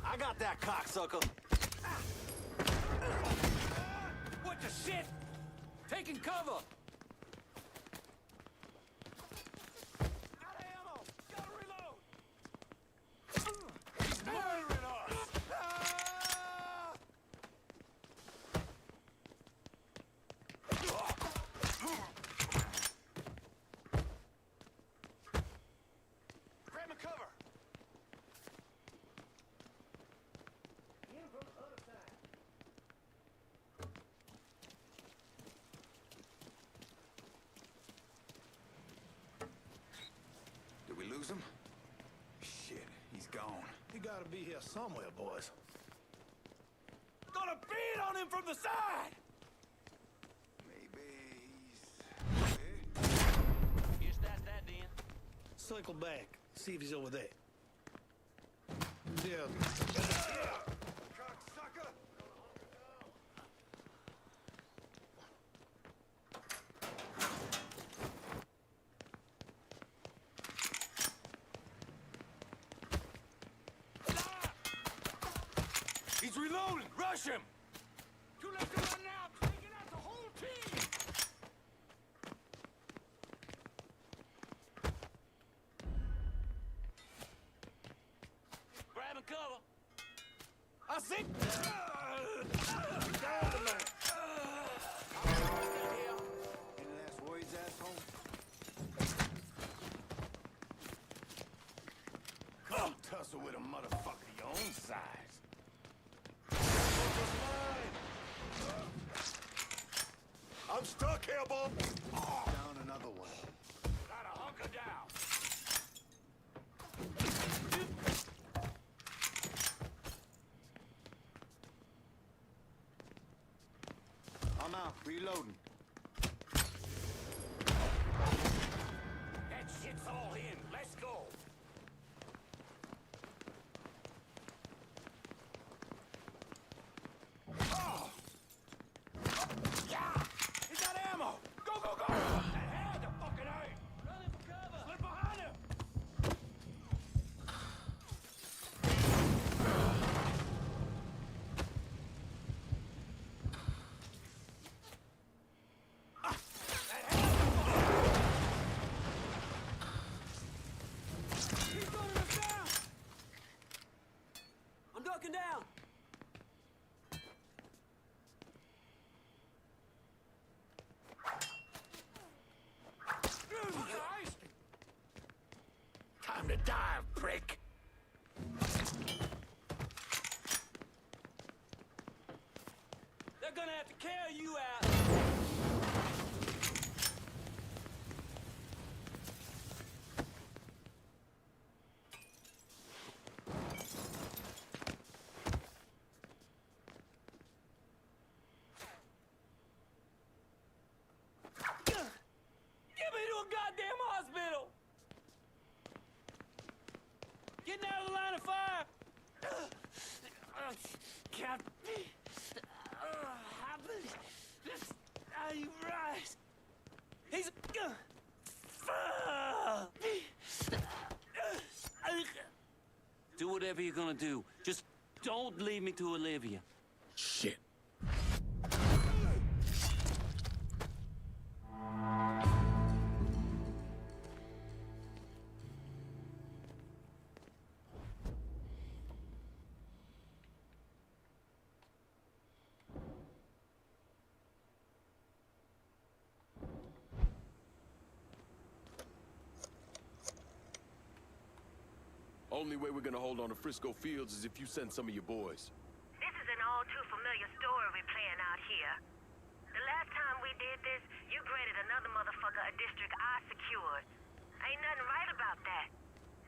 I got that cocksucker. What the shit? Taking cover. Out of ammo. Gotta reload. He's murdering us. Grab my cover. Did we lose him? Shit, he's gone. He gotta be here somewhere, boys. Gonna beat on him from the side! Maybe he's... Guess that's that then. Circle back. See if he's over there. Yeah. Cocksucker! He's reloading! Rush him! Too I'm stuck here, Bob. Down another one. Gotta hunker down. I'm out. Reloading. That shit's all in. Let's go. Oh! Yeah! He's got ammo! Go, go, go! Ahead, the fucking A! Running for cover! Slip behind him! He's gunning us down! I'm ducking down. Guys! Time to dive, prick! They're gonna have to carry you out. Get me to a goddamn hospital! Getting out of the line of fire! Can't be happening. How you rise? He's do whatever you're gonna do. Just don't leave me to Olivia. Shit. Only way we're gonna hold on to Frisco Fields is if you send some of your boys. This is an all too familiar story we're playing out here. The last time we did this, you granted another motherfucker a district I secured. Ain't nothing right about that.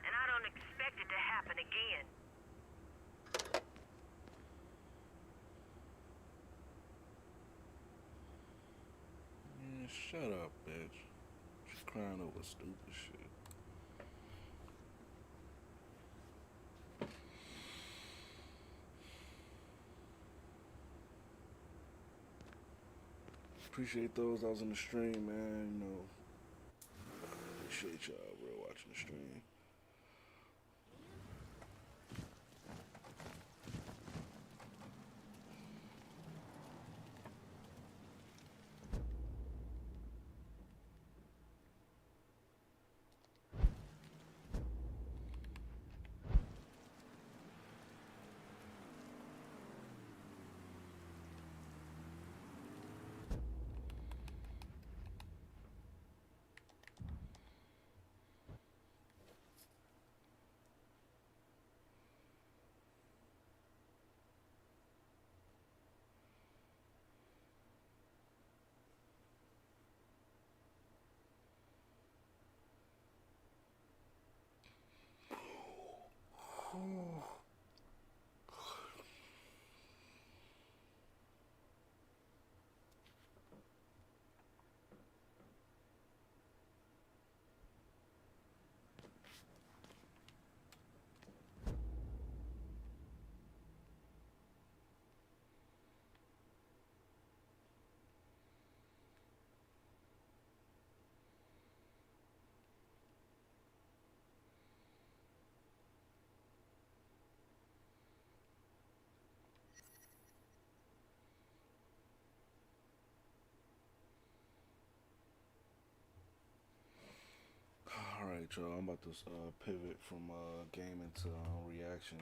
And I don't expect it to happen again. Man, shut up, bitch. She's crying over stupid shit. Appreciate those. I was in the stream, man. You know, appreciate y'all real watching the stream. Alright, y'all. I'm about to pivot from gaming to reaction.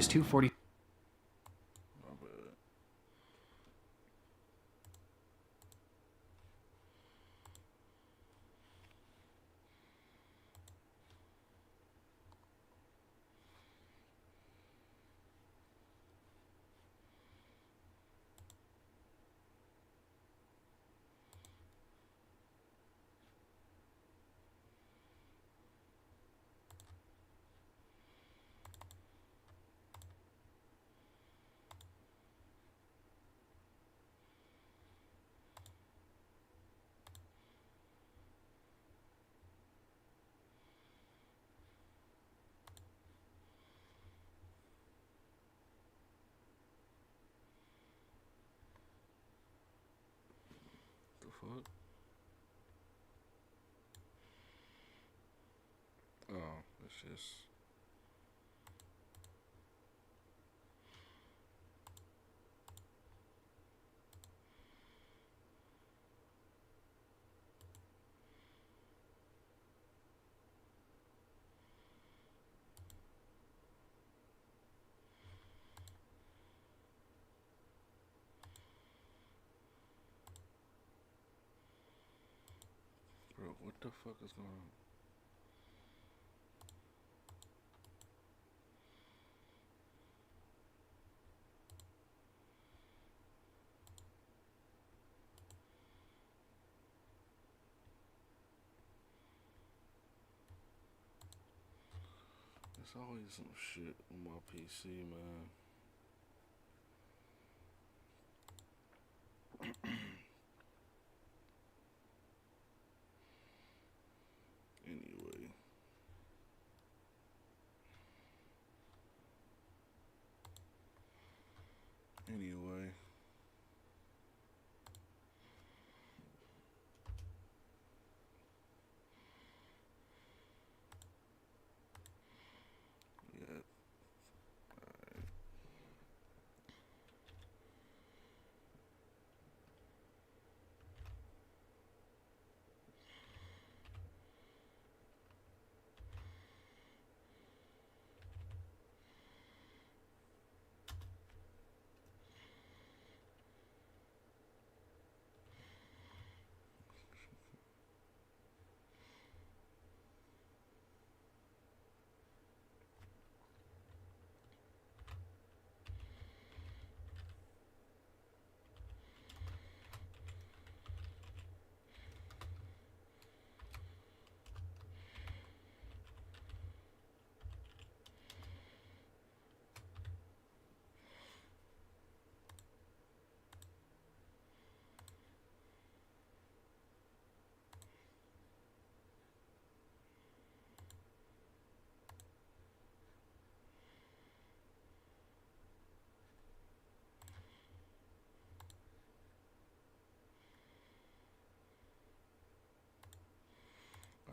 was 2:40. My bad. The fuck? Oh, it's just. Bro, what the fuck is going on? There's always some shit on my PC, man. Anyway. Anyway. Yeah. Alright.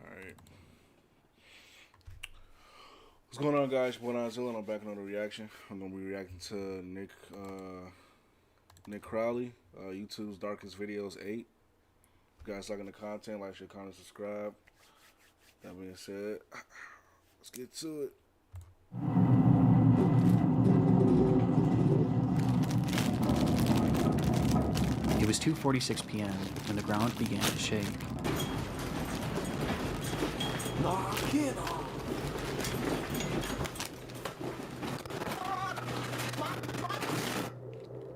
Alright. What's going on, guys? Boy Zilla, and I'm back on another reaction. I'm gonna be reacting to Nick Crowley, YouTube's Darkest Videos 8. If you guys liking the content, like, share, comment, subscribe. That being said, let's get to it. It was 2:46 p.m. when the ground began to shake. Knock it off.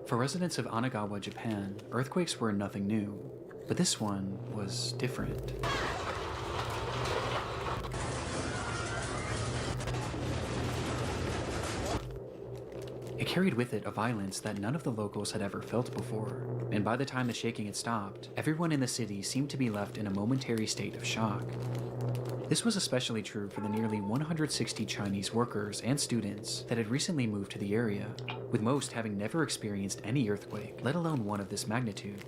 For residents of Anagawa, Japan, earthquakes were nothing new, but this one was different. It carried with it a violence that none of the locals had ever felt before, and by the time the shaking had stopped, everyone in the city seemed to be left in a momentary state of shock. This was especially true for the nearly 160 Chinese workers and students that had recently moved to the area, with most having never experienced any earthquake, let alone one of this magnitude.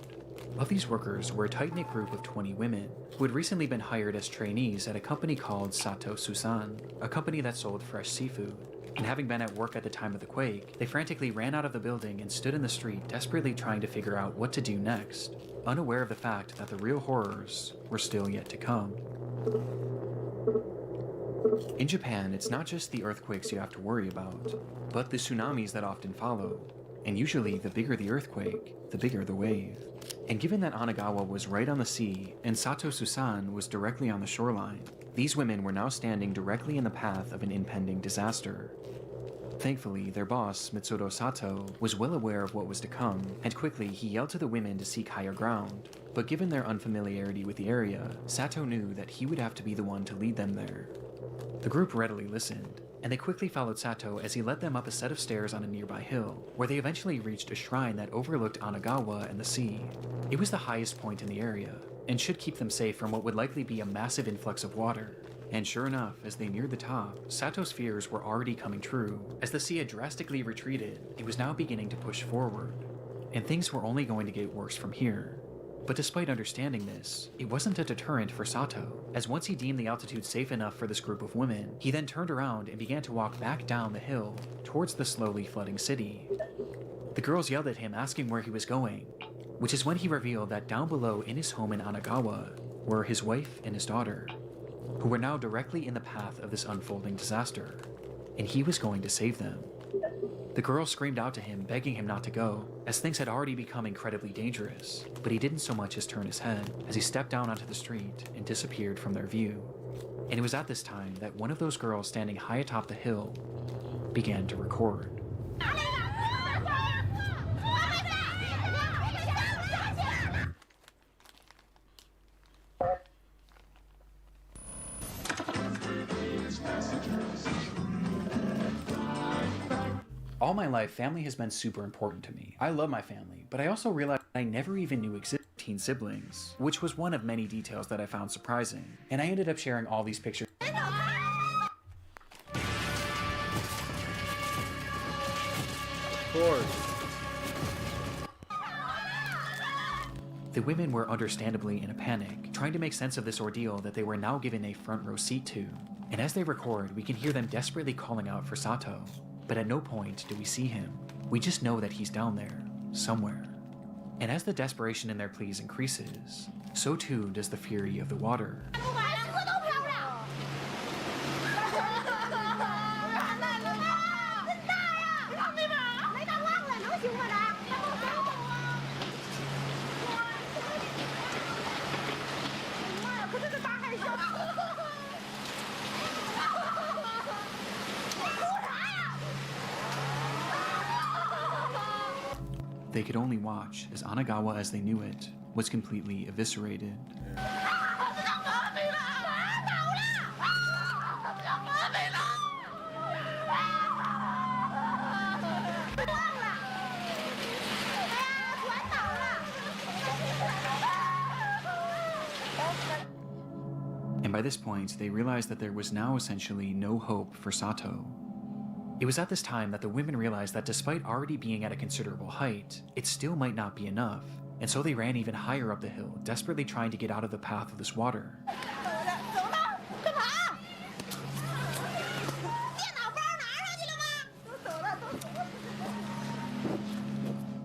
Of these workers were a tight-knit group of 20 women, who had recently been hired as trainees at a company called Sato Susan, a company that sold fresh seafood. And having been at work at the time of the quake, they frantically ran out of the building and stood in the street desperately trying to figure out what to do next, unaware of the fact that the real horrors were still yet to come. In Japan, it's not just the earthquakes you have to worry about, but the tsunamis that often follow. And usually, the bigger the earthquake, the bigger the wave. And given that Anagawa was right on the sea and Sato Susan was directly on the shoreline, these women were now standing directly in the path of an impending disaster. Thankfully, their boss, Mitsudo Sato, was well aware of what was to come, and quickly he yelled to the women to seek higher ground. But given their unfamiliarity with the area, Sato knew that he would have to be the one to lead them there. The group readily listened, and they quickly followed Sato as he led them up a set of stairs on a nearby hill, where they eventually reached a shrine that overlooked Anagawa and the sea. It was the highest point in the area, and should keep them safe from what would likely be a massive influx of water. And sure enough, as they neared the top, Sato's fears were already coming true. As the sea had drastically retreated, it was now beginning to push forward, and things were only going to get worse from here. But despite understanding this, it wasn't a deterrent for Sato, as once he deemed the altitude safe enough for this group of women, he then turned around and began to walk back down the hill towards the slowly flooding city. The girls yelled at him asking where he was going, which is when he revealed that down below in his home in Anagawa were his wife and his daughter, who were now directly in the path of this unfolding disaster, and he was going to save them. The girl screamed out to him, begging him not to go, as things had already become incredibly dangerous, but he didn't so much as turn his head as he stepped down onto the street and disappeared from their view. And it was at this time that one of those girls standing high atop the hill began to record. All my life, family has been super important to me. I love my family, but I also realized I never even knew existed 18 siblings, which was one of many details that I found surprising. And I ended up sharing all these pictures. Of course. The women were understandably in a panic, trying to make sense of this ordeal that they were now given a front row seat to. And as they record, we can hear them desperately calling out for Sato. But at no point do we see him. We just know that he's down there, somewhere. And as the desperation in their pleas increases, so too does the fury of the water. They could only watch as Anagawa as they knew it was completely eviscerated. And by this point, they realized that there was now essentially no hope for Sato. It was at this time that the women realized that despite already being at a considerable height, it still might not be enough, and so they ran even higher up the hill, desperately trying to get out of the path of this water.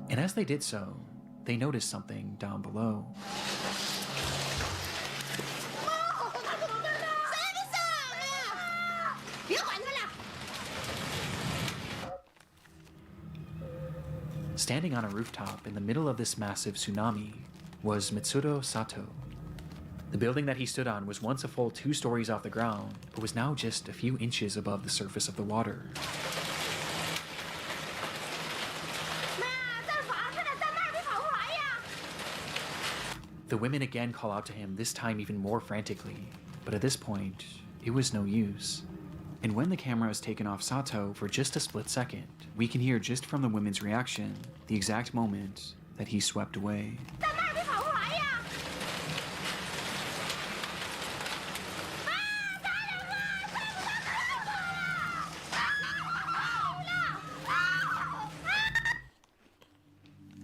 And as they did so, they noticed something down below. Standing on a rooftop in the middle of this massive tsunami was Mitsudo Sato. The building that he stood on was once a full 2 stories off the ground, but was now just a few inches above the surface of the water. The women again call out to him, this time even more frantically, but at this point, it was no use. And when the camera is taken off Sato for just a split second, we can hear just from the women's reaction the exact moment that he swept away.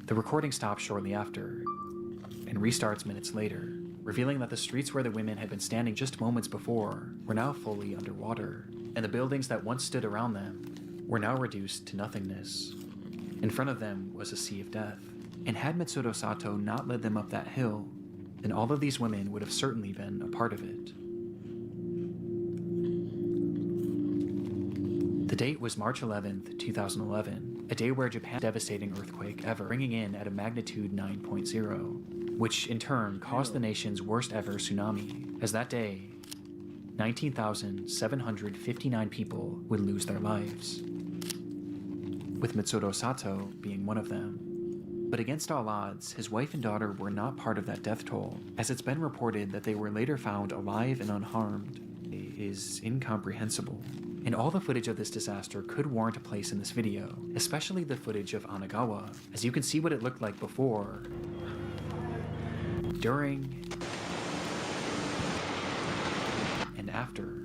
The recording stops shortly after and restarts minutes later, revealing that the streets where the women had been standing just moments before were now fully underwater, and the buildings that once stood around them were now reduced to nothingness. In front of them was a sea of death, and had Mitsudo Sato not led them up that hill, then all of these women would have certainly been a part of it. The date was March 11th, 2011, a day where Japan's devastating earthquake ever, bringing in at a magnitude 9.0, which in turn caused the nation's worst ever tsunami, as that day, 19,759 people would lose their lives, with Mitsuro Sato being one of them. But against all odds, his wife and daughter were not part of that death toll, as it's been reported that they were later found alive and unharmed. It is incomprehensible. And all the footage of this disaster could warrant a place in this video, especially the footage of Anagawa, as you can see what it looked like before, during, and after.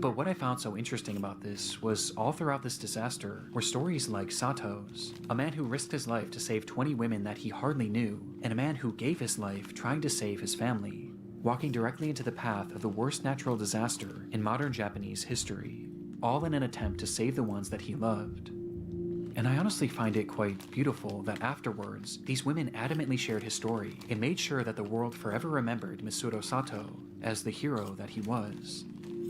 But what I found so interesting about this was all throughout this disaster were stories like Sato's, a man who risked his life to save 20 women that he hardly knew, and a man who gave his life trying to save his family, walking directly into the path of the worst natural disaster in modern Japanese history, all in an attempt to save the ones that he loved. And I honestly find it quite beautiful that afterwards, these women adamantly shared his story and made sure that the world forever remembered Mitsuro Sato as the hero that he was.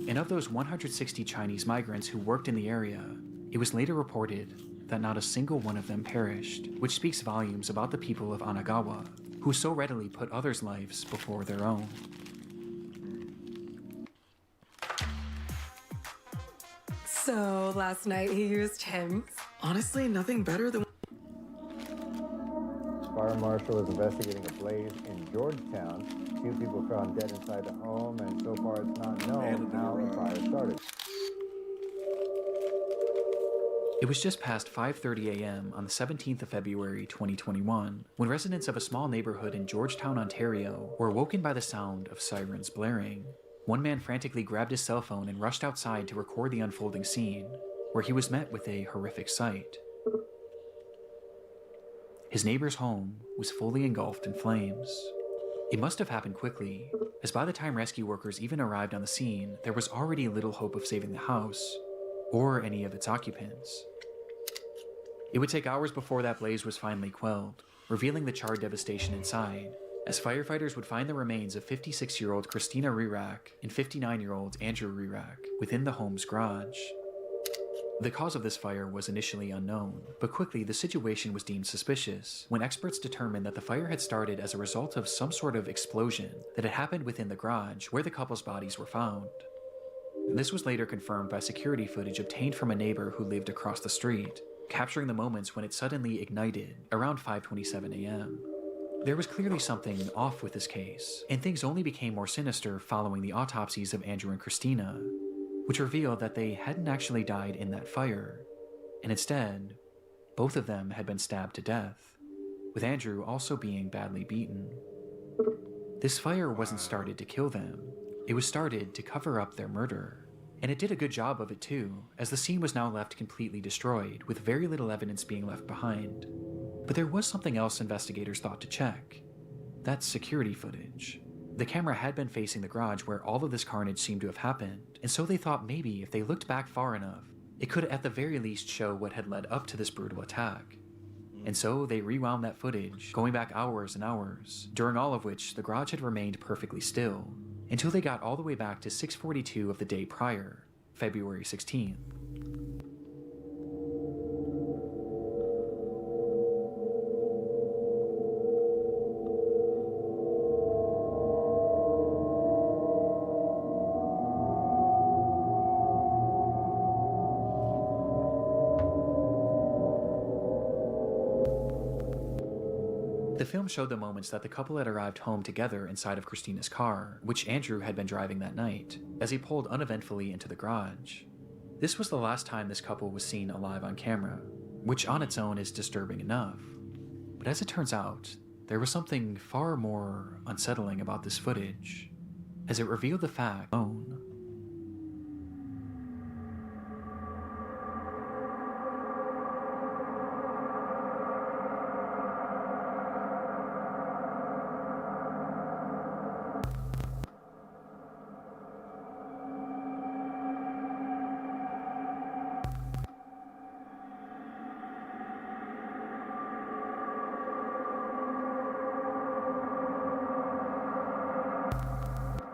And of those 160 Chinese migrants who worked in the area, it was later reported that not a single one of them perished, which speaks volumes about the people of Anagawa, who so readily put others' lives before their own. So, last night he used him. Honestly, nothing better than... Fire marshal is investigating a blaze in Georgetown. Few people found dead inside the home, and so far it's not known how the fire started. It was just past 5:30 a.m. on the 17th of February 2021 when residents of a small neighborhood in Georgetown, Ontario were woken by the sound of sirens blaring. One man frantically grabbed his cell phone and rushed outside to record the unfolding scene, where he was met with a horrific sight. His neighbor's home was fully engulfed in flames. It must have happened quickly, as by the time rescue workers even arrived on the scene, there was already little hope of saving the house, or any of its occupants. It would take hours before that blaze was finally quelled, revealing the charred devastation inside, as firefighters would find the remains of 56-year-old Christina Rirak and 59-year-old Andrew Rirak within the home's garage. The cause of this fire was initially unknown, but quickly the situation was deemed suspicious when experts determined that the fire had started as a result of some sort of explosion that had happened within the garage where the couple's bodies were found. This was later confirmed by security footage obtained from a neighbor who lived across the street, capturing the moments when it suddenly ignited around 5:27 a.m. There was clearly something off with this case, and things only became more sinister following the autopsies of Andrew and Christina, which revealed that they hadn't actually died in that fire, and instead, both of them had been stabbed to death, with Andrew also being badly beaten. This fire wasn't started to kill them, it was started to cover up their murder. And it did a good job of it too, as the scene was now left completely destroyed, with very little evidence being left behind. But there was something else investigators thought to check. That's security footage. The camera had been facing the garage where all of this carnage seemed to have happened, and so they thought maybe if they looked back far enough, it could at the very least show what had led up to this brutal attack. And so they rewound that footage, going back hours and hours, during all of which the garage had remained perfectly still, until they got all the way back to 6:42 of the day prior, February 16th. The film showed the moments that the couple had arrived home together inside of Christina's car, which Andrew had been driving that night, as he pulled uneventfully into the garage. This was the last time this couple was seen alive on camera, which on its own is disturbing enough. But as it turns out, there was something far more unsettling about this footage, as it revealed the fact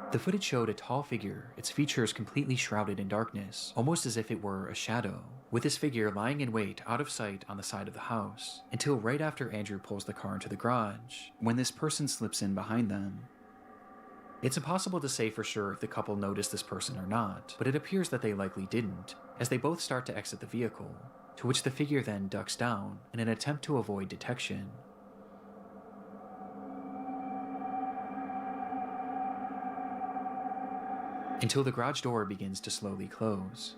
The footage showed a tall figure, its features completely shrouded in darkness, almost as if it were a shadow, with this figure lying in wait out of sight on the side of the house, until right after Andrew pulls the car into the garage, when this person slips in behind them. It's impossible to say for sure if the couple noticed this person or not, but it appears that they likely didn't, as they both start to exit the vehicle, to which the figure then ducks down in an attempt to avoid detection. Until the garage door begins to slowly close.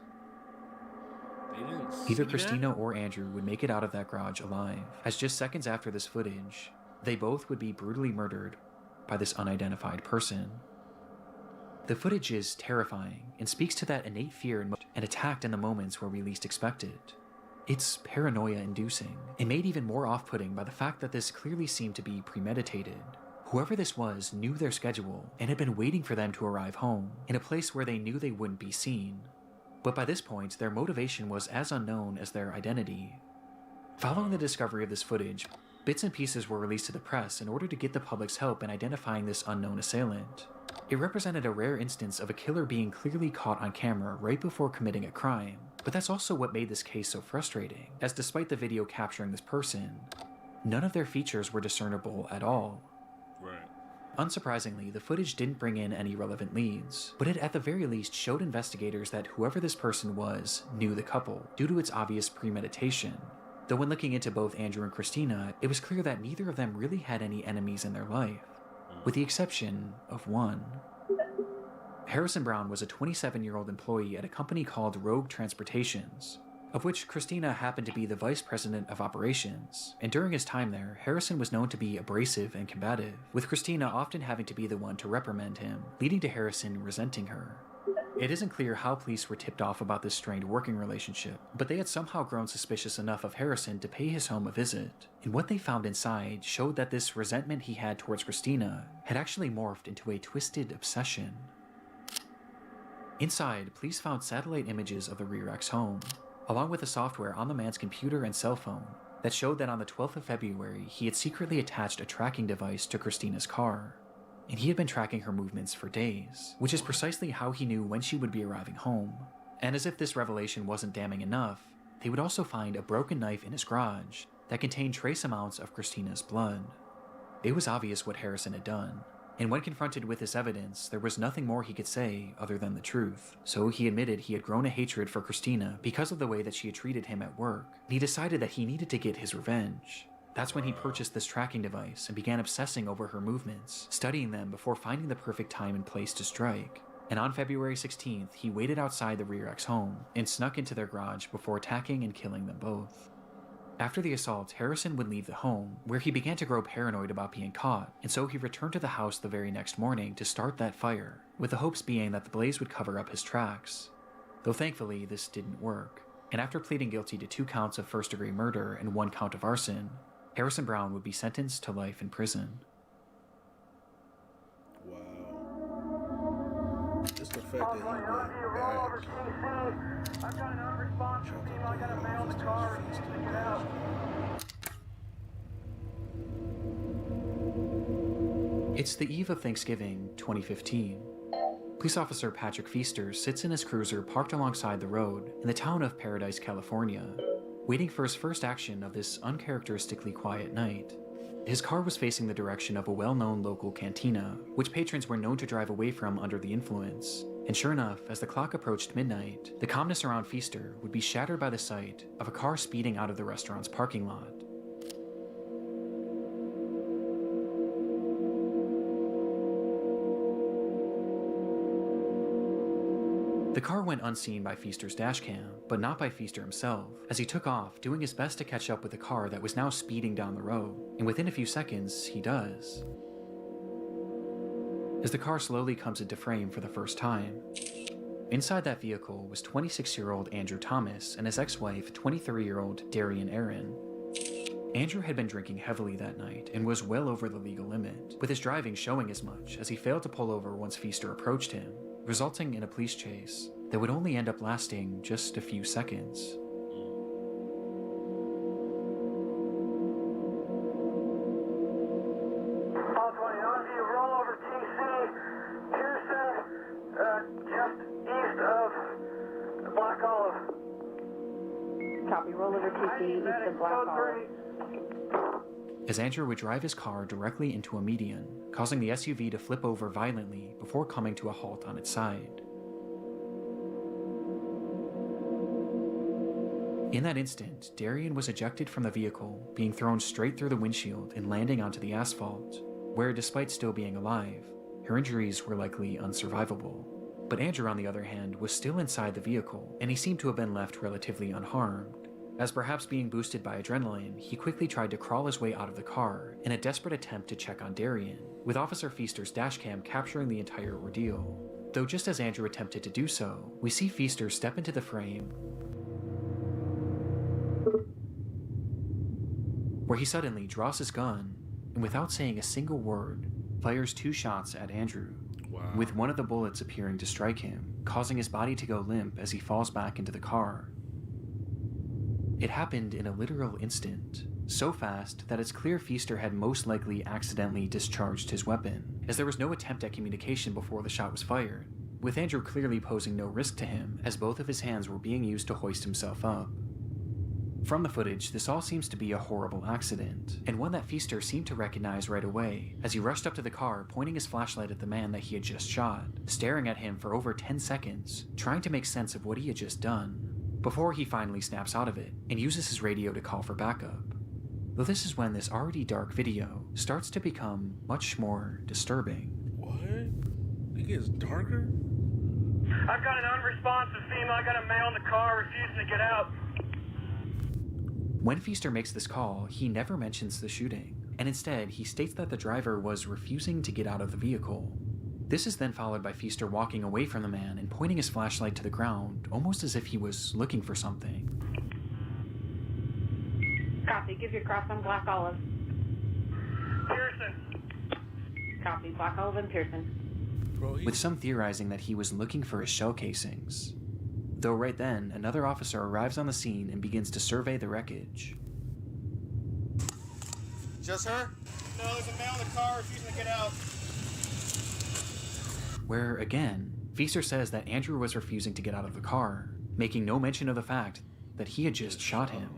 Either Christina or Andrew would make it out of that garage alive, as just seconds after this footage, they both would be brutally murdered by this unidentified person. The footage is terrifying and speaks to that innate fear and attacked in the moments where we least expect it. It's paranoia-inducing, and made even more off-putting by the fact that this clearly seemed to be premeditated. Whoever this was knew their schedule and had been waiting for them to arrive home, in a place where they knew they wouldn't be seen. But by this point, their motivation was as unknown as their identity. Following the discovery of this footage, bits and pieces were released to the press in order to get the public's help in identifying this unknown assailant. It represented a rare instance of a killer being clearly caught on camera right before committing a crime, but that's also what made this case so frustrating, as despite the video capturing this person, none of their features were discernible at all. Right. Unsurprisingly, the footage didn't bring in any relevant leads, but it at the very least showed investigators that whoever this person was knew the couple, due to its obvious premeditation. Though when looking into both Andrew and Christina, it was clear that neither of them really had any enemies in their life, with the exception of one. Harrison Brown was a 27-year-old employee at a company called Rogue Transportations, of which Christina happened to be the vice president of operations, and during his time there, Harrison was known to be abrasive and combative, with Christina often having to be the one to reprimand him, leading to Harrison resenting her. It isn't clear how police were tipped off about this strained working relationship, but they had somehow grown suspicious enough of Harrison to pay his home a visit, and what they found inside showed that this resentment he had towards Christina had actually morphed into a twisted obsession. Inside, police found satellite images of the Rearx home, along with the software on the man's computer and cell phone that showed that on the 12th of February, he had secretly attached a tracking device to Christina's car, and he had been tracking her movements for days, which is precisely how he knew when she would be arriving home. And as if this revelation wasn't damning enough, they would also find a broken knife in his garage that contained trace amounts of Christina's blood. It was obvious what Harrison had done, and when confronted with this evidence, there was nothing more he could say other than the truth. So he admitted he had grown a hatred for Christina because of the way that she had treated him at work, and he decided that he needed to get his revenge. That's when he purchased this tracking device and began obsessing over her movements, studying them before finding the perfect time and place to strike. And on February 16th, he waited outside the Rearx home and snuck into their garage before attacking and killing them both. After the assault, Harrison would leave the home, where he began to grow paranoid about being caught, and so he returned to the house the very next morning to start that fire, with the hopes being that the blaze would cover up his tracks. Though thankfully, this didn't work, and after pleading guilty to 2 counts of first-degree murder and 1 count of arson, Harrison Brown would be sentenced to life in prison. Wow. Just the fact that he went back. It's the eve of Thanksgiving, 2015. Police officer Patrick Feaster sits in his cruiser parked alongside the road in the town of Paradise, California, waiting for his first action of this uncharacteristically quiet night. His car was facing the direction of a well-known local cantina, which patrons were known to drive away from under the influence. And sure enough, as the clock approached midnight, the calmness around Feaster would be shattered by the sight of a car speeding out of the restaurant's parking lot. The car went unseen by Feaster's dashcam, but not by Feaster himself, as he took off, doing his best to catch up with the car that was now speeding down the road, and within a few seconds, he does. As the car slowly comes into frame for the first time, inside that vehicle was 26-year-old Andrew Thomas and his ex-wife, 23-year-old Darian Aaron. Andrew had been drinking heavily that night and was well over the legal limit, with his driving showing as much as he failed to pull over once Feaster approached him, resulting in a police chase that would only end up lasting just a few seconds. All 20, on to you, roll over TC, 27 just east of Black Olive. Copy. Roll over TC east of Black Olive. As Andrew would drive his car directly into a median, causing the SUV to flip over violently before coming to a halt on its side. In that instant, Darian was ejected from the vehicle, being thrown straight through the windshield and landing onto the asphalt, where, despite still being alive, her injuries were likely unsurvivable. But Andrew, on the other hand, was still inside the vehicle, and he seemed to have been left relatively unharmed. As perhaps being boosted by adrenaline, he quickly tried to crawl his way out of the car in a desperate attempt to check on Darian, with Officer Feaster's dashcam capturing the entire ordeal. Though just as Andrew attempted to do so, we see Feaster step into the frame, where he suddenly draws his gun and, without saying a single word, fires 2 shots at Andrew, with one of the bullets appearing to strike him, causing his body to go limp as he falls back into the car. It happened in a literal instant, so fast that it's clear Feaster had most likely accidentally discharged his weapon, as there was no attempt at communication before the shot was fired, with Andrew clearly posing no risk to him, as both of his hands were being used to hoist himself up. From the footage, this all seems to be a horrible accident, and one that Feaster seemed to recognize right away, as he rushed up to the car, pointing his flashlight at the man that he had just shot, staring at him for over 10 seconds, trying to make sense of what he had just done, before he finally snaps out of it and uses his radio to call for backup. Though this is when this already dark video starts to become much more disturbing. What? It gets darker? I've got an unresponsive female. I got a male in the car refusing to get out. When Feaster makes this call, he never mentions the shooting, and instead he states that the driver was refusing to get out of the vehicle. This is then followed by Feaster walking away from the man and pointing his flashlight to the ground, almost as if he was looking for something. Copy. Give your cross on Black Olive. Pearson. Copy. Black Olive and Pearson. With some theorizing that he was looking for his shell casings. Though right then, another officer arrives on the scene and begins to survey the wreckage. Just her? No, there's a male in the car refusing to get out. Where, again, Feaster says that Andrew was refusing to get out of the car, making no mention of the fact that he had just shot him.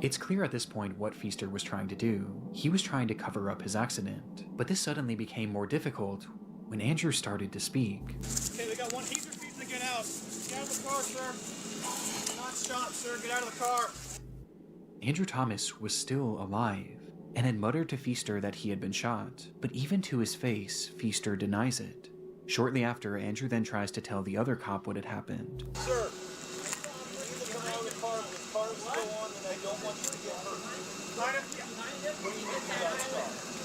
It's clear at this point what Feaster was trying to do. He was trying to cover up his accident, but this suddenly became more difficult when Andrew started to speak. Okay, they got one. He's refusing to get out. Get out of the car, sir. You're not shot, sir. Get out of the car. Andrew Thomas was still alive, and had muttered to Feaster that he had been shot, but even to his face, Feaster denies it. Shortly after, Andrew then tries to tell the other cop what had happened. Sir, come out of the car. This car is still on, and I don't want you to get hurt.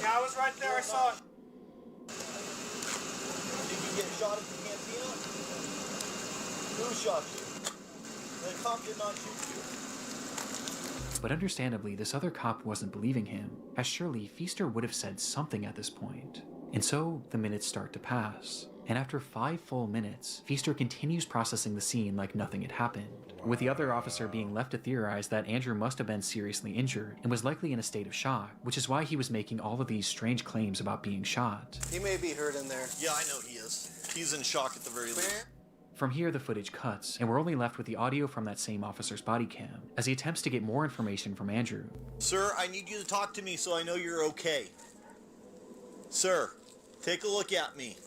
Yeah, I was right there. I saw it. Did you get shot at the cantina? Who shot you? The cop did not shoot you. But understandably, this other cop wasn't believing him, as surely Feaster would have said something at this point. And so, the minutes start to pass. And after 5 full minutes, Feaster continues processing the scene like nothing had happened, with the other officer being left to theorize that Andrew must have been seriously injured and was likely in a state of shock, which is why he was making all of these strange claims about being shot. He may be hurt in there. Yeah, I know he is. He's in shock at the very least. From here, the footage cuts, and we're only left with the audio from that same officer's body cam, as he attempts to get more information from Andrew. Sir, I need you to talk to me so I know you're okay. Sir, take a look at me.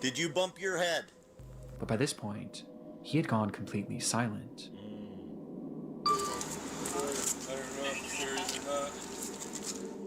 Did you bump your head? But by this point, he had gone completely silent. I don't know if he's serious or not.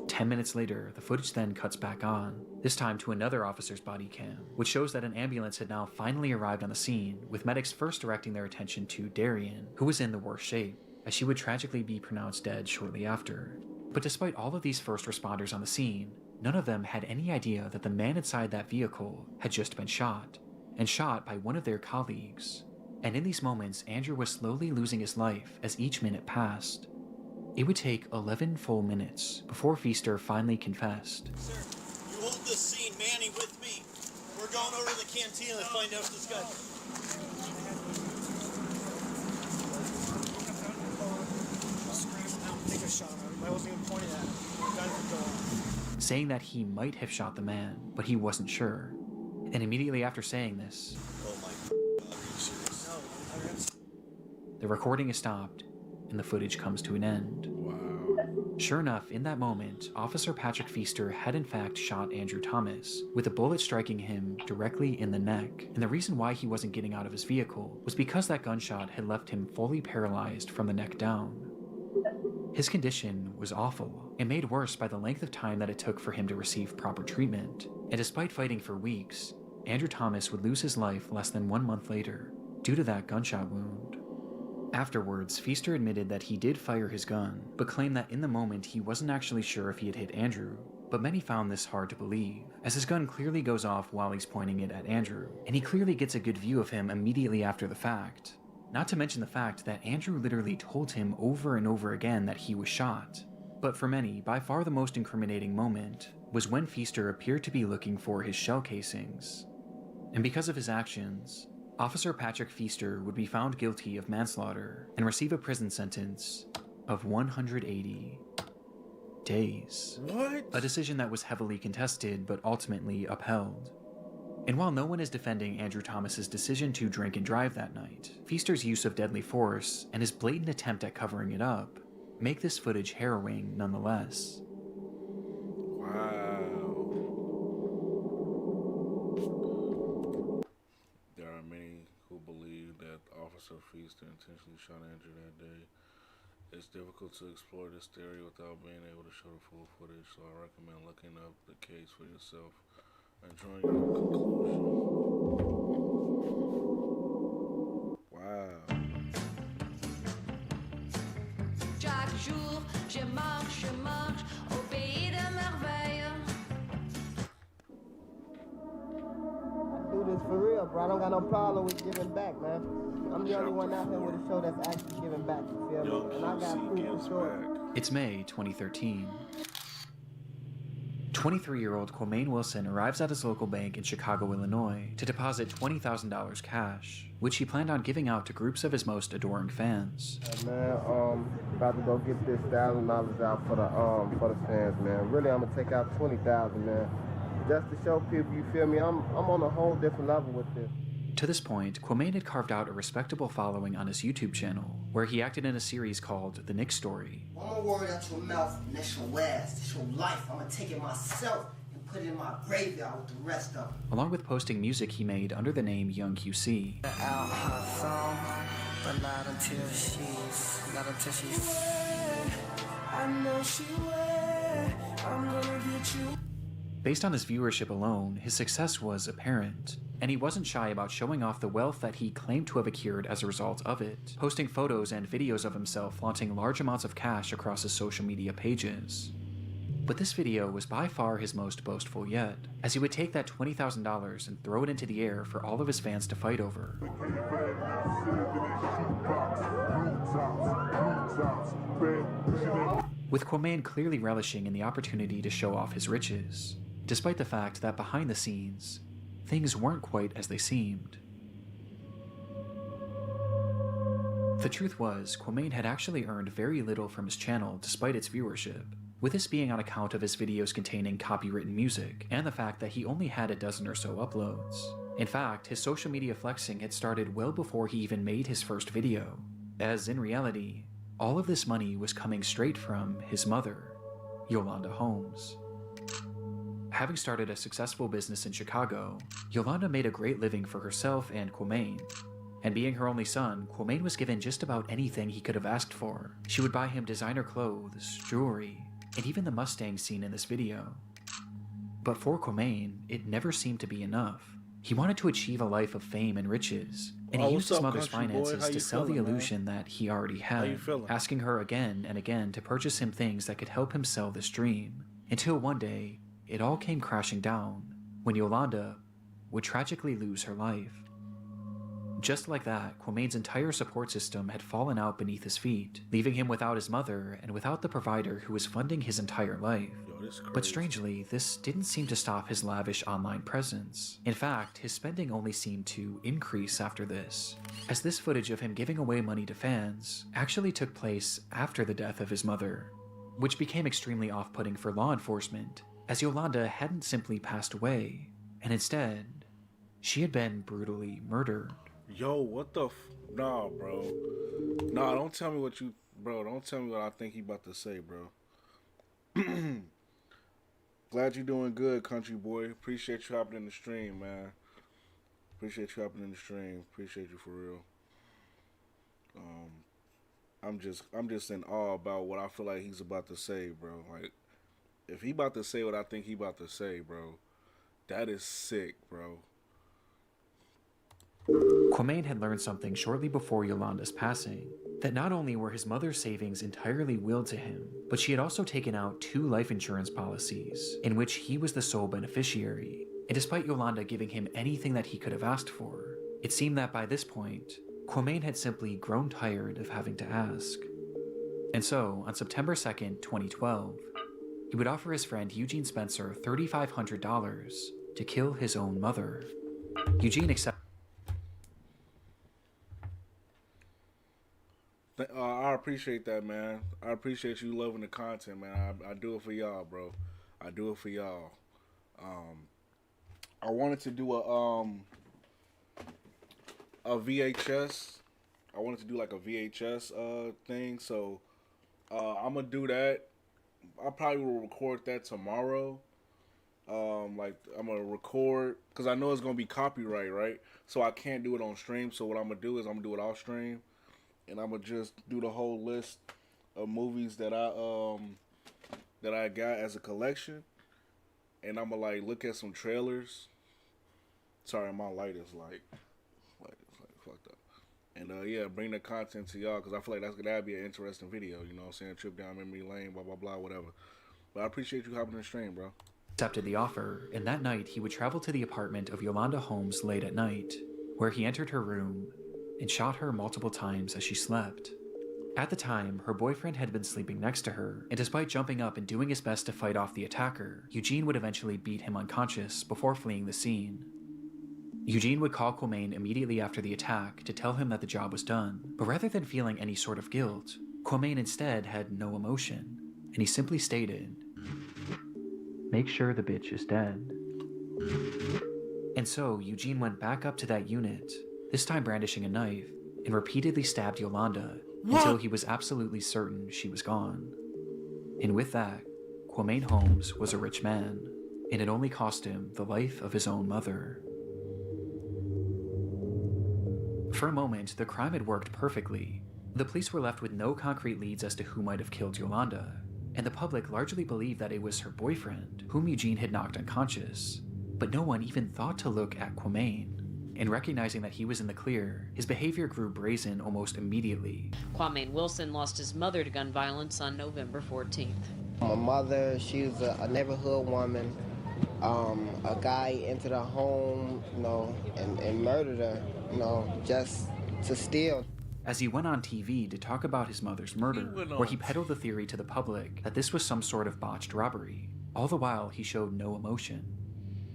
10 minutes later, the footage then cuts back on, this time to another officer's body cam, which shows that an ambulance had now finally arrived on the scene, with medics first directing their attention to Darian, who was in the worst shape, as she would tragically be pronounced dead shortly after. But despite all of these first responders on the scene, none of them had any idea that the man inside that vehicle had just been shot, and shot by one of their colleagues. And in these moments, Andrew was slowly losing his life as each minute passed. It would take 11 full minutes before Feaster finally confessed. Sir, you hold this scene, Manny, with me. We're going over to the cantina to find out if this guy... I wasn't even pointing at him. Saying that he might have shot the man, but he wasn't sure. And immediately after saying this, the recording is stopped and the footage comes to an end. Sure enough, in that moment, Officer Patrick Feaster had in fact shot Andrew Thomas, with a bullet striking him directly in the neck. And the reason why he wasn't getting out of his vehicle was because that gunshot had left him fully paralyzed from the neck down. His condition was awful, and made worse by the length of time that it took for him to receive proper treatment. And despite fighting for weeks, Andrew Thomas would lose his life less than 1 month later due to that gunshot wound. Afterwards, Feaster admitted that he did fire his gun, but claimed that in the moment he wasn't actually sure if he had hit Andrew. But many found this hard to believe, as his gun clearly goes off while he's pointing it at Andrew, and he clearly gets a good view of him immediately after the fact. Not to mention the fact that Andrew literally told him over and over again that he was shot. But for many, by far the most incriminating moment was when Feaster appeared to be looking for his shell casings. And because of his actions, Officer Patrick Feaster would be found guilty of manslaughter and receive a prison sentence of 180 days. What? A decision that was heavily contested but ultimately upheld. And while no one is defending Andrew Thomas's decision to drink and drive that night, Feaster's use of deadly force and his blatant attempt at covering it up make this footage harrowing nonetheless. Wow. There are many who believe that Officer Feaster intentionally shot Andrew that day. It's difficult to explore this theory without being able to show the full footage, so I recommend looking up the case for yourself and drawing your own conclusion. Wow. Chaque jour, je marche au pays de merveille. I do this for real, bro. I don't got no problem with giving back, man. I'm the only one out here with a show that's actually giving back, you feel me? And I got proof for sure. It's May 2013. 23-year-old Quamaine Wilson arrives at his local bank in Chicago, Illinois to deposit $20,000 cash, which he planned on giving out to groups of his most adoring fans. Man, about to go get this $1,000 out for the fans, man. Really, I'm gonna take out $20,000, man. Just to show people, you feel me? I'm on a whole different level with this. To this point, Quamaine had carved out a respectable following on his YouTube channel, where he acted in a series called The Nick Story. One more word out your mouth, and that's your last. It's your life. I'm gonna take it myself and put it in my graveyard with the rest of them. Along with posting music he made under the name Young QC. Out her song, but not until she's. I know she will. I'm gonna get you. Based on his viewership alone, his success was apparent, and he wasn't shy about showing off the wealth that he claimed to have accrued as a result of it, posting photos and videos of himself flaunting large amounts of cash across his social media pages. But this video was by far his most boastful yet, as he would take that $20,000 and throw it into the air for all of his fans to fight over. With Quamaine clearly relishing in the opportunity to show off his riches, despite the fact that behind the scenes, things weren't quite as they seemed. The truth was, Quamaine had actually earned very little from his channel despite its viewership, with this being on account of his videos containing copywritten music and the fact that he only had a dozen or so uploads. In fact, his social media flexing had started well before he even made his first video, as in reality, all of this money was coming straight from his mother, Yolanda Holmes. Having started a successful business in Chicago, Yolanda made a great living for herself and Quamaine. And being her only son, Quamaine was given just about anything he could have asked for. She would buy him designer clothes, jewelry, and even the Mustang seen in this video. But for Quamaine, it never seemed to be enough. He wanted to achieve a life of fame and riches, and he used his mother's finances to sell the illusion that he already had, asking her again and again to purchase him things that could help him sell this dream, until one day, it all came crashing down when Yolanda would tragically lose her life. Just like that, Quamaine's entire support system had fallen out beneath his feet, leaving him without his mother and without the provider who was funding his entire life. But strangely, this didn't seem to stop his lavish online presence. In fact, his spending only seemed to increase after this, as this footage of him giving away money to fans actually took place after the death of his mother, which became extremely off-putting for law enforcement, as Yolanda hadn't simply passed away, and instead She had been brutally murdered. Yo, what the nah, bro. Nah, don't tell me what you... Bro, don't tell me what I think he about to say, bro. Glad you're doing good, country boy. Appreciate you hopping in the stream, man. Appreciate you hopping in the stream. Appreciate you for real. I'm just in awe about what I feel like he's about to say, bro. Like, if he about to say what I think he about to say, bro, that is sick, bro. Quamain had learned something shortly before Yolanda's passing, that not only were his mother's savings entirely willed to him, but she had also taken out 2 life insurance policies, in which he was the sole beneficiary. And despite Yolanda giving him anything that he could have asked for, it seemed that by this point, Quamain had simply grown tired of having to ask. And so, on September 2nd, 2012, he would offer his friend Eugene Spencer $3,500 to kill his own mother. Eugene accepted. I appreciate that, man. I appreciate you loving the content, man. I do it for y'all, bro. I do it for y'all. I wanted to do a VHS. I wanted to do like a VHS thing, so I'm gonna do that. I probably will record that tomorrow. Like I'm gonna record because I know it's gonna be copyright, right? So I can't do it on stream. So what I'm gonna do is I'm gonna do it off stream, and I'm gonna just do the whole list of movies that I got as a collection, and I'm gonna like look at some trailers. Sorry, my light is like fucked up. And yeah, bring the content to y'all because I feel like that'd be an interesting video. You know what I'm saying? Trip down memory lane, blah blah blah, whatever. But I appreciate you hopping in the stream, bro. Accepted the offer, and that night he would travel to the apartment of Yolanda Holmes late at night, where he entered her room and shot her multiple times as she slept. At the time, her boyfriend had been sleeping next to her, and despite jumping up and doing his best to fight off the attacker, Eugene would eventually beat him unconscious before fleeing the scene. Eugene would call Quamain immediately after the attack to tell him that the job was done, but rather than feeling any sort of guilt, Quamain instead had no emotion, and he simply stated, "Make sure the bitch is dead." And so Eugene went back up to that unit, this time brandishing a knife, and repeatedly stabbed Yolanda until he was absolutely certain she was gone. And with that, Quamain Holmes was a rich man, and it only cost him the life of his own mother. For a moment, the crime had worked perfectly. The police were left with no concrete leads as to who might have killed Yolanda, and the public largely believed that it was her boyfriend, whom Eugene had knocked unconscious. But no one even thought to look at Quamain. And recognizing that he was in the clear, his behavior grew brazen almost immediately. Quamain Wilson lost his mother to gun violence on November 14th. My mother, she was a neighborhood woman. A guy entered her home, and murdered her, just to steal. As he went on TV to talk about his mother's murder, where he peddled the theory to the public that this was some sort of botched robbery, all the while he showed no emotion.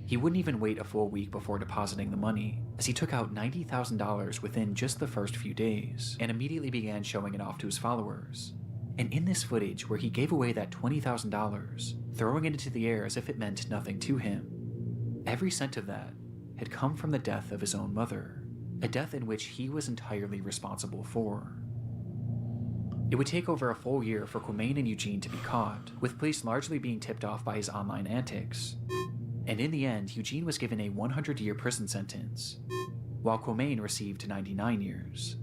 He wouldn't even wait a full week before depositing the money, as he took out $90,000 within just the first few days, and immediately began showing it off to his followers. And in this footage where he gave away that $20,000, throwing it into the air as if it meant nothing to him, every cent of that had come from the death of his own mother, a death in which he was entirely responsible for. It would take over a full year for Quamain and Eugene to be caught, with police largely being tipped off by his online antics. And in the end, Eugene was given a 100-year prison sentence, while Quamain received 99 years,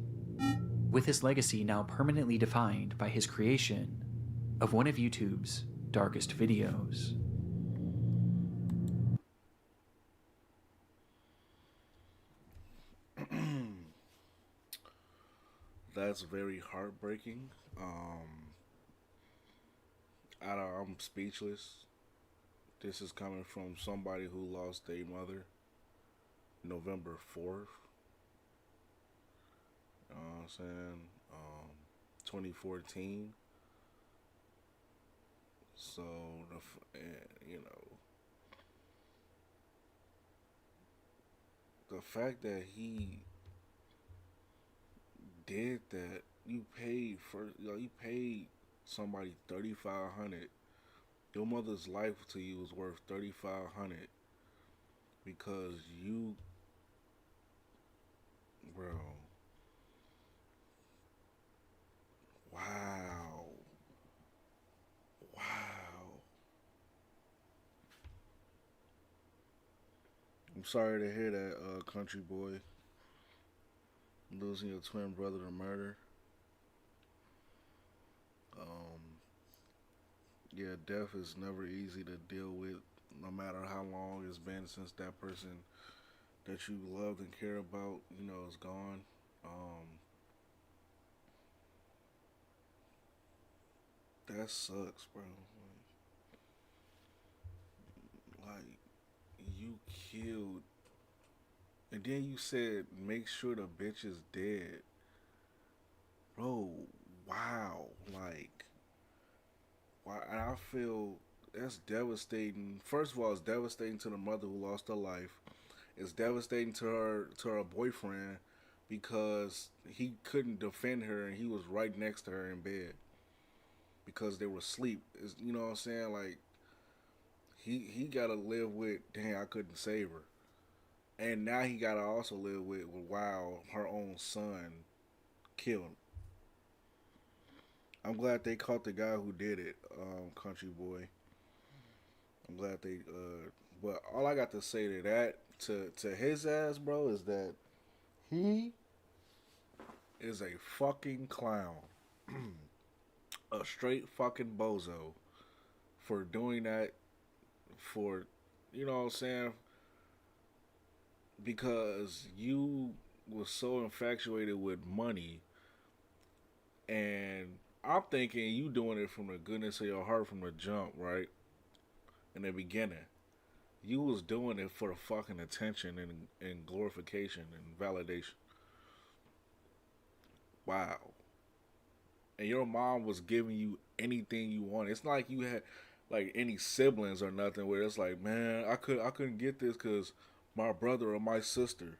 with his legacy now permanently defined by his creation of one of YouTube's darkest videos. That's very heartbreaking. I'm speechless. This is coming from somebody who lost their mother November 4th. You know what I'm saying? 2014. So, the fact that he did that, you paid somebody $3,500. Your mother's life to you was worth $3,500 because you Bro. Wow. Wow. I'm sorry to hear that, country boy. Losing your twin brother to murder. Um, yeah, death is never easy to deal with, no matter how long it's been since that person that you loved and care about, is gone. That sucks, bro. Like, you killed, and then you said, make sure the bitch is dead. Bro, wow. Like, why? And I feel that's devastating. First of all, it's devastating to the mother who lost her life. It's devastating to her boyfriend because he couldn't defend her and he was right next to her in bed because they were asleep. You know what I'm saying? Like he gotta live with, dang, I couldn't save her. And now he gotta also live with, wow, her own son killed him. I'm glad they caught the guy who did it, country boy. I'm glad they but all I got to say to that, to his ass, bro, is that he is a fucking clown. A straight fucking bozo for doing that, for, you know what I'm saying? Because you was so infatuated with money, and I'm thinking you doing it from the goodness of your heart from the jump, right? In the beginning. You was doing it for the fucking attention and glorification and validation. Wow. And your mom was giving you anything you wanted. It's not like you had like any siblings or nothing where it's like, man, I couldn't get this because my brother or my sister.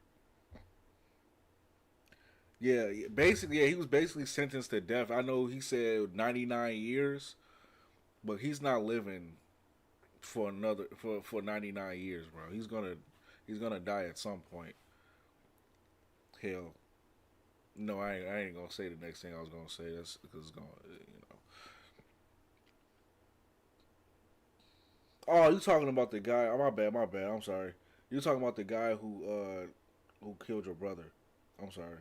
Yeah, basically, yeah, he was basically sentenced to death. I know he said 99 years, but he's not living for another for 99 years, bro. He's gonna die at some point. Hell, no, I ain't gonna say the next thing I was gonna say. That's because it's gonna. Oh, you talking about the guy? Oh, my bad. I'm sorry. You talking about the guy who killed your brother? I'm sorry.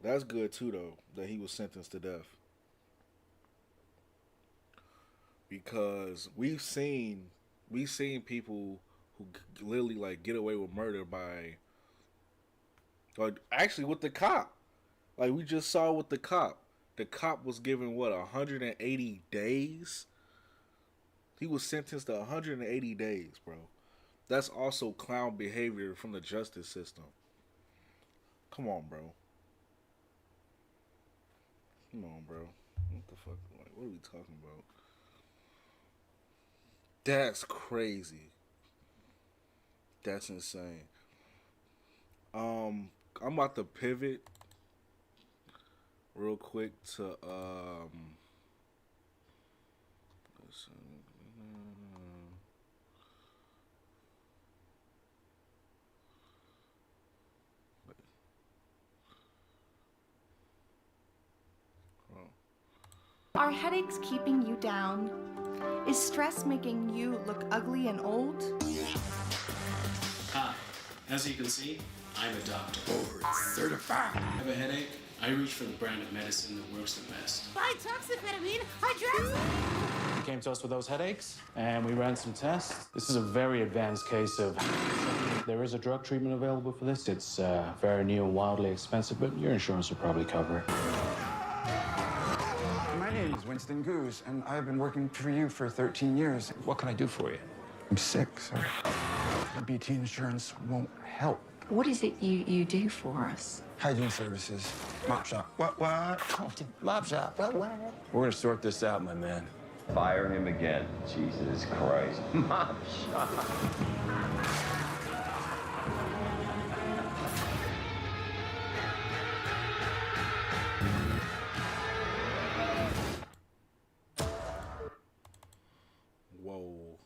That's good too, though, that he was sentenced to death because we've seen people who literally like get away with murder by, like, actually with the cop. Like we just saw with the cop. The cop was given what 180 days. He was sentenced to 180 days, bro. That's also clown behavior from the justice system. Come on, bro. Come on, bro. What the fuck? Like, what are we talking about? That's crazy. That's insane. I'm about to pivot real quick to Are headaches keeping you down? Is stress making you look ugly and old? Hi, as you can see, I'm a doctor. Board certified. Have a headache? I reach for the brand of medicine that works the best. Hydroxyphenamine, hydroxy. He came to us with those headaches, and we ran some tests. This is a very advanced case of... There is a drug treatment available for this. It's very new and wildly expensive, but your insurance will probably cover it. My name is Winston Goose, and I've been working for you for 13 years. What can I do for you? I'm sick, sir. The BT insurance won't help. What is it you do for us? Hygiene services. Mop shop. What? Mop shop. What? We're gonna sort this out, my man. Fire him again. Jesus Christ. Mop shop. Whoa.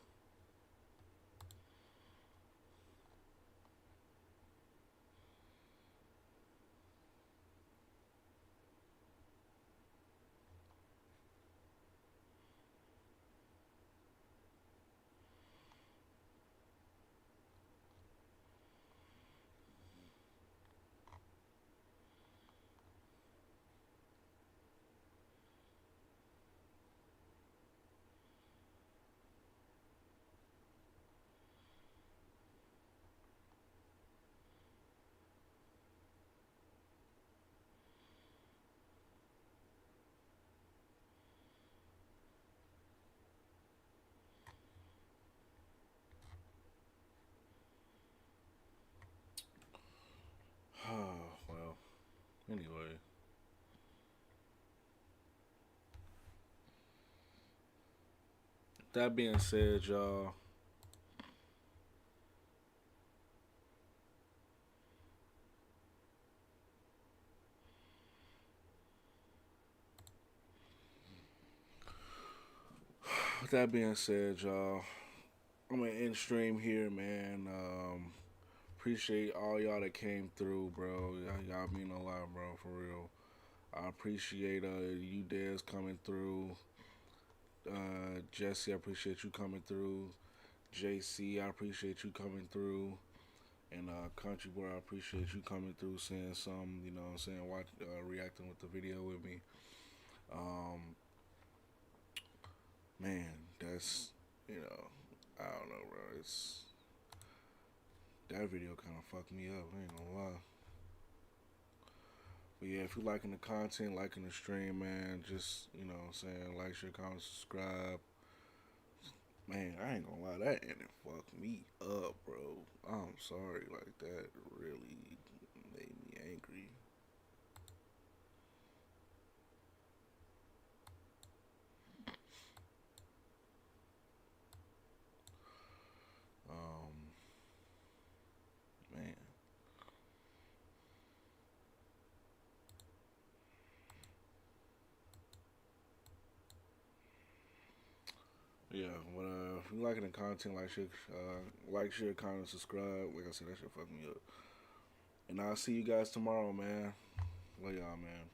Anyway. That being said, y'all. With that being said, y'all, I'm gonna end stream here, man. Appreciate all y'all that came through, bro. Y'all mean a lot, bro, for real. I appreciate you, Dez, coming through. Jesse, I appreciate you coming through. JC, I appreciate you coming through. And Country Boy, I appreciate you coming through, saying something, you know what I'm saying, reacting with the video with me. Man, that's, you know, I don't know, bro. That video kind of fucked me up, I ain't gonna lie. But yeah, if you liking the content, liking the stream, man, just, you know what I'm saying, like, share, comment, subscribe. Man, I ain't gonna lie, that ending fucked me up, bro. I'm sorry, like, that really made me angry. Man. Yeah, but if you liking the content, share, comment, subscribe. Like I said, that shit fucked me up. And I'll see you guys tomorrow, man. Love y'all, man.